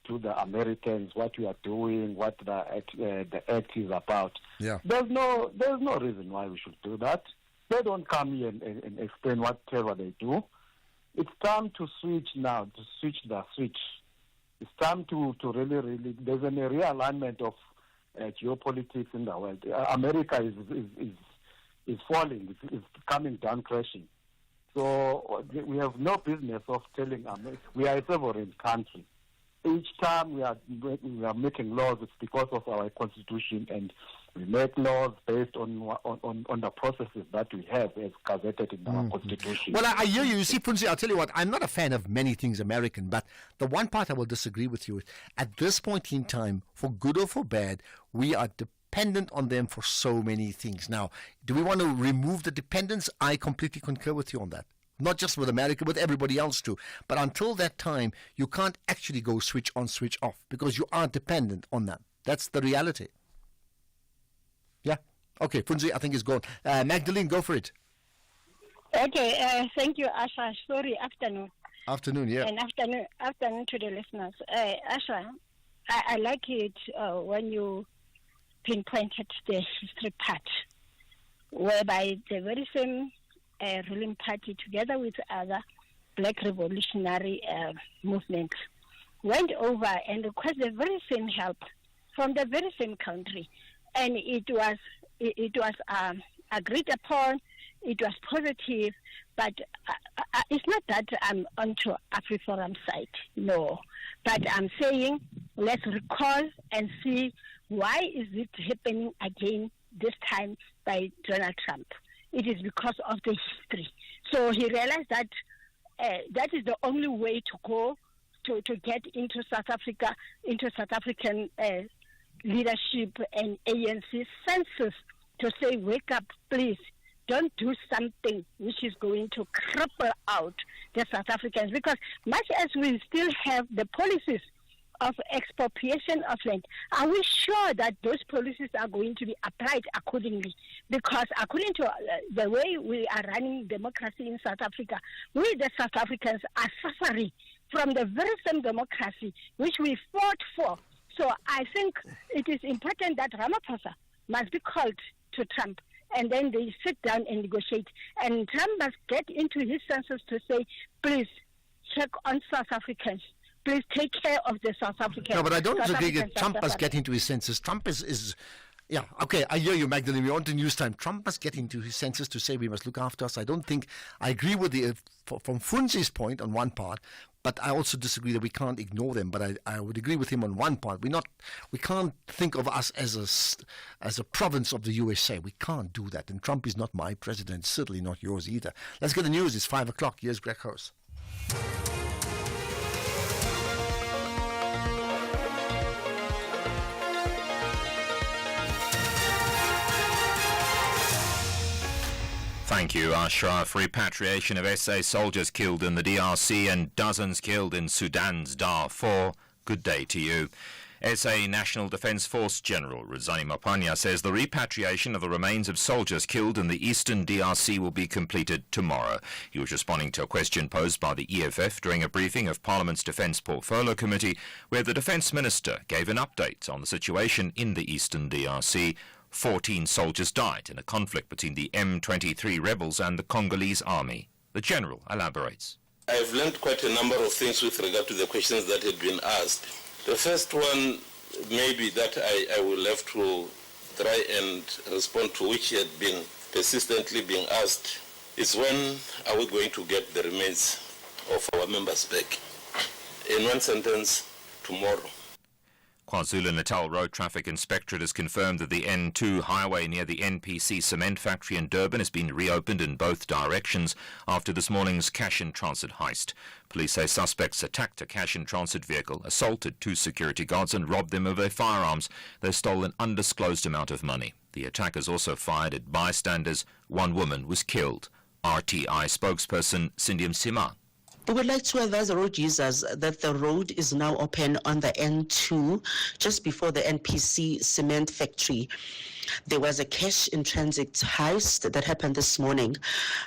S3: to the Americans what we are doing, what the act is about?
S1: Yeah.
S3: There's no reason why we should do that. They don't come here and explain whatever they do. It's time to switch now, to switch the switch. It's time to really, there's a realignment of geopolitics in the world. America is falling, it's coming down, crashing. So we have no business of telling America. We are a sovereign country. Each time we are making laws, it's because of our constitution, and we make laws based on the processes that we have as gazetted in our constitution.
S1: Well, I hear you. You see, Funzi, I'll tell you what, I'm not a fan of many things American, but the one part I will disagree with you is, at this point in time, for good or for bad, we are dependent on them for so many things. Now, do we want to remove the dependence? I completely concur with you on that. Not just with America, with everybody else too. But until that time, you can't actually go switch on, switch off, because you are dependent on them. That's the reality. Yeah? Okay, Funzi, I think is gone. Magdalene, go for it.
S7: Okay, thank you, Asha. Sorry, afternoon.
S1: Afternoon, yeah.
S7: And afternoon to the listeners. Asha, I like it when you pinpointed the history part, whereby the very same ruling party, together with other black revolutionary movements, went over and requested the very same help from the very same country, and it was agreed upon. It was positive, but it's not that I'm onto AfriForum side, no. But I'm saying let's recall and see why is it happening again this time by Donald Trump. It is because of the history. So he realized that that is the only way to go to get into South Africa, into South African leadership and ANC senses, to say, wake up, please. Don't do something which is going to cripple out the South Africans. Because much as we still have the policies of expropriation of land, are we sure that those policies are going to be applied accordingly? Because according to the way we are running democracy in South Africa, we the South Africans are suffering from the very same democracy which we fought for. So I think it is important that Ramaphosa must be called to Trump, and then they sit down and negotiate. And Trump must get into his senses to say, please check on South Africans. Please take care of the South Africans.
S1: No, but I don't agree that Trump must get into his senses. Trump is yeah, okay, I hear you, Magdalene. We're on to news time. Trump must get into his senses to say we must look after us. I don't think, I agree with from Funzi's point on one part, but I also disagree that we can't ignore them. But I would agree with him on one part. We can't think of us as a province of the USA. We can't do that. And Trump is not my president, certainly not yours either. Let's get the news. It's 5 o'clock. Here's Greg House.
S23: Thank you, Ashraf. Repatriation of SA soldiers killed in the DRC and dozens killed in Sudan's Darfur. Good day to you. SA National Defence Force General Ruzani Mapanya says the repatriation of the remains of soldiers killed in the eastern DRC will be completed tomorrow. He was responding to a question posed by the EFF during a briefing of Parliament's Defence Portfolio Committee, where the Defence Minister gave an update on the situation in the eastern DRC. 14 soldiers died in a conflict between the M23 rebels and the Congolese army. The General elaborates.
S15: I've learned quite a number of things with regard to the questions that had been asked. The first one, maybe that I will have to try and respond to, which had been persistently being asked, is when are we going to get the remains of our members back? In one sentence, tomorrow.
S23: KwaZulu-Natal Road Traffic Inspectorate has confirmed that the N2 highway near the NPC cement factory in Durban has been reopened in both directions after this morning's cash-in-transit heist. Police say suspects attacked a cash-in-transit vehicle, assaulted 2 security guards and robbed them of their firearms. They stole an undisclosed amount of money. The attackers also fired at bystanders. 1 woman was killed. RTI spokesperson Cindy Msima.
S11: We would like to advise the road users that the road is now open on the N2 just before the NPC cement factory. There was a cash-in-transit heist that happened this morning.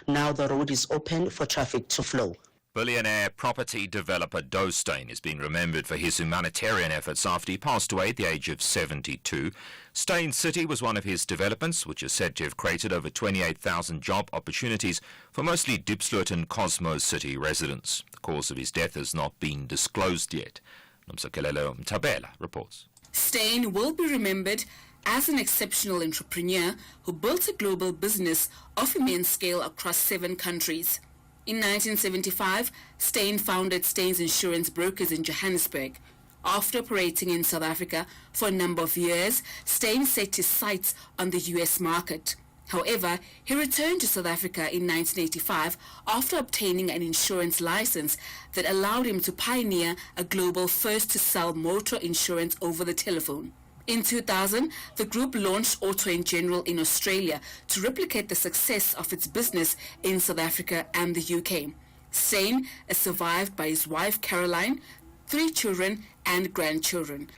S11: Now the road is open for traffic to flow.
S23: Billionaire property developer Doe Steyn is being remembered for his humanitarian efforts after he passed away at the age of 72. Steyn City was one of his developments, which is said to have created over 28,000 job opportunities for mostly Diepsloot and Cosmos City residents. The cause of his death has not been disclosed yet. Nomsakelelo Mtabela reports.
S13: Steyn will be remembered as an exceptional entrepreneur who built a global business of immense scale across 7 countries. In 1975, Steyn founded Steyn's Insurance Brokers in Johannesburg. After operating in South Africa for a number of years, Steyn set his sights on the US market. However, he returned to South Africa in 1985 after obtaining an insurance license that allowed him to pioneer a global first-to-sell motor insurance over the telephone. In 2000, the group launched Auto & General in Australia to replicate the success of its business in South Africa and the UK. Steyn is survived by his wife Caroline, 3 children and grandchildren.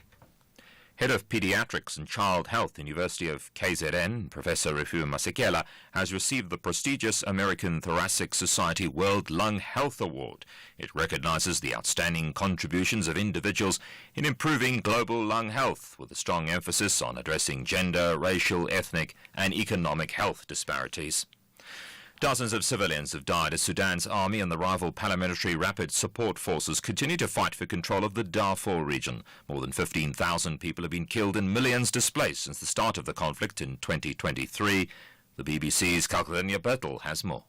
S23: Head of Pediatrics and Child Health, University of KZN, Professor Refu Masekela, has received the prestigious American Thoracic Society World Lung Health Award. It recognizes the outstanding contributions of individuals in improving global lung health, with a strong emphasis on addressing gender, racial, ethnic, and economic health disparities. Dozens of civilians have died as Sudan's army and the rival paramilitary rapid support forces continue to fight for control of the Darfur region. More than 15,000 people have been killed and millions displaced since the start of the conflict in 2023. The BBC's Kalkania Bertel has more.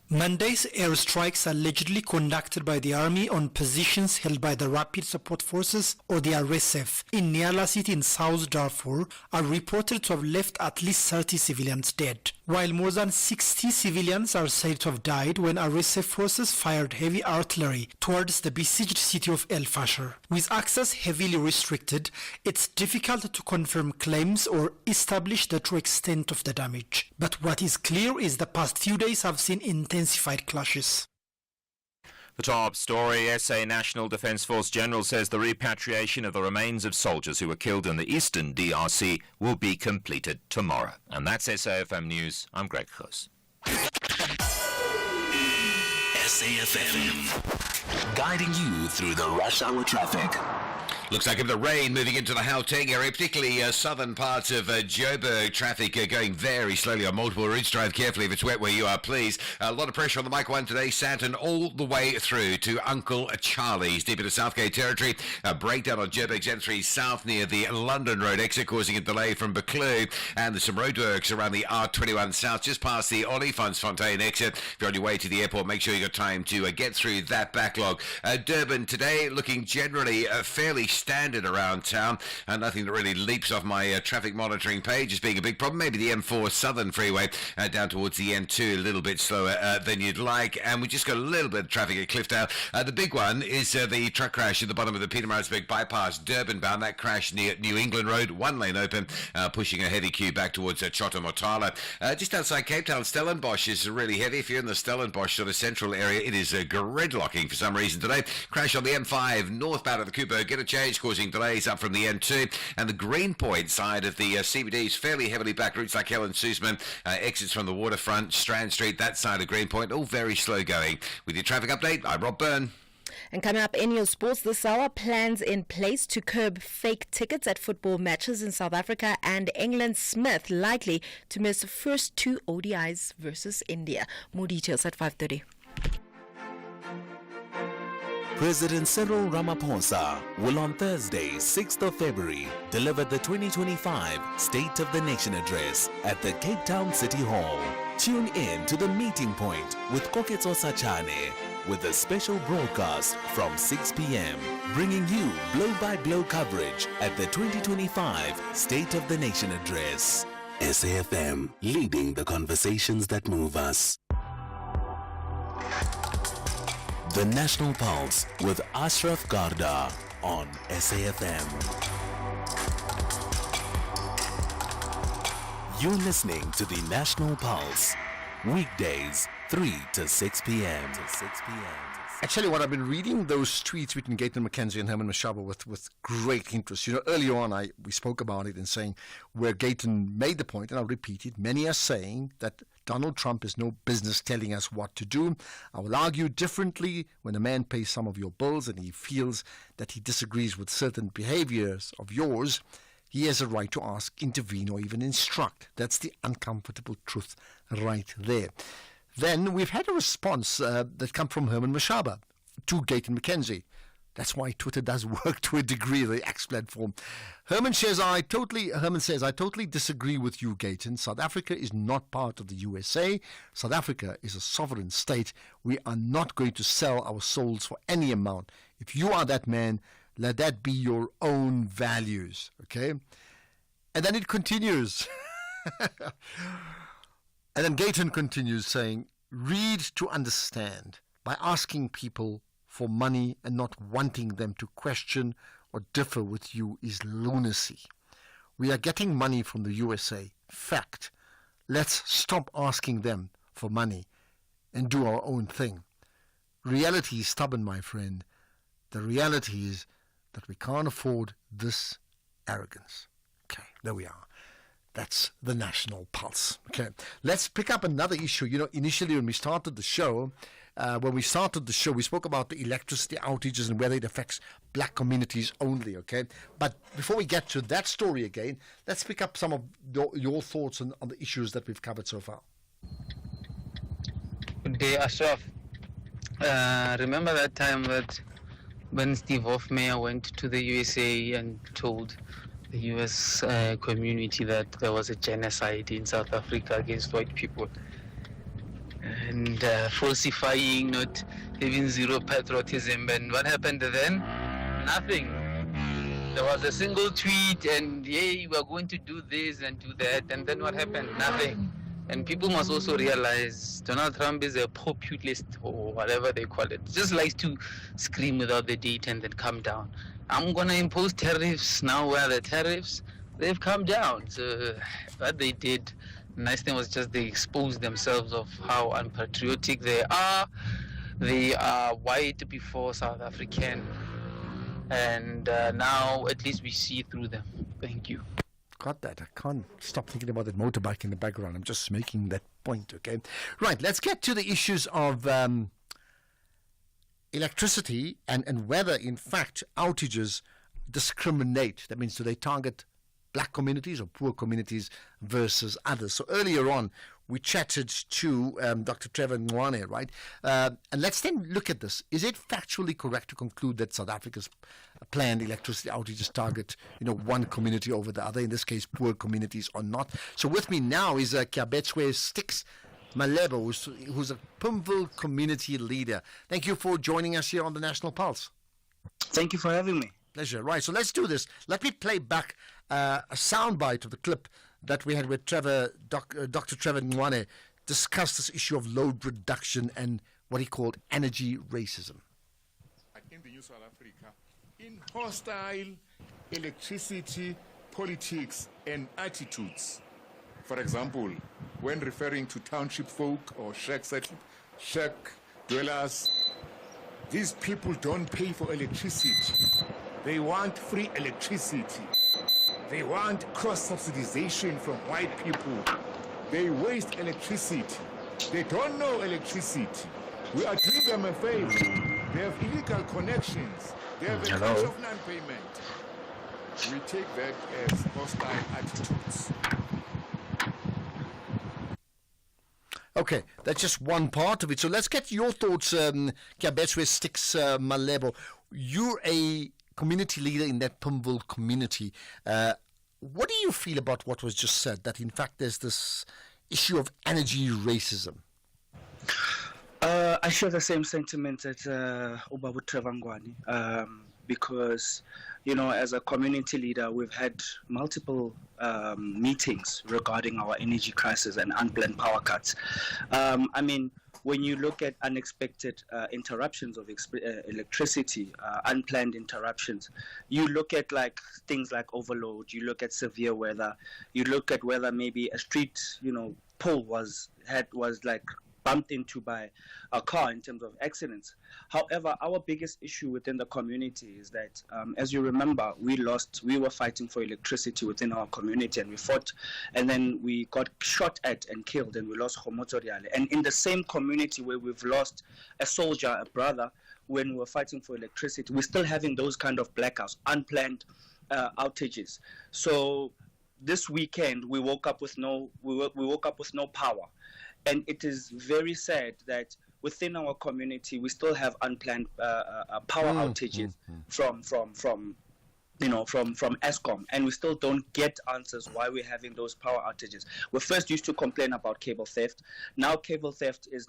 S14: Monday's airstrikes allegedly conducted by the army on positions held by the Rapid Support Forces, or the RSF, in Niala city in South Darfur are reported to have left at least 30 civilians dead, while more than 60 civilians are said to have died when RSF forces fired heavy artillery towards the besieged city of El Fasher. With access heavily restricted, it's difficult to confirm claims or establish the true extent of the damage. But what is clear is the past few days have seen intensified clashes.
S23: The top story, SA National Defence Force General says the repatriation of the remains of soldiers who were killed in the eastern DRC will be completed tomorrow. And that's SAFM News. I'm Greg Khos.
S21: SAFM, guiding you through the rush hour traffic.
S10: Looks like the rain moving into the Gauteng area, particularly southern parts of Joburg. Traffic going very slowly on multiple routes. Drive carefully if it's wet where you are, please. A lot of pressure on the Mike 1 today. Sandton all the way through to Uncle Charlie's, deep into Southgate territory. A breakdown on Joburg's M3 South near the London Road exit, causing a delay from Buccleuch. And there's some roadworks around the R21 South, just past the Olifantsfontein exit. If you're on your way to the airport, make sure you've got time to get through that backlog. Durban today looking generally fairly standard around town, and nothing that really leaps off my traffic monitoring page as being a big problem. Maybe the M4 Southern Freeway down towards the N2 a little bit slower than you'd like, and we just got a little bit of traffic at Cliffdale. The big one is the truck crash at the bottom of the Pietermaritzburg bypass, Durban bound. That crash near New England Road, 1 lane open, pushing a heavy queue back towards Chotamotala. Just outside Cape Town, Stellenbosch is really heavy. If you're in the Stellenbosch sort of central area, it is gridlocking for some reason today. Crash on the M5 northbound of the Cooper. Get a change damage, causing delays up from the N2, and the Greenpoint side of the CBD is fairly heavily backed. Routes like Helen Suzman, exits from the waterfront, Strand Street, that side of Greenpoint, all very slow going. With your traffic update, I'm Rob Byrne.
S8: And coming up in your sports this hour, plans in place to curb fake tickets at football matches in South Africa, and England Smith likely to miss first 2 ODIs versus India. More details at 5:30.
S5: President Cyril Ramaphosa will on Thursday, 6th of February, deliver the 2025 State of the Nation Address at the Cape Town City Hall. Tune in to the meeting point with Koketso Sachane with a special broadcast from 6 p.m., bringing you blow-by-blow coverage at the 2025 State of the Nation Address.
S21: SAFM, leading the conversations that move us.
S5: The National Pulse with Ashraf Garda on SAFM. You're listening to the National Pulse, weekdays 3 to 6 p.m.
S1: Actually, what I've been reading those tweets between Gayton McKenzie and Herman Mashaba with great interest. You know, earlier on we spoke about it and saying where Gayton made the point, and I'll repeat it. Many are saying that Donald Trump has no business telling us what to do. I will argue differently. When a man pays some of your bills and he feels that he disagrees with certain behaviors of yours, he has a right to ask, intervene, or even instruct. That's the uncomfortable truth right there. Then we've had a response that come from Herman Mashaba to Gayton McKenzie. That's why Twitter does work to a degree, the X platform. Herman says, I totally disagree with you, Gayton. South Africa is not part of the USA. South Africa is a sovereign state. We are not going to sell our souls for any amount. If you are that man, let that be your own values, okay? And then it continues. And then Gayton continues saying, read to understand. By asking people for money and not wanting them to question or differ with you is lunacy. We are getting money from the USA. Fact. Let's stop asking them for money and do our own thing. Reality is stubborn, my friend. The reality is that we can't afford this arrogance. Okay, there we are. That's the National Pulse. Okay, let's pick up another issue. You know, initially when we started the show, we spoke about the electricity outages and whether it affects black communities only, okay? But before we get to that story again, let's pick up some of your thoughts on the issues that we've covered so far.
S9: Good day, Ashraf. Remember that time that when Steve Hofmeyr went to the USA and told the US community that there was a genocide in South Africa against white people, and falsifying, not having zero patriotism. And what happened then? Nothing. There was a single tweet and, yay, we're going to do this and do that. And then what happened? Nothing. And people must also realize Donald Trump is a populist, or whatever they call it. Just likes to scream without the data and then come down. I'm going to impose tariffs. Now where are the tariffs? They've come down. So what they did, the nice thing was just they exposed themselves of how unpatriotic they are. They are white before South African. And now at least we see through them. Thank you.
S1: Got that. I can't stop thinking about that motorbike in the background. I'm just making that point, okay? Right, let's get to the issues of electricity and whether, in fact, outages discriminate. That means, do they target black communities or poor communities versus others? So earlier on, we chatted to Dr. Trevor Ngwane, right? And let's then look at this. Is it factually correct to conclude that South Africa's planned electricity outages target, one community over the other, in this case, poor communities or not? So with me now is Kiabetswe Sticks Malebo, who's a Pimville community leader. Thank you for joining us here on the National Pulse.
S17: Thank you for having me.
S1: Pleasure. Right, so let's do this. Let me play back a soundbite of the clip that we had with Dr. Trevor Ngwane discuss this issue of load reduction and what he called energy racism.
S18: In the New South Africa, in hostile electricity politics and attitudes. For example, when referring to township folk or shack dwellers, these people don't pay for electricity. They want free electricity. They want cross-subsidization from white people. They waste electricity. They don't know electricity. We are doing them a favor. They have illegal connections. They have a culture of non-payment. We take that as hostile attitudes.
S1: Okay, that's just one part of it. So let's get your thoughts, Kiabetswe Sticks Malebo. You're a community leader in that Pimville community. What do you feel about what was just said, that in fact there's this issue of energy racism?
S17: I share the same sentiment that Ubabu Trevangwani, because, you know, as a community leader, we've had multiple meetings regarding our energy crisis and unplanned power cuts. I mean, when you look at unexpected interruptions of electricity, unplanned interruptions, you look at like things like overload, you look at severe weather, you look at whether maybe a street, you know, pole was like bumped into by a car in terms of accidents. However, our biggest issue within the community is that, as you remember, we were fighting for electricity within our community, and we fought, and then we got shot at and killed, and we lost Khomotso Riale. And in the same community where we've lost a soldier, a brother, when we were fighting for electricity, we're still having those kind of blackouts, unplanned outages. So this weekend, we woke up with no power. And it is very sad that within our community, we still have unplanned power outages from Eskom, and we still don't get answers why we're having those power outages. We first used to complain about cable theft. Now cable theft is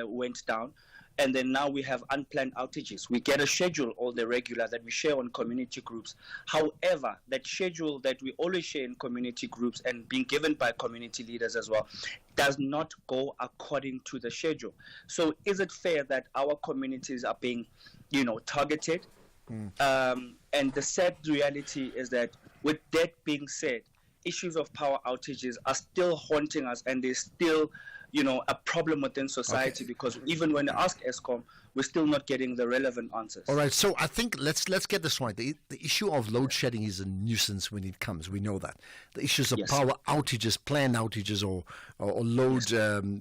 S17: went down. And then now we have unplanned outages. We get a schedule, all the regular, that we share on community groups. However, that schedule that we always share in community groups and being given by community leaders as well does not go according to the schedule. So is it fair that our communities are being, you know, targeted? And the sad reality is that with that being said, issues of power outages are still haunting us, and they're still, you know, a problem within society, because even when I ask Eskom, we're still not getting the relevant answers.
S1: All right, so I think let's get this right. The issue of load shedding is a nuisance when it comes. We know that. The issues of power outages, planned outages, or load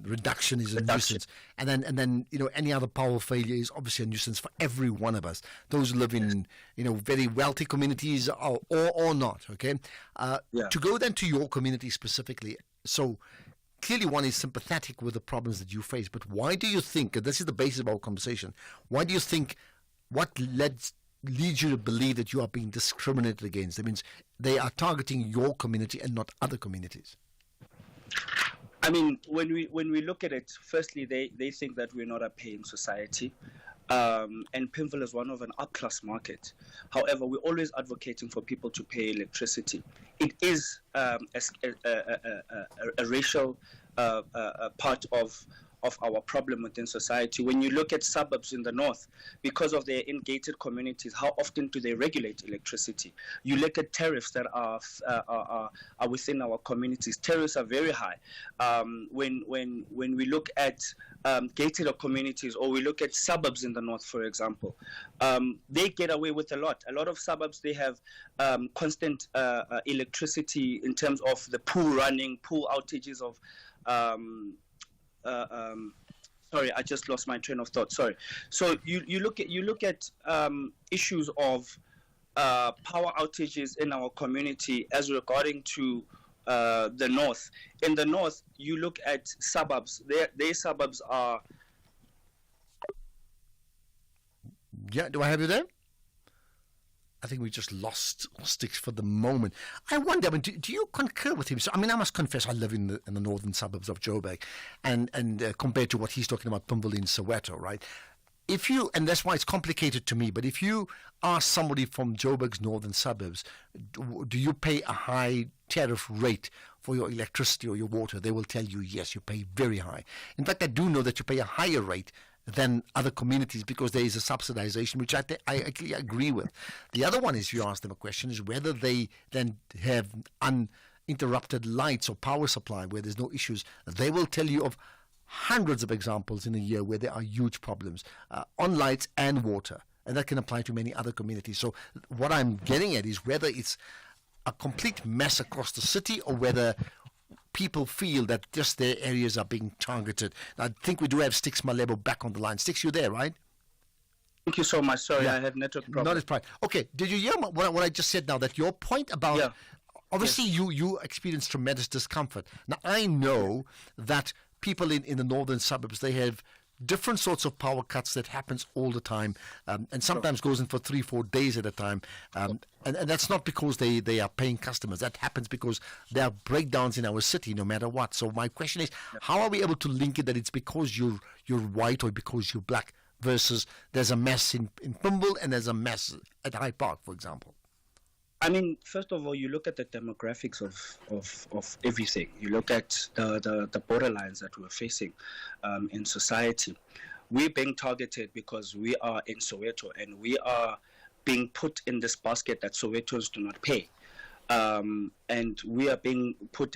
S1: reduction is a nuisance. And then you know, any other power failure is obviously a nuisance for every one of us. Those who live in, you know, very wealthy communities or not. Okay. To go then to your community specifically, so. Clearly, one is sympathetic with the problems that you face, but why do you think, and this is the basis of our conversation, why do you think, what leads you to believe that you are being discriminated against? That means they are targeting your community and not other communities.
S17: I mean, when we look at it, firstly, they think that we're not a paying society. And Pimville is one of an upclass market. However, we're always advocating for people to pay electricity. It is a racial part of our problem within society. When you look at suburbs in the north, because of their gated communities, how often do they regulate electricity? You look at tariffs that are within our communities. Tariffs are very high. When we look at gated communities, or we look at suburbs in the north, for example, they get away with a lot. A lot of suburbs, they have constant electricity in terms of the pool running, pool outages of sorry, I just lost my train of thought. Sorry. So you look at issues of power outages in our community as regarding to the north. In the north, you look at suburbs. Their suburbs are.
S1: Yeah, do I have you there? I think we just lost Sticks for the moment. I wonder, I mean, do you concur with him? So, I mean, I must confess, I live in the northern suburbs of Joburg, and compared to what he's talking about, Pimville in Soweto, right? If you, and that's why it's complicated to me, but if you ask somebody from Joburg's northern suburbs, do you pay a high tariff rate for your electricity or your water? They will tell you, yes, you pay very high. In fact, I do know that you pay a higher rate than other communities because there is a subsidization, which I actually agree with. The other one is, you ask them a question, is whether they then have uninterrupted lights or power supply where there's no issues. They will tell you of hundreds of examples in a year where there are huge problems on lights and water. And that can apply to many other communities. So what I'm getting at is whether it's a complete mess across the city or whether people feel that just their areas are being targeted. I think we do have Stix Malebo back on the line. Stix, you there, right?
S17: Thank you so much. Sorry, I had network problems.
S1: Not as pride. Okay, did you hear what I just said now? That your point about obviously you experience tremendous discomfort. Now I know that people in the northern suburbs, they have different sorts of power cuts that happens all the time, and sometimes goes in for 3-4 days at a time. And that's not because they are paying customers. That happens because there are breakdowns in our city no matter what. So my question is, how are we able to link it that it's because you're white or because you're black versus there's a mess in Pimble and there's a mess at Hyde Park, for example?
S17: I mean, first of all, you look at the demographics of everything. You look at the borderlines that we're facing in society. We're being targeted because we are in Soweto and we are being put in this basket that Sowetans do not pay. And we are being put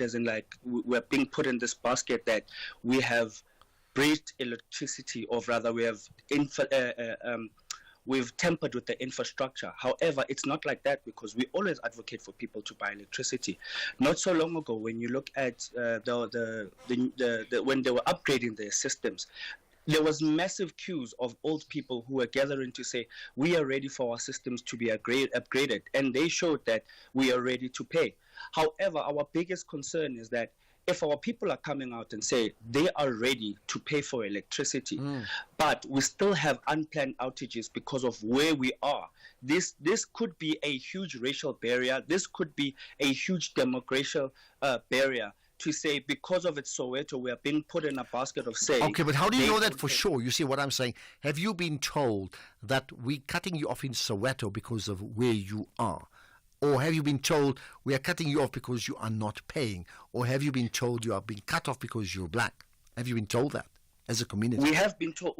S17: we're being put in this basket that we have breached electricity, or rather we have we've tampered with the infrastructure. However, it's not like that because we always advocate for people to buy electricity. Not so long ago, when you look at when they were upgrading their systems, there was massive queues of old people who were gathering to say, we are ready for our systems to be upgraded. And they showed that we are ready to pay. However, our biggest concern is that if our people are coming out and say they are ready to pay for electricity, but we still have unplanned outages because of where we are, this could be a huge racial barrier. This could be a huge demographic barrier to say because of its Soweto, we are being put in a basket of saying.
S1: Okay, but how do you know that for sure? You see what I'm saying? Have you been told that we're cutting you off in Soweto because of where you are? Or have you been told we are cutting you off because you are not paying? Or have you been told you are being cut off because you're black? Have you been told that as a community?
S17: We have been told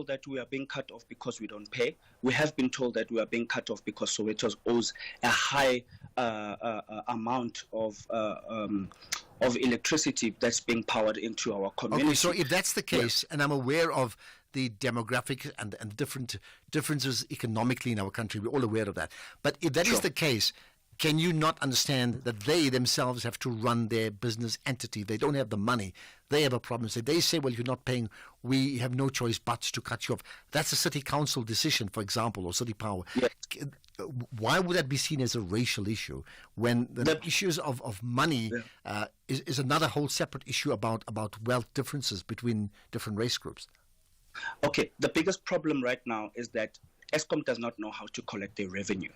S17: that we are being cut off because we don't pay. We have been told that we are being cut off because Soweto owes a high amount of electricity that's being powered into our community.
S1: Okay, so if that's the case, and I'm aware of the demographic and different differences economically in our country, we're all aware of that. But if that is the case, can you not understand that they themselves have to run their business entity? They don't have the money. They have a problem. So they say, well, you're not paying. We have no choice but to cut you off. That's a city council decision, for example, or city power.
S17: Yes.
S1: Why would that be seen as a racial issue when the issues of money is another whole separate issue about wealth differences between different race groups?
S17: Okay, the biggest problem right now is that Eskom does not know how to collect their revenue.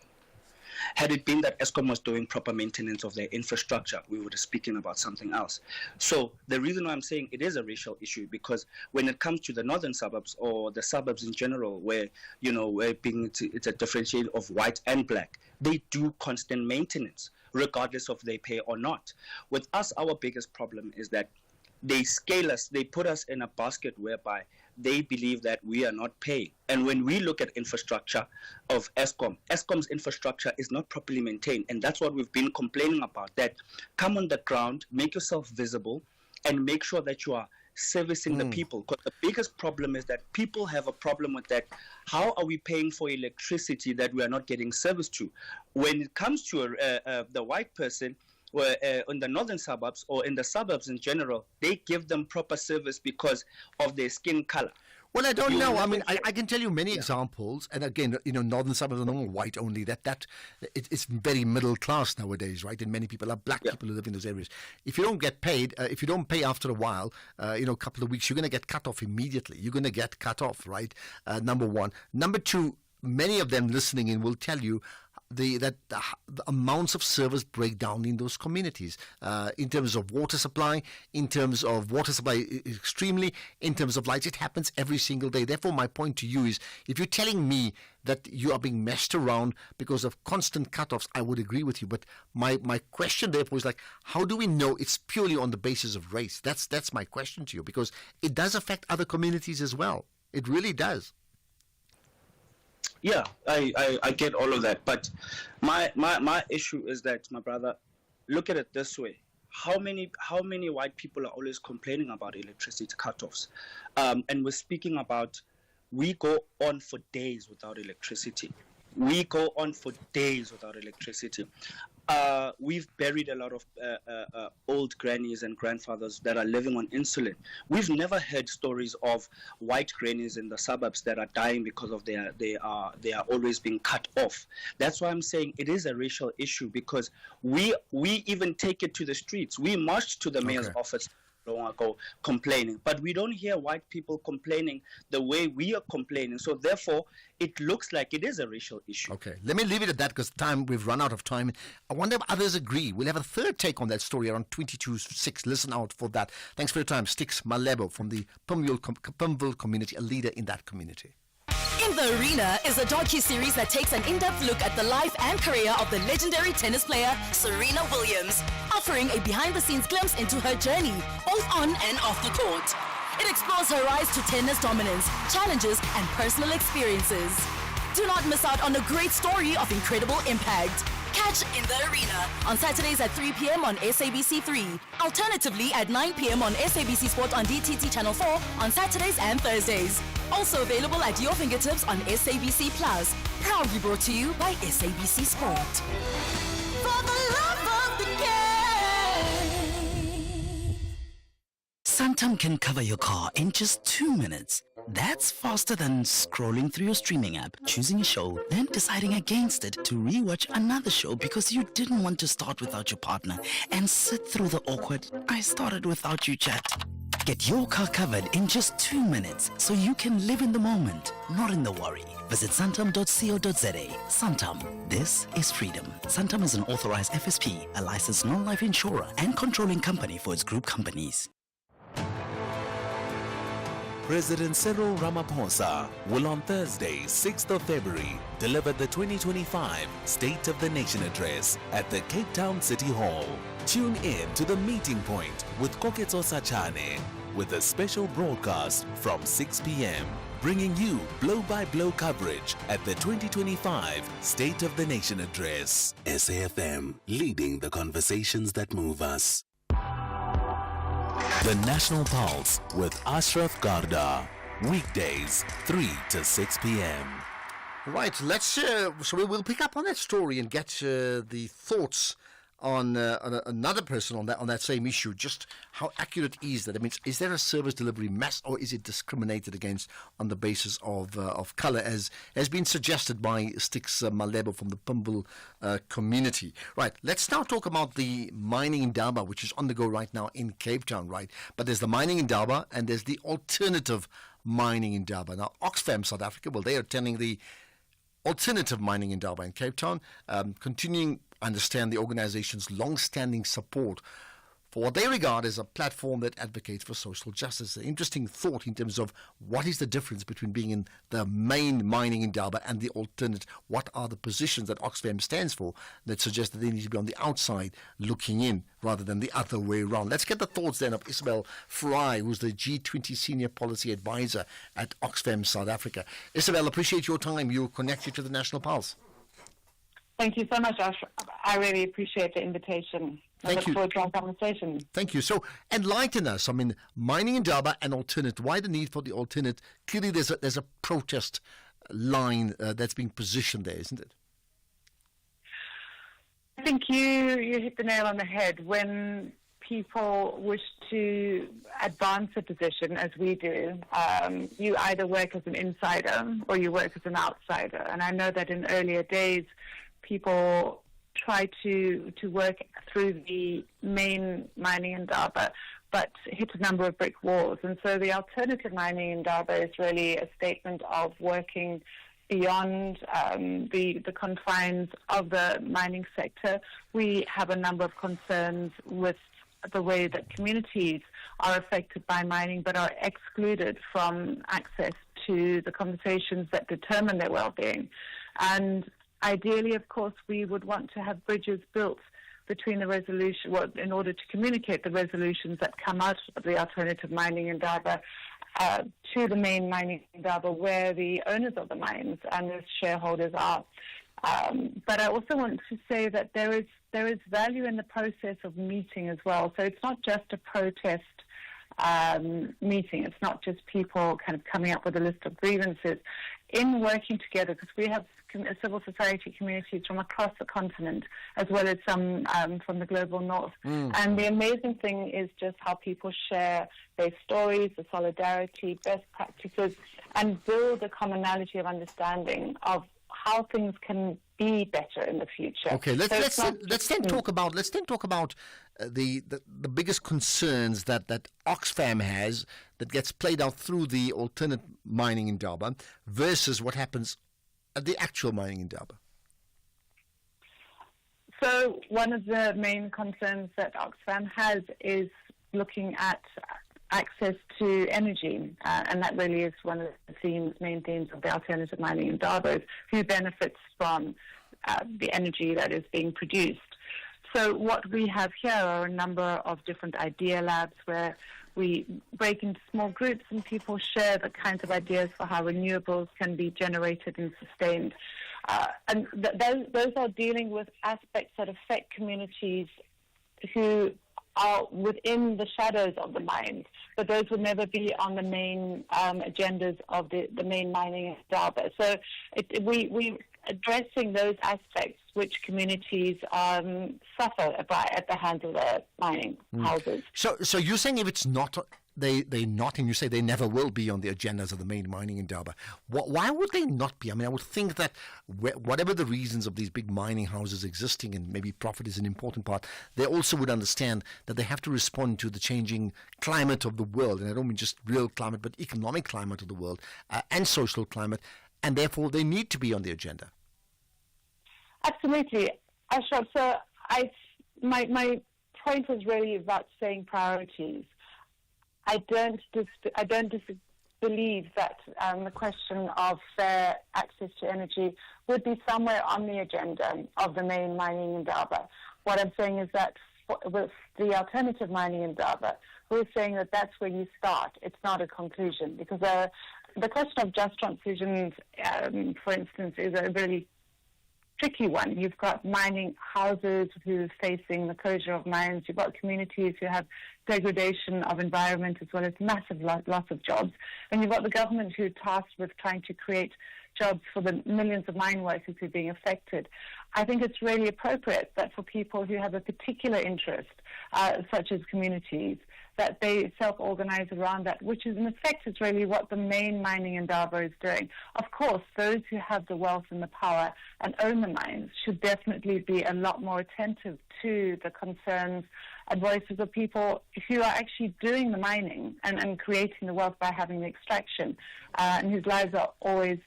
S17: Had it been that Eskom was doing proper maintenance of their infrastructure, we would be speaking about something else. So the reason why I'm saying it is a racial issue, because when it comes to the northern suburbs or the suburbs in general, where, you know, it's a differentiation of white and black, they do constant maintenance, regardless of they pay or not. With us, our biggest problem is that they scale us, they put us in a basket whereby they believe that we are not paying. And when we look at infrastructure of Eskom, Eskom's infrastructure is not properly maintained. And that's what we've been complaining about, that come on the ground, make yourself visible, and make sure that you are servicing the people. Because the biggest problem is that people have a problem with that. How are we paying for electricity that we are not getting service to? When it comes to the white person, where in the northern suburbs or in the suburbs in general, they give them proper service because of their skin color.
S1: Well, I don't know. I mean, I can tell you many examples, and again, you know, northern suburbs are not white only. It's very middle class nowadays, right? And many people are black people who live in those areas. If you don't get paid, if you don't pay after a while, you know, a couple of weeks, you're going to get cut off immediately. You're going to get cut off, right? Number one. Number two, many of them listening in will tell you the amounts of service break down in those communities, in terms of water supply, extremely, in terms of lights. It happens every single day. Therefore, my point to you is, if you're telling me that you are being messed around because of constant cutoffs, I would agree with you. But my question therefore is like, how do we know it's purely on the basis of race? That's my question to you, because it does affect other communities as well. It really does.
S17: Yeah, I get all of that, but my issue is that, my brother, look at it this way: how many white people are always complaining about electricity cutoffs, and we're speaking about we go on for days without electricity. We go on for days without electricity. We've buried a lot of old grannies and grandfathers that are living on insulin. We've never heard stories of white grannies in the suburbs that are dying because of they are always being cut off. That's why I'm saying it is a racial issue, because we even take it to the streets. We marched to the mayor's office long ago complaining, but we don't hear white people complaining the way we are complaining. So therefore, it looks like it is a racial issue.
S1: Okay, let me leave it at that because we've run out of time. I wonder if others agree. We'll have a third take on that story around 22:06. Listen out for that. Thanks for your time. Stix Malebo from the Pimville community, a leader in that community.
S12: In the Arena is a docu-series that takes an in-depth look at the life and career of the legendary tennis player Serena Williams, offering a behind-the-scenes glimpse into her journey, both on and off the court. It explores her rise to tennis dominance, challenges, and personal experiences. Do not miss out on a great story of incredible impact. Catch In the Arena on Saturdays at 3 p.m. on SABC3. Alternatively, at 9 p.m. on SABC Sport on DTT Channel 4 on Saturdays and Thursdays. Also available at your fingertips on SABC Plus. Proudly brought to you by SABC Sport. For the love of the game.
S19: Santam can cover your car in just 2 minutes. That's faster than scrolling through your streaming app, choosing a show, then deciding against it to rewatch another show because you didn't want to start without your partner and sit through the awkward "I started without you" chat. Get your car covered in just 2 minutes so you can live in the moment, not in the worry. Visit santam.co.za. Santam. This is freedom. Santam is an authorized FSP, a licensed non-life insurer and controlling company for its group companies.
S5: President Cyril Ramaphosa will on Thursday, 6th of February, deliver the 2025 State of the Nation Address at the Cape Town City Hall. Tune in to the meeting point with Koketso Sachane with a special broadcast from 6 p.m. bringing you blow-by-blow coverage at the 2025 State of the Nation Address.
S16: SAFM, leading the conversations that move us.
S5: The National Pulse with Ashraf Garda. Weekdays, 3 to 6 p.m.
S1: Right, let's. So we'll pick up on that story and get the thoughts on another person on that same issue. Just how accurate is that? I mean, is there a service delivery mess, or is it discriminated against on the basis of colour, as has been suggested by Stix Malebo from the Pimville community? Right, let's now talk about the mining indaba, which is on the go right now in Cape Town, right? But there's the mining indaba and there's the alternative mining indaba. Now, Oxfam South Africa, well, they are attending the alternative mining indaba in Cape Town, continuing, I understand, the organization's long-standing support for what they regard as a platform that advocates for social justice. An interesting thought in terms of what is the difference between being in the main mining indaba and the alternate. What are the positions that Oxfam stands for that suggest that they need to be on the outside looking in rather than the other way around? Let's get the thoughts then of Isabel Fry, who's the G20 Senior Policy Advisor at Oxfam South Africa. Isabel, appreciate your time. You're connected to the National Pulse.
S20: Thank you so much, Ash. I really appreciate the invitation. I look forward to our conversation.
S1: Thank you. So enlighten us. I mean, mining indaba and alternate. Why the need for the alternate? Clearly, there's a protest line that's being positioned there, isn't it?
S20: I think you hit the nail on the head. When people wish to advance a position, as we do, you either work as an insider or you work as an outsider. And I know that in earlier days, people try to work through the main mining indaba, but hit a number of brick walls. And so the alternative mining indaba is really a statement of working beyond the confines of the mining sector. We have a number of concerns with the way that communities are affected by mining but are excluded from access to the conversations that determine their well-being. And ideally, of course, we would want to have bridges built between the resolution, in order to communicate the resolutions that come out of the alternative mining indaba to the main mining indaba, where the owners of the mines and the shareholders are. But I also want to say that there is value in the process of meeting as well. So it's not just a protest meeting. It's not just people kind of coming up with a list of grievances. In working together, because we have civil society communities from across the continent, as well as some from the global north. And the amazing thing is just how people share their stories, the solidarity, best practices, and build a commonality of understanding of how things can be better in the future.
S1: Okay, let's then talk about the biggest concerns that Oxfam has that gets played out through the alternate mining in Indaba versus what happens at the actual mining in Indaba.
S20: So one of the main concerns that Oxfam has is looking at access to energy, and that really is one of the main themes of the alternative mining in Indaba, is who benefits from the energy that is being produced. So what we have here are a number of different idea labs where we break into small groups and people share the kinds of ideas for how renewables can be generated and sustained. And those are dealing with aspects that affect communities who are within the shadows of the mines, but those would never be on the main agendas of the main mining in Indaba. So we addressing those aspects which communities suffer at the hands of the mining houses.
S1: So you're saying if it's not, they're not, and you say they never will be on the agendas of the main mining in Indaba. Why would they not be? I mean, I would think that whatever the reasons of these big mining houses existing, and maybe profit is an important part, they also would understand that they have to respond to the changing climate of the world, and I don't mean just real climate, but economic climate of the world and social climate, and therefore they need to be on the agenda.
S20: Absolutely, Ashraf. So my point was really about saying priorities. I don't believe that the question of fair access to energy would be somewhere on the agenda of the main mining in Indaba. What I'm saying is that with the alternative mining in Indaba, we're saying that that's where you start. It's not a conclusion, because the question of just transitions, for instance, is a really tricky one. You've got mining houses who are facing the closure of mines. You've got communities who have degradation of environment as well as massive loss of jobs. And you've got the government who are tasked with trying to create jobs for the millions of mine workers who are being affected. I think it's really appropriate that for people who have a particular interest, such as communities, that they self-organize around that, which is in effect is really what the main mining in Indaba is doing. Of course, those who have the wealth and the power and own the mines should definitely be a lot more attentive to the concerns and voices of people who are actually doing the mining and creating the wealth by having the extraction, and whose lives are always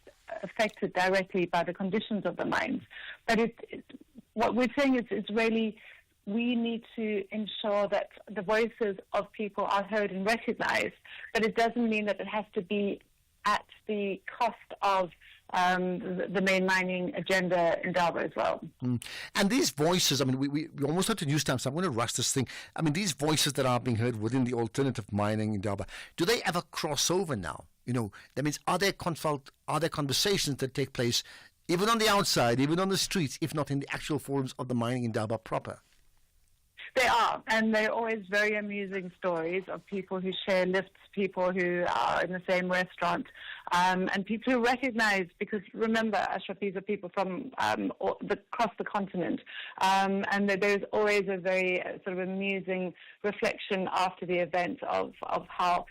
S20: affected directly by the conditions of the mines. But what we're saying is really, we need to ensure that the voices of people are heard and recognized, but it doesn't mean that it has to be at the cost of the main mining agenda in Indaba as well.
S1: And these voices, I mean, we almost have to news time, so I'm going to rush this thing. I mean, these voices that are being heard within the alternative mining in Indaba, do they ever cross over now? You know, that means are there conversations that take place even on the outside, even on the streets, if not in the actual forums of the mining in Indaba proper?
S20: They are, and they're always very amusing stories of people who share lifts, people who are in the same restaurant, and people who recognize, because remember, Ashraf, these are people from across the continent, and there's always a very sort of amusing reflection after the event of how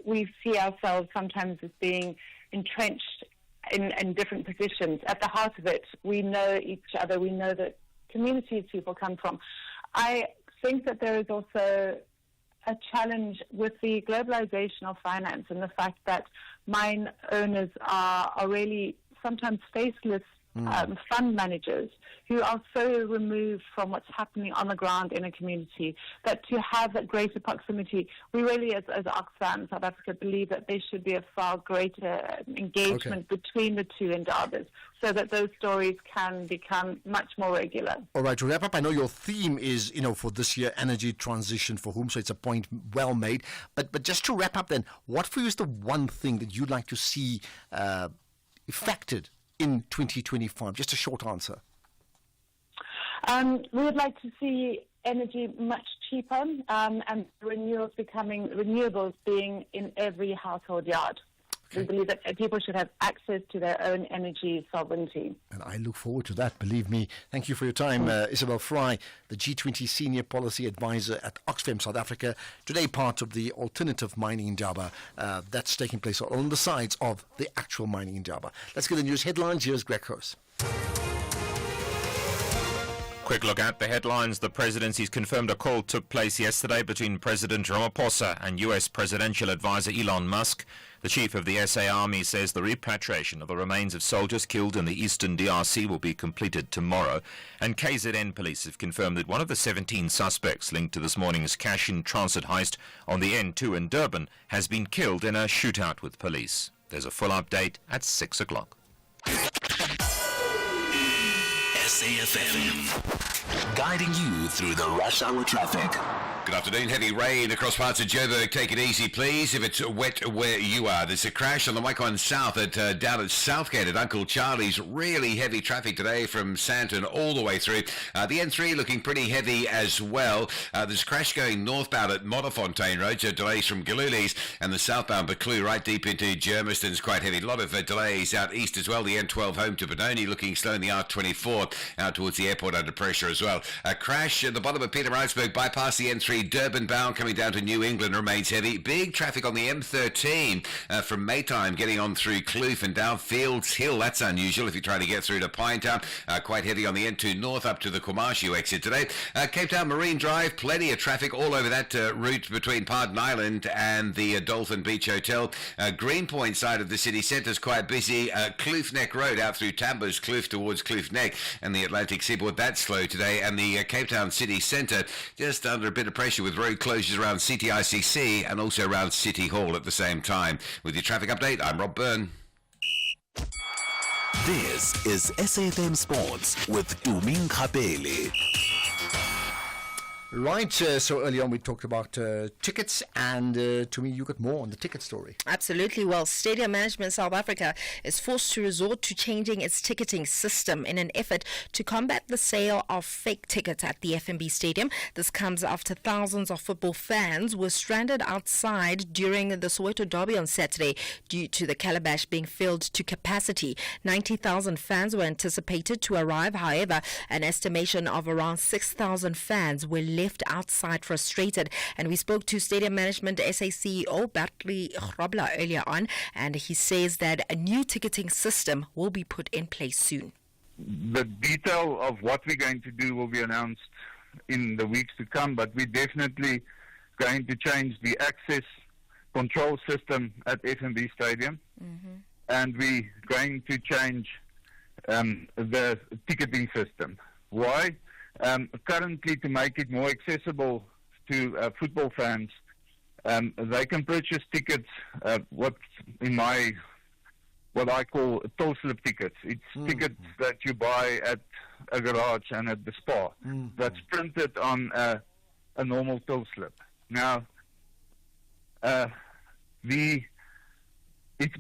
S20: we see ourselves sometimes as being entrenched in different positions. At the heart of it, we know each other, we know the communities people come from. I think that there is also a challenge with the globalization of finance and the fact that mine owners are really sometimes faceless fund managers who are so removed from what's happening on the ground in a community that to have that greater proximity, we really, as Oxfam South Africa, believe that there should be a far greater engagement between the two Indabas, so that those stories can become much more regular.
S1: All right, to wrap up, I know your theme is, for this year, energy transition for whom, so it's a point well made. But just to wrap up then, what for you is the one thing that you'd like to see effected in 2025? Just a short answer.
S20: We would like to see energy much cheaper, and renewables being in every household yard. We believe that people should have access to their own energy sovereignty.
S1: And I look forward to that, believe me. Thank you for your time, Isabel Fry, the G20 Senior Policy Advisor at Oxfam South Africa. Today, part of the alternative mining in Java that's taking place on the sides of the actual mining in Java. Let's get the news headlines. Here's Greg Hurst.
S23: Quick look at the headlines. The presidency's confirmed a call took place yesterday between President Ramaphosa and U.S. presidential advisor Elon Musk. The chief of the SA Army says the repatriation of the remains of soldiers killed in the eastern DRC will be completed tomorrow. And KZN police have confirmed that one of the 17 suspects linked to this morning's cash-in-transit heist on the N2 in Durban has been killed in a shootout with police. There's a full update at 6 o'clock.
S21: SAFM, guiding you through the rush hour traffic.
S10: Good afternoon. Heavy rain across parts of Joburg. Take it easy, please. If it's wet where you are. There's a crash on the Waikon South down at Southgate at Uncle Charlie's. Really heavy traffic today from Sandton all the way through. The N3 looking pretty heavy as well. There's a crash going northbound at Modderfontein Road. Delays from Galulis, and the southbound Buccleuch right deep into Germiston's quite heavy. A lot of delays out east as well. The N12 home to Benoni looking slow in the R24 out towards the airport under pressure as well. A crash at the bottom of Pietermaritzburg bypass the N3 Durban bound coming down to New England remains heavy. Big traffic on the M13 from Maytime getting on through Kloof and down Fields Hill. That's unusual if you're trying to get through to Pinetown. Quite heavy on the N2 north up to the Kwamashu exit today. Cape Town Marine Drive, plenty of traffic all over that route between Pardon Island and the Dolphin Beach Hotel. Greenpoint side of the city centre is quite busy. Kloof Neck Road out through Tambers Kloof towards Kloof Neck and the Atlantic Seaboard, that's slow today. And the Cape Town City Centre just under a bit of pressure with road closures around CTICC and also around City Hall at the same time. With your traffic update, I'm Rob Byrne.
S21: This is SAFM Sports with Tumin Khapeli.
S1: Right, so early on we talked about tickets, and to me you got more on the ticket story.
S8: Absolutely. Well, Stadium Management South Africa is forced to resort to changing its ticketing system in an effort to combat the sale of fake tickets at the FNB Stadium. This comes after thousands of football fans were stranded outside during the Soweto Derby on Saturday due to the calabash being filled to capacity. 90,000 fans were anticipated to arrive. However, an estimation of around 6,000 fans were left outside frustrated. And we spoke to Stadium Management SA CEO Bartley Grobler earlier on, and he says that a new ticketing system will be put in place soon.
S6: The detail of what we're going to do will be announced in the weeks to come, but we're definitely going to change the access control system at FNB Stadium, and we're going to change the ticketing system. Why? Currently, to make it more accessible to football fans, they can purchase tickets, what I call toll slip tickets. It's tickets that you buy at a garage and at the spa. That's printed on a normal toll slip. Now, it's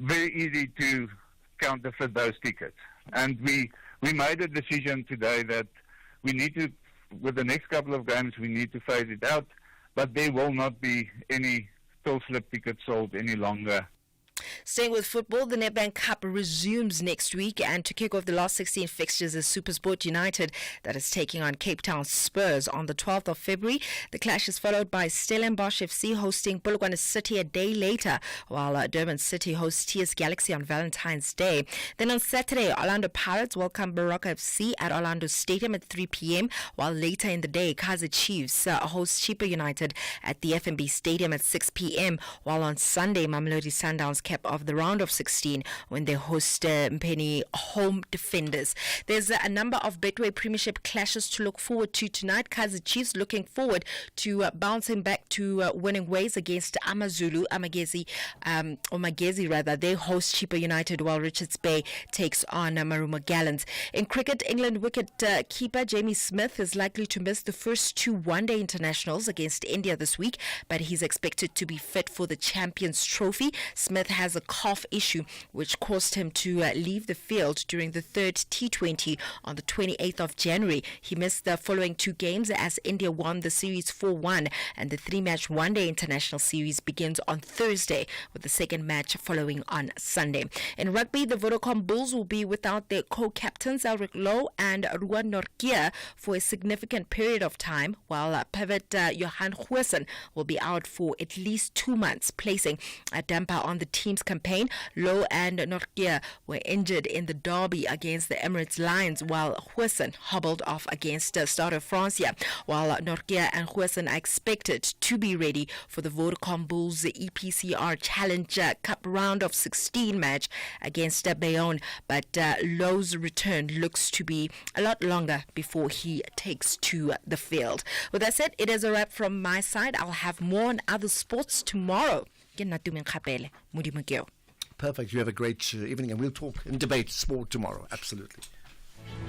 S6: very easy to counterfeit those tickets, and we made a decision today that we need to, with the next couple of games, we need to phase it out, but there will not be any toll slip tickets sold any longer.
S8: Staying with football, the Nedbank Cup resumes next week, and to kick off the last 16 fixtures is SuperSport United that is taking on Cape Town Spurs on the 12th of February. The clash is followed by Stellenbosch FC hosting Polokwane City a day later, while Durban City hosts TS Galaxy on Valentine's Day. Then on Saturday, Orlando Pirates welcome Baroka FC at Orlando Stadium at 3 p.m, while later in the day, Kaizer Chiefs host Chippa United at the FNB Stadium at 6 p.m, while on Sunday, Mamelodi Sundowns cap of the round of 16 when they host Mpenny Home Defenders. There's a number of Betway Premiership clashes to look forward to tonight. Kaizer Chiefs looking forward to bouncing back to winning ways against Magezi. They host Chippa United, while Richards Bay takes on Maruma Gallants. In cricket, England wicket keeper Jamie Smith is likely to miss the first two one-day internationals against India this week, but he's expected to be fit for the Champions Trophy. Smith has has a calf issue, which caused him to leave the field during the third T20 on the 28th of January. He missed the following two games as India won the series 4-1, and the three-match one-day international series begins on Thursday, with the second match following on Sunday. In rugby, the Vodacom Bulls will be without their co-captains Elric Lowe and Ruan Nortje for a significant period of time, while pivot Johan Goosen will be out for at least 2 months, placing a damper on the team's campaign. Lowe and Nortje were injured in the derby against the Emirates Lions, while Goosen hobbled off against Stade Francia, while Nortje and Goosen are expected to be ready for the Vodacom Bulls EPCR Challenger Cup round of 16 match against Bayonne, but Lowe's return looks to be a lot longer before he takes to the field. With that said, it is a wrap from my side. I'll have more on other sports tomorrow.
S1: Perfect. You have a great evening, and we'll talk and debate sport tomorrow. Absolutely.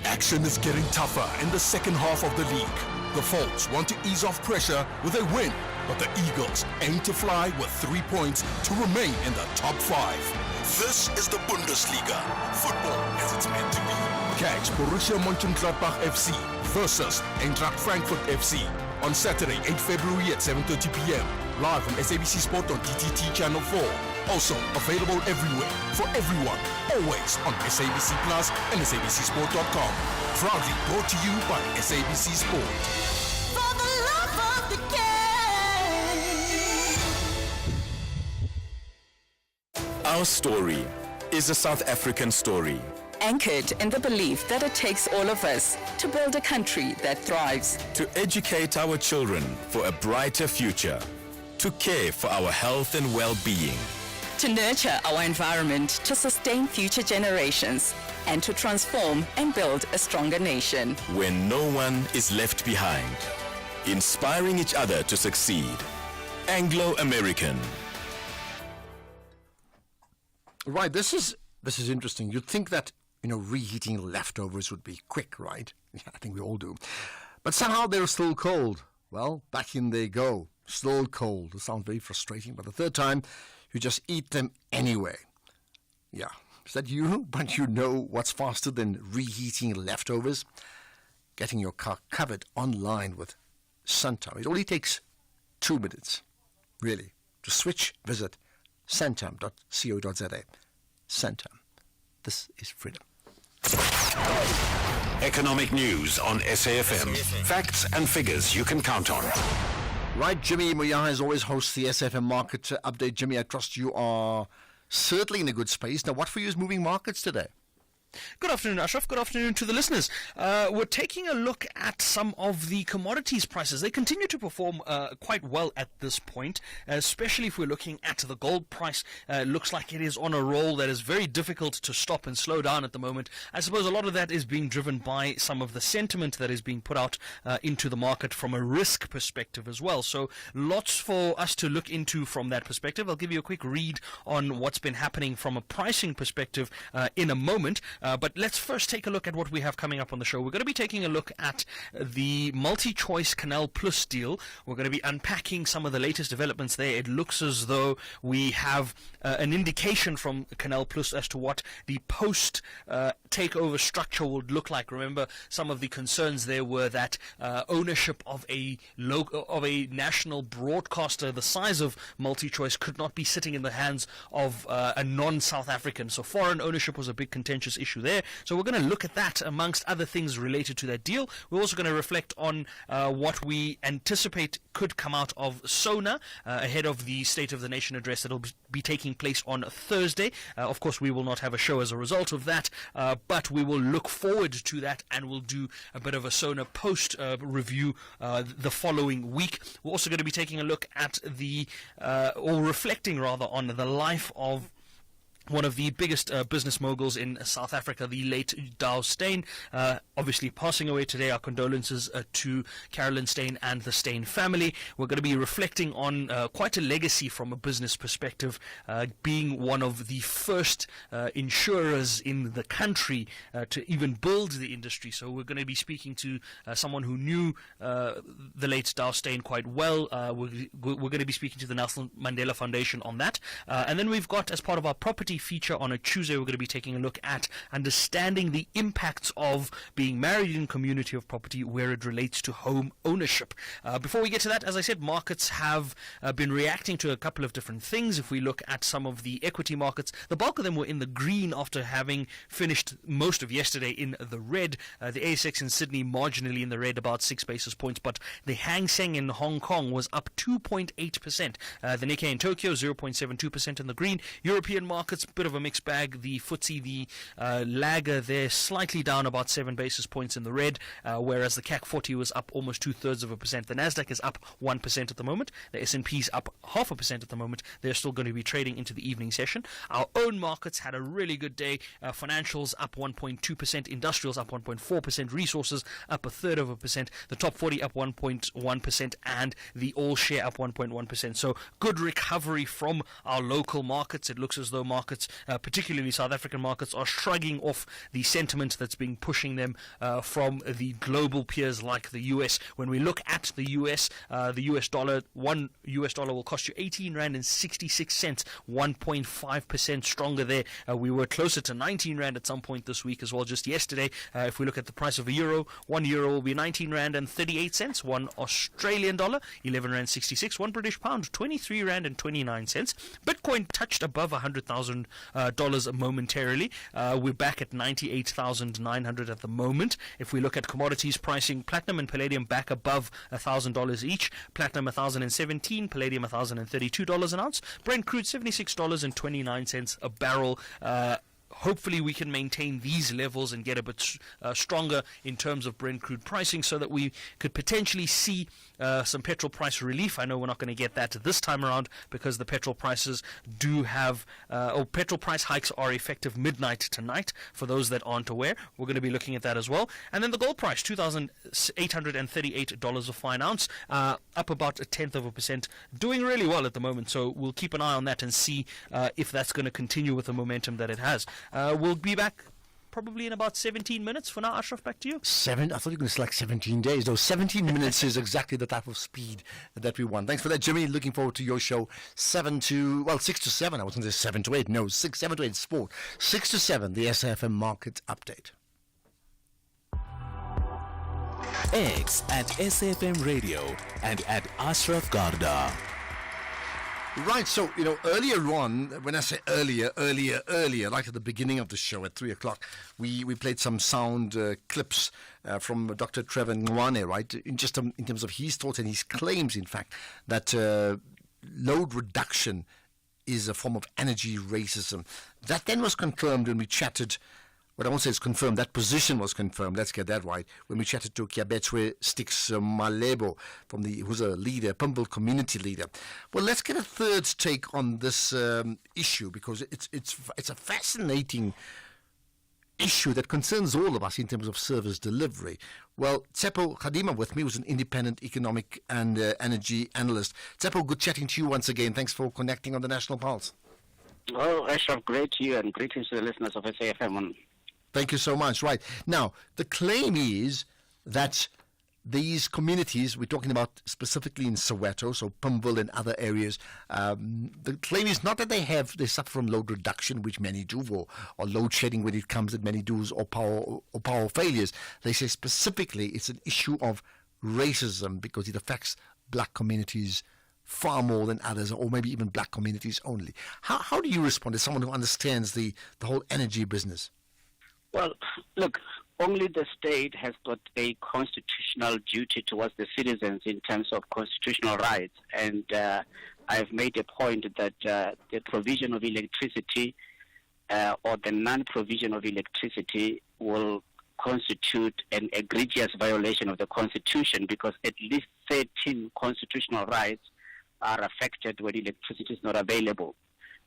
S16: Action is getting tougher in the second half of the league. The Folks want to ease off pressure with a win, but the Eagles aim to fly with 3 points to remain in the top 5. This is the Bundesliga. Football as it's meant to be. Catch Borussia Mönchengladbach FC versus Eintracht Frankfurt FC on Saturday, 8 February at 7:30 p.m. live on SABC Sport on DTT Channel 4. Also available everywhere for everyone, always on SABC Plus and SABCSport.com. Proudly brought to you by SABC Sport.
S12: For the love of the game.
S2: Our story is a South African story.
S4: Anchored in the belief that it takes all of us to build a country that thrives.
S2: To educate our children for a brighter future. To care for our health and well-being.
S4: To nurture our environment to sustain future generations. And to transform and build a stronger nation.
S2: When no one is left behind. Inspiring each other to succeed. Anglo-American.
S1: Right, this is interesting. You'd think that, reheating leftovers would be quick, right? Yeah, I think we all do. But somehow they're still cold. Well, back in they go. Still cold. It sounds very frustrating, but the third time, you just eat them anyway. Yeah, is that you? But you know what's faster than reheating leftovers? Getting your car covered online with Santam. It only takes 2 minutes, really. To switch, visit santam.co.za. Santam. This is freedom.
S21: Economic news on SAFM. Facts and figures you can count on.
S1: Right, Jimmy Moya as always hosts the SAFM Market Update. Jimmy, I trust you are certainly in a good space. Now, what for you is moving markets today?
S22: Good afternoon, Ashraf. Good afternoon to the listeners. We're taking a look at some of the commodities prices. They continue to perform quite well at this point, especially if we're looking at the gold price. Looks like it is on a roll that is very difficult to stop and slow down at the moment. I suppose a lot of that is being driven by some of the sentiment that is being put out into the market from a risk perspective as well. So lots for us to look into from that perspective. I'll give you a quick read on what's been happening from a pricing perspective in a moment. But let's first take a look at what we have coming up on the show. We're going to be taking a look at the multi-choice Canal Plus deal. We're going to be unpacking some of the latest developments there. It looks as though we have an indication from Canal Plus as to what the post-takeover structure would look like. Remember, some of the concerns there were that ownership of a national broadcaster the size of MultiChoice could not be sitting in the hands of a non-South African. So foreign ownership was a big contentious issue there. So we're going to look at that amongst other things related to that deal. We're also going to reflect on what we anticipate could come out of SONA ahead of the State of the Nation address that will be taking place on Thursday. Of course, we will not have a show as a result of that, but we will look forward to that and we'll do a bit of a SONA post review the following week. We're also going to be taking a look at or reflecting rather on the life of one of the biggest business moguls in South Africa, the late Dow Steyn, obviously passing away today. Our condolences to Carolyn Steyn and the Steyn family. We're going to be reflecting on quite a legacy from a business perspective, being one of the first insurers in the country to even build the industry. So we're going to be speaking to someone who knew the late Dow Steyn quite well. We're going to be speaking to the Nelson Mandela Foundation on that. And then we've got, as part of our property feature on a Tuesday, we're going to be taking a look at understanding the impacts of being married in community of property where it relates to home ownership. Before we get to that, as I said, markets have been reacting to a couple of different things. If we look at some of the equity markets, the bulk of them were in the green after having finished most of yesterday in the red. The ASX in Sydney marginally in the red, about 6 basis points, but the Hang Seng in Hong Kong was up 2.8%. The Nikkei in Tokyo 0.72% in the green. European markets, bit of a mixed bag. The FTSE, the lagger there, slightly down about 7 basis points in the red, whereas the CAC 40 was up almost 2/3%. The Nasdaq is up 1% at the moment. The S&P's up 0.5% at the moment. They're still going to be trading into the evening session. Our own markets had a really good day. Financials up 1.2%, industrials up 1.4%, resources up 1/3%, the top 40 up 1.1%, and the all share up 1.1%. So good recovery from our local markets. It looks as though markets, particularly South African markets, are shrugging off the sentiment that's been pushing them from the global peers like the US. When we look at the US dollar, $1 will cost you 18 Rand and 66 cents, 1.5% stronger there. We were closer to 19 Rand at some point this week as well, just yesterday. If we look at the price of a euro, €1 will be 19 Rand and 38 cents, 1 Australian dollar, 11 Rand 66, 1 British pound, 23 Rand and 29 cents. Bitcoin touched above $100,000 momentarily. We're back at 98,900 at the moment. If we look at commodities pricing, platinum and palladium back above $1,000 each. Platinum $1,017, palladium $1,032 an ounce. Brent crude $76.29 a barrel. Hopefully we can maintain these levels and get a bit stronger in terms of Brent crude pricing so that we could potentially see some petrol price relief. I know we're not going to get that this time around because the petrol prices do have, petrol price hikes are effective midnight tonight for those that aren't aware. We're going to be looking at that as well. And then the gold price, $2,838 a fine ounce, up about 0.1%, doing really well at the moment. So we'll keep an eye on that and see if that's going to continue with the momentum that it has. We'll be back probably in about 17 minutes. For now, Ashraf, back to you.
S1: I thought you were going to select 17 days. No, 17 minutes is exactly the type of speed that we want. Thanks for that, Jimmy. Looking forward to your show. 6 to 7. I was going to say 7 to 8. No, 7 to 8 sport. 6 to 7, the SAFM Market Update.
S5: X at SAFM Radio and at Ashraf Garda.
S1: Right, so, earlier on, when I say earlier, like at the beginning of the show at 3 o'clock, we played some sound clips from Dr. Trevor Ngwane, right, in terms of his thoughts and his claims, in fact, that load reduction is a form of energy racism. That then was confirmed when we chatted. What I won't say is confirmed, that position was confirmed, let's get that right, when we chatted to Kiabetwe Sticks Malebo, who's a leader, Pumble community leader. Well, let's get a third take on this issue, because it's a fascinating issue that concerns all of us in terms of service delivery. Well, Tsepo Khadima with me, who's an independent economic and energy analyst. Tsepo, good chatting to you once again. Thanks for connecting on the National Pulse.
S3: Oh, Ashraf, great to you, and greetings to the listeners of SAFM.
S1: Thank you so much. Right. Now, the claim is that these communities, we're talking about specifically in Soweto, so Pumville and other areas, the claim is not that they suffer from load reduction, which many do, or load shedding when it comes that many do, or power failures. They say specifically it's an issue of racism because it affects black communities far more than others, or maybe even black communities only. How do you respond as someone who understands the whole energy business?
S3: Well, look, only the state has got a constitutional duty towards the citizens in terms of constitutional rights. And I've made a point that the provision of electricity or the non-provision of electricity will constitute an egregious violation of the Constitution, because at least 13 constitutional rights are affected when electricity is not available.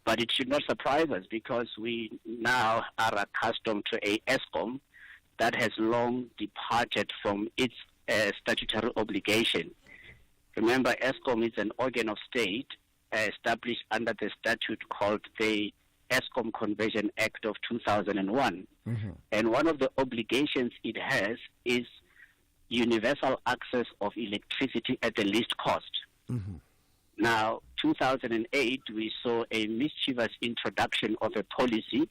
S3: But it should not surprise us because we now are accustomed to a ESCOM that has long departed from its statutory obligation. Remember, ESCOM is an organ of state established under the statute called the ESCOM Conversion Act of 2001. And one of the obligations it has is universal access of electricity at the least cost. Now, 2008, we saw a mischievous introduction of a policy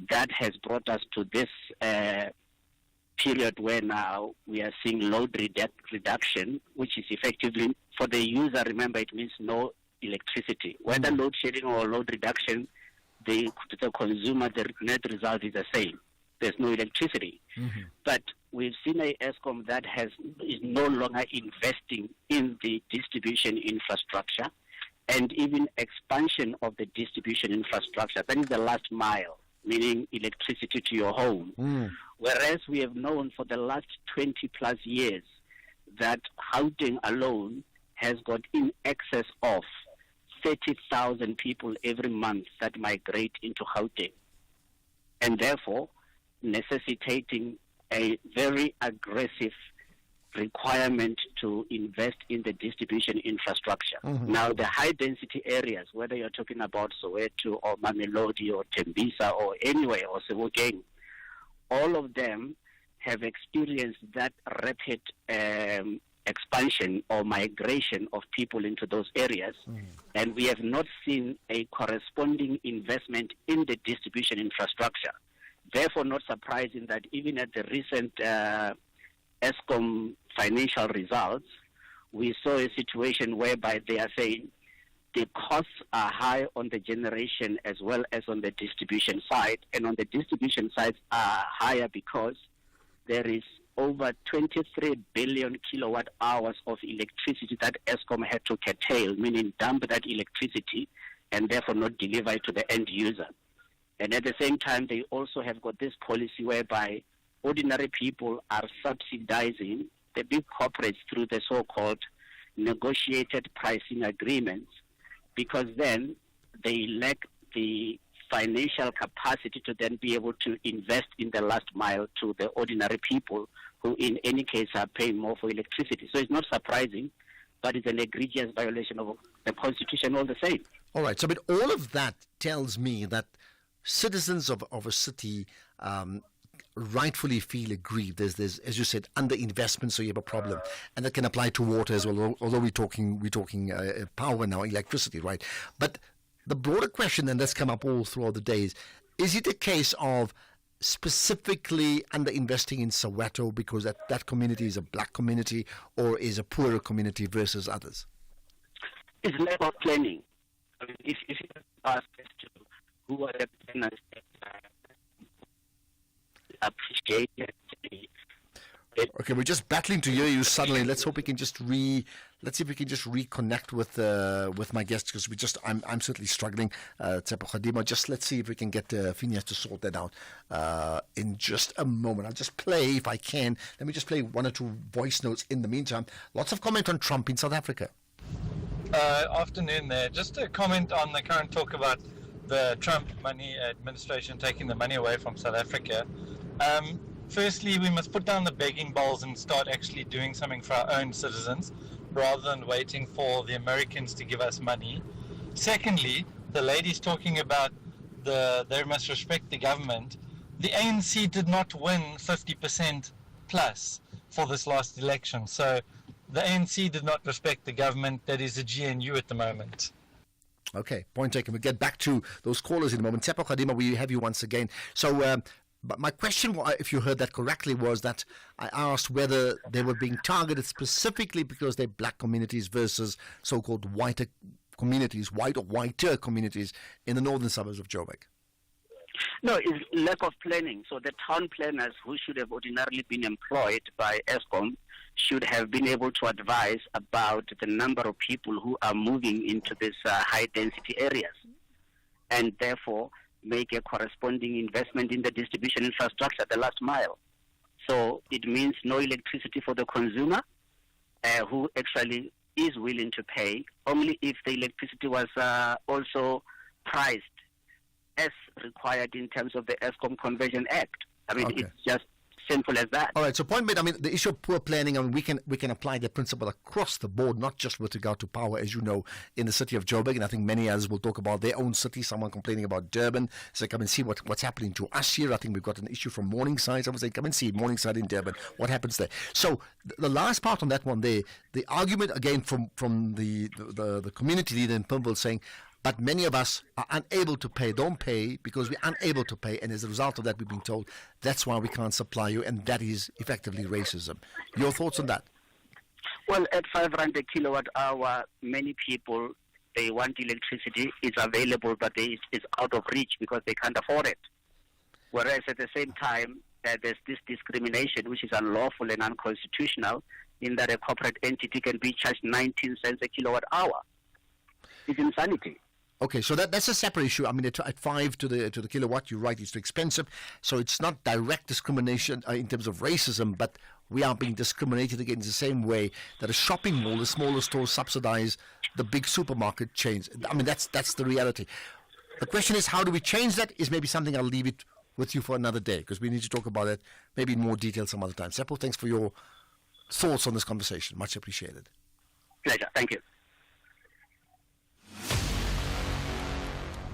S3: that has brought us to this period where now we are seeing load reduction, which is effectively, for the user, remember, it means no electricity. Whether load shedding or load reduction, the consumer, the net result is the same. There's no electricity. But we've seen a ESCOM that is no longer investing in the distribution infrastructure and even expansion of the distribution infrastructure. That is the last mile, meaning electricity to your home. Whereas we have known for the last 20 plus years that Gauteng alone has got in excess of 30,000 people every month that migrate into Gauteng, and therefore necessitating a very aggressive requirement to invest in the distribution infrastructure. Now, the high-density areas, whether you're talking about Soweto or Mamelodi or Tembisa or anywhere, or Sebokeng, all of them have experienced that rapid expansion or migration of people into those areas, and we have not seen a corresponding investment in the distribution infrastructure. Therefore, not surprising that even at the recent ESCOM financial results, we saw a situation whereby they are saying the costs are high on the generation as well as on the distribution side, and on the distribution side are higher because there is over 23 billion kilowatt hours of electricity that ESCOM had to curtail, meaning dump that electricity and therefore not deliver it to the end user. And at the same time, they also have got this policy whereby ordinary people are subsidizing the big corporates through the so-called negotiated pricing agreements, because then they lack the financial capacity to then be able to invest in the last mile to the ordinary people who in any case are paying more for electricity. So it's not surprising, but it's an egregious violation of the Constitution all the same.
S1: All right, so but all of that tells me that citizens of a city rightfully feel aggrieved. There's, as you said, underinvestment, so you have a problem, and that can apply to water as well. Although we're talking power now, electricity, right? But the broader question, and that's come up all throughout the days, is it a case of specifically underinvesting in Soweto because that community is a black community or is a poorer community versus others?
S3: It's lack of planning. I mean, if you ask us to who are the planners that appreciate it.
S1: Okay, we're just battling to hear you suddenly. Let's hope we can just let's see if we can just reconnect with my guests, because I'm certainly struggling. Tshepo Kgadima, just let's see if we can get Phineas to sort that out in just a moment. I'll just play, if I can. Let me just play one or two voice notes in the meantime. Lots of comment on Trump in South Africa.
S7: Afternoon there. Just a comment on the current talk about the Trump money administration taking the money away from South Africa. Firstly, we must put down the begging bowls and start actually doing something for our own citizens rather than waiting for the Americans to give us money. Secondly, the lady's talking about they must respect the government. The ANC did not win 50% plus for this last election, so the ANC did not respect the government. That is the GNU at the moment.
S1: Okay, point taken. We'll get back to those callers in a moment. Tshepo Kgadima, we have you once again. So, but my question, if you heard that correctly, was that I asked whether they were being targeted specifically because they're black communities versus so-called whiter communities, white or whiter communities in the northern suburbs of Joburg.
S3: No, it's lack of planning. So the town planners who should have ordinarily been employed by ESCOM should have been able to advise about the number of people who are moving into these high-density areas, and therefore make a corresponding investment in the distribution infrastructure, the last mile. So it means no electricity for the consumer, who actually is willing to pay, only if the electricity was also priced as required in terms of the ESCOM Conversion Act. I mean,
S1: Okay.
S3: it's just simple as that.
S1: All right, so point made. I mean, the issue of poor planning, I mean, we can apply the principle across the board, not just with regard to power, as you know, in the city of Joburg, and I think many others will talk about their own city. Someone complaining about Durban, so come and see what's happening to us here. I think we've got an issue from Morningside. Someone saying, come and see Morningside in Durban. What happens there? So the last part on that one there, the argument again from the community leader in Pimville saying, but many of us are unable to pay, don't pay because we're unable to pay, and as a result of that, we've been told that's why we can't supply you, and that is effectively racism. Your thoughts on that?
S3: Well, at 5 rand a kilowatt hour, many people, they want electricity, it's available, but it's out of reach because they can't afford it. Whereas at the same time, there's this discrimination which is unlawful and unconstitutional in that a corporate entity can be charged 19 cents a kilowatt hour. It's insanity.
S1: Okay, so that's a separate issue. I mean, at 5 to the kilowatt, you're right, it's too expensive. So it's not direct discrimination in terms of racism, but we are being discriminated against the same way that a shopping mall, the smaller stores subsidize the big supermarket chains. I mean, that's the reality. The question is, how do we change that? Is maybe something I'll leave it with you for another day, because we need to talk about it maybe in more detail some other time. Seppo, thanks for your thoughts on this conversation. Much appreciated.
S3: Pleasure. Thank you.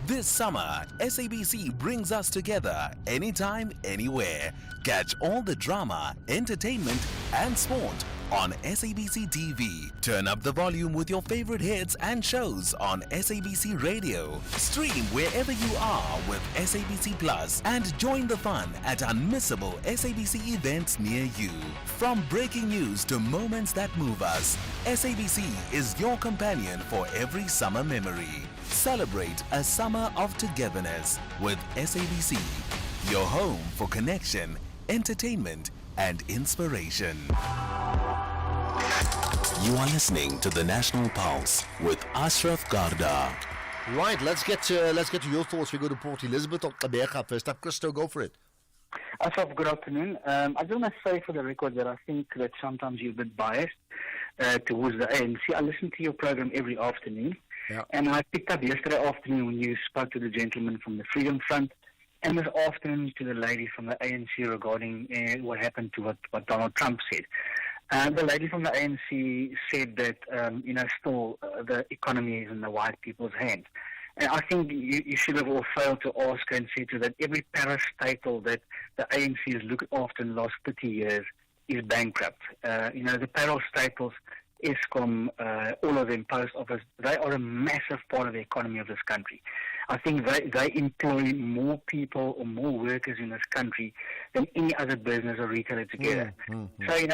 S5: This summer, SABC brings us together anytime, anywhere. Catch all the drama, entertainment, and sport on SABC TV. Turn up the volume with your favorite hits and shows on SABC Radio. Stream wherever you are with SABC Plus and join the fun at unmissable SABC events near you. From breaking news to moments that move us, SABC is your companion for every summer memory. Celebrate a summer of togetherness with SABC, your home for connection, entertainment, and inspiration. You are listening to the National Pulse with Ashraf Garda.
S1: Right, let's get to your thoughts. We go to Port Elizabeth or Kabeka first up. Christo, go for it.
S11: Ashraf, good afternoon. I just want to say for the record that I think that sometimes you're a bit biased towards the ANC. I listen to your program every afternoon.
S1: Yeah.
S11: And I picked up yesterday afternoon when you spoke to the gentleman from the Freedom Front, and this afternoon to the lady from the ANC regarding what happened to what Donald Trump said. The lady from the ANC said that, still the economy is in the white people's hands. And I think you should have all failed to ask and say to that every parastatal that the ANC has looked after in the last 30 years is bankrupt. The parastatals, ESCOM, all of them, Post Office, they are a massive part of the economy of this country. I think they employ more people or more workers in this country than any other business or retailer together. So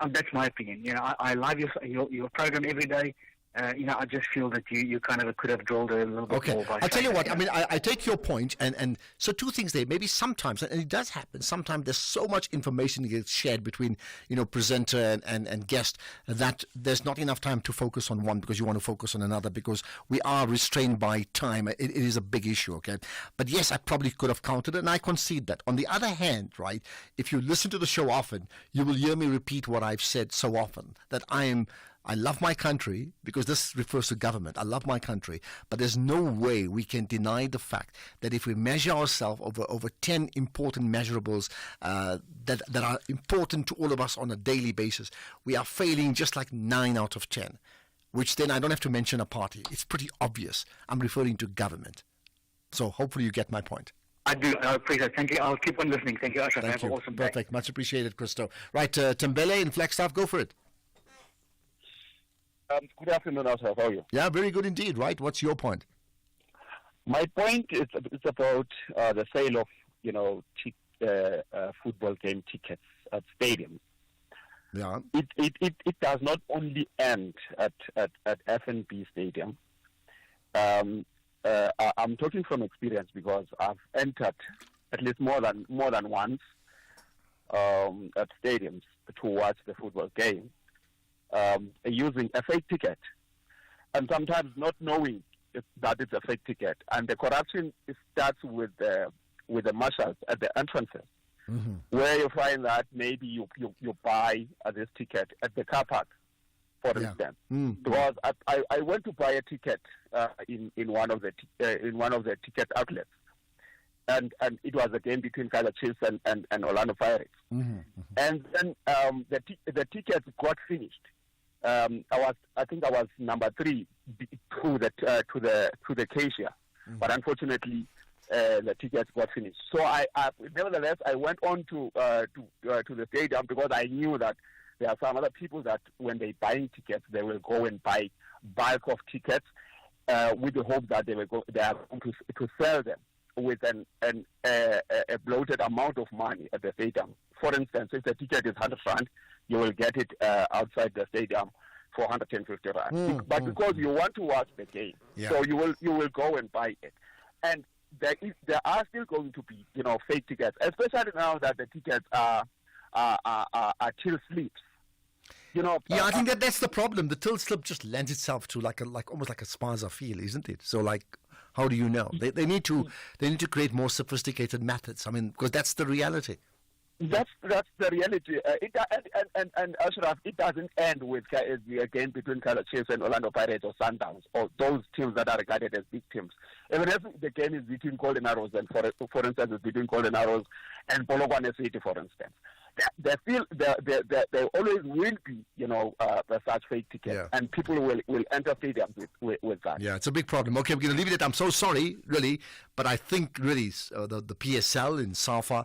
S11: that's my opinion. I love your program every day. I just feel that you kind of could have drilled a little bit more.
S1: I'll tell you what, I mean, I take your point, and so two things there. Maybe sometimes, and it does happen, sometimes there's so much information that gets shared between, presenter and guest that there's not enough time to focus on one because you want to focus on another because we are restrained by time. It is a big issue, okay? But yes, I probably could have counted it, and I concede that. On the other hand, right, if you listen to the show often, you will hear me repeat what I've said so often, that I love my country because this refers to government. I love my country, but there's no way we can deny the fact that if we measure ourselves over 10 important measurables that are important to all of us on a daily basis, we are failing just like 9 out of 10, which then I don't have to mention a party. It's pretty obvious. I'm referring to government. So hopefully you get my point.
S11: I do. I appreciate it. Thank you. I'll keep on listening. Thank you, Ashraf.
S1: Thank
S11: Have
S1: you.
S11: an awesome day.
S1: Perfect. Much appreciated, Christo. Right, Tembele in Flagstaff, go for it.
S13: Good afternoon, Ashraf. How are you?
S1: Yeah, very good indeed. Right, what's your point?
S13: My point is it's about the sale of football game tickets at stadiums.
S1: Yeah.
S13: It does not only end at FNB Stadium. I'm talking from experience because I've entered at least more than once at stadiums to watch the football game. Using a fake ticket, and sometimes not knowing that it's a fake ticket, and the corruption starts with the marshals at the entrances, where you find that maybe you buy this ticket at the car park, for instance. Because I went to buy a ticket in one of the ticket outlets, and it was a game between Kaizer Chiefs and Orlando Pirates. And then the tickets got finished. I think I was number 3 to the cashier, but unfortunately the tickets got finished. So nevertheless I went on to the stadium, because I knew that there are some other people that when they buying tickets, they will go and buy bulk of tickets with the hope that they are going to sell them with a bloated amount of money at the stadium. For instance, if the ticket is 100 rand, you will get it outside the stadium for 150 rand. But because you want to watch the game, so you will go and buy it. And there are still going to be fake tickets, especially now that the tickets are till slips.
S1: I think that's the problem. The till slip just lends itself to almost like a spaza feel, isn't it? So how do you know? They need to create more sophisticated methods. I mean, because that's the reality.
S13: That's the reality. And Ashraf, it doesn't end with a game between Kaizer Chiefs and Orlando Pirates or Sundowns, or those teams that are regarded as big teams. Even if the game is between Golden Arrows and, for instance, it's between Golden Arrows and Polokwane City, for instance, there always will be, such fake tickets, and people will enter stadiums with that.
S1: Yeah, it's a big problem. Okay, we're going to leave it at. I'm so sorry, really, but I think really the PSL in SAFA,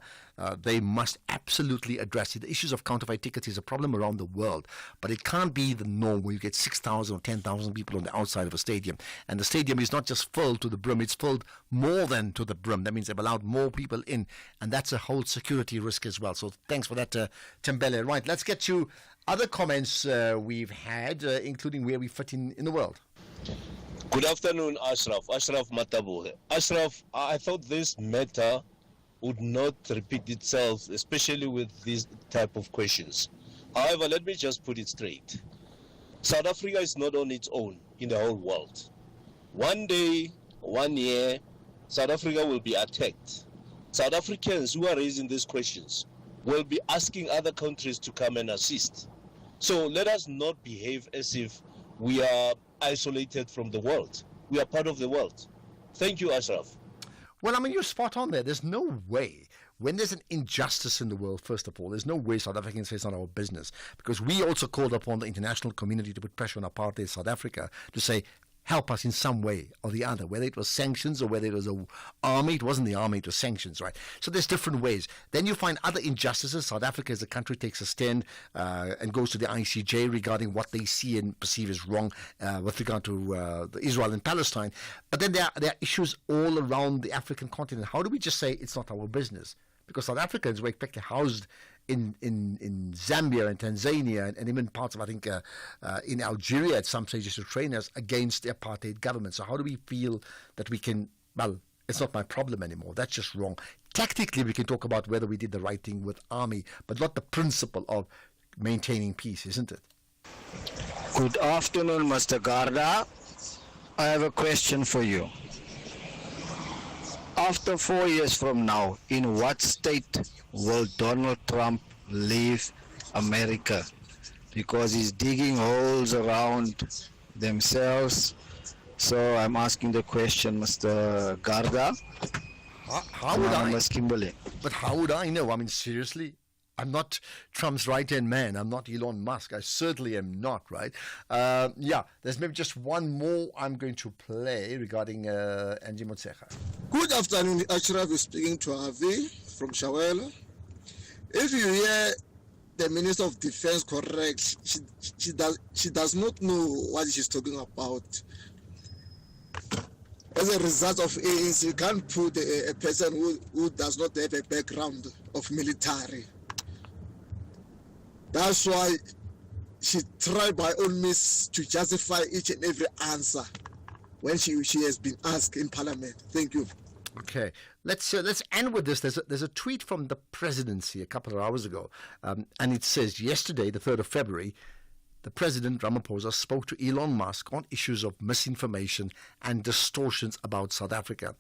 S1: they must absolutely address it. The issues of counterfeit tickets is a problem around the world, but it can't be the norm where you get 6,000 or 10,000 people on the outside of a stadium, and the stadium is not just full to the brim, it's filled more than to the brim. That means they've allowed more people in, and that's a whole security risk as well. So thanks for that, Tembele. Right, let's get to other comments we've had, including where we fit in the world.
S9: Good afternoon, Ashraf. Ashraf Matabu. Ashraf, I thought this matter would not repeat itself, especially with these type of questions. However, let me just put it straight. South Africa is not on its own in the whole world. One day, 1 year, South Africa will be attacked. South Africans who are raising these questions will be asking other countries to come and assist. So let us not behave as if we are isolated from the world. We are part of the world. Thank you, Ashraf.
S1: Well, I mean, you're spot on there. There's no way, when there's an injustice in the world, first of all, there's no way South Africans say it's not our business. Because we also called upon the international community to put pressure on apartheid South Africa to say, help us in some way or the other, whether it was sanctions or whether it was the army. It wasn't the army, it was sanctions, right? So there's different ways. Then you find other injustices. South Africa as a country takes a stand and goes to the ICJ regarding what they see and perceive as wrong with regard to Israel and Palestine. But then there are issues all around the African continent. How do we just say it's not our business? Because South Africans were effectively housed in Zambia and Tanzania and even parts of, I think, in Algeria at some stages to train us against the apartheid government. So how do we feel that we can, well, it's not my problem anymore. That's just wrong. Tactically, we can talk about whether we did the right thing with army, but not the principle of maintaining peace, isn't it?
S14: Good afternoon, Mr. Garda. I have a question for you. After 4 years from now, in what state will Donald Trump leave America? Because he's digging holes around themselves. So I'm asking the question, Mr. Garda.
S1: How would I?
S14: Ms. Kimberley.
S1: But how would I know? I mean, seriously? I'm not Trump's right-hand man. I'm not Elon Musk. I certainly am not, right? There's maybe just one more I'm going to play regarding Angie Motshekga.
S15: Good afternoon, Ashraf is speaking to Avi from Shawela. If you hear the Minister of Defense correct, she does not know what she's talking about. As a result of ANC, you can't put a person who does not have a background of military. That's why she tried by all means to justify each and every answer when she has been asked in Parliament. Thank you.
S1: Okay, let's end with this. There's a tweet from the presidency a couple of hours ago, and it says, yesterday, the 3rd of February, the President, Ramaphosa, spoke to Elon Musk on issues of misinformation and distortions about South Africa.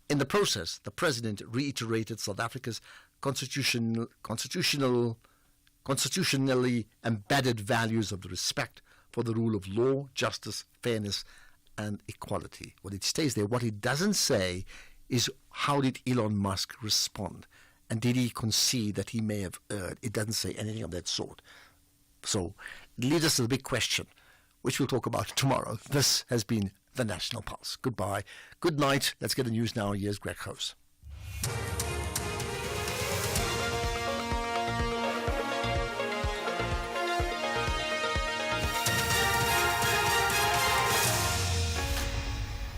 S1: In the process, the President reiterated South Africa's constitutionally embedded values of the respect for the rule of law, justice, fairness, and equality. Well, it stays there. What it doesn't say is how did Elon Musk respond? And did he concede that he may have erred? It doesn't say anything of that sort. So it leads us to the big question, which we'll talk about tomorrow. This has been The National Pulse. Goodbye. Good night. Let's get the news now. Here's Greg House.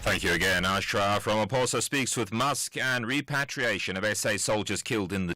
S23: Thank you again. Ashraf Ramaphosa speaks with Musk and repatriation of SA soldiers killed in the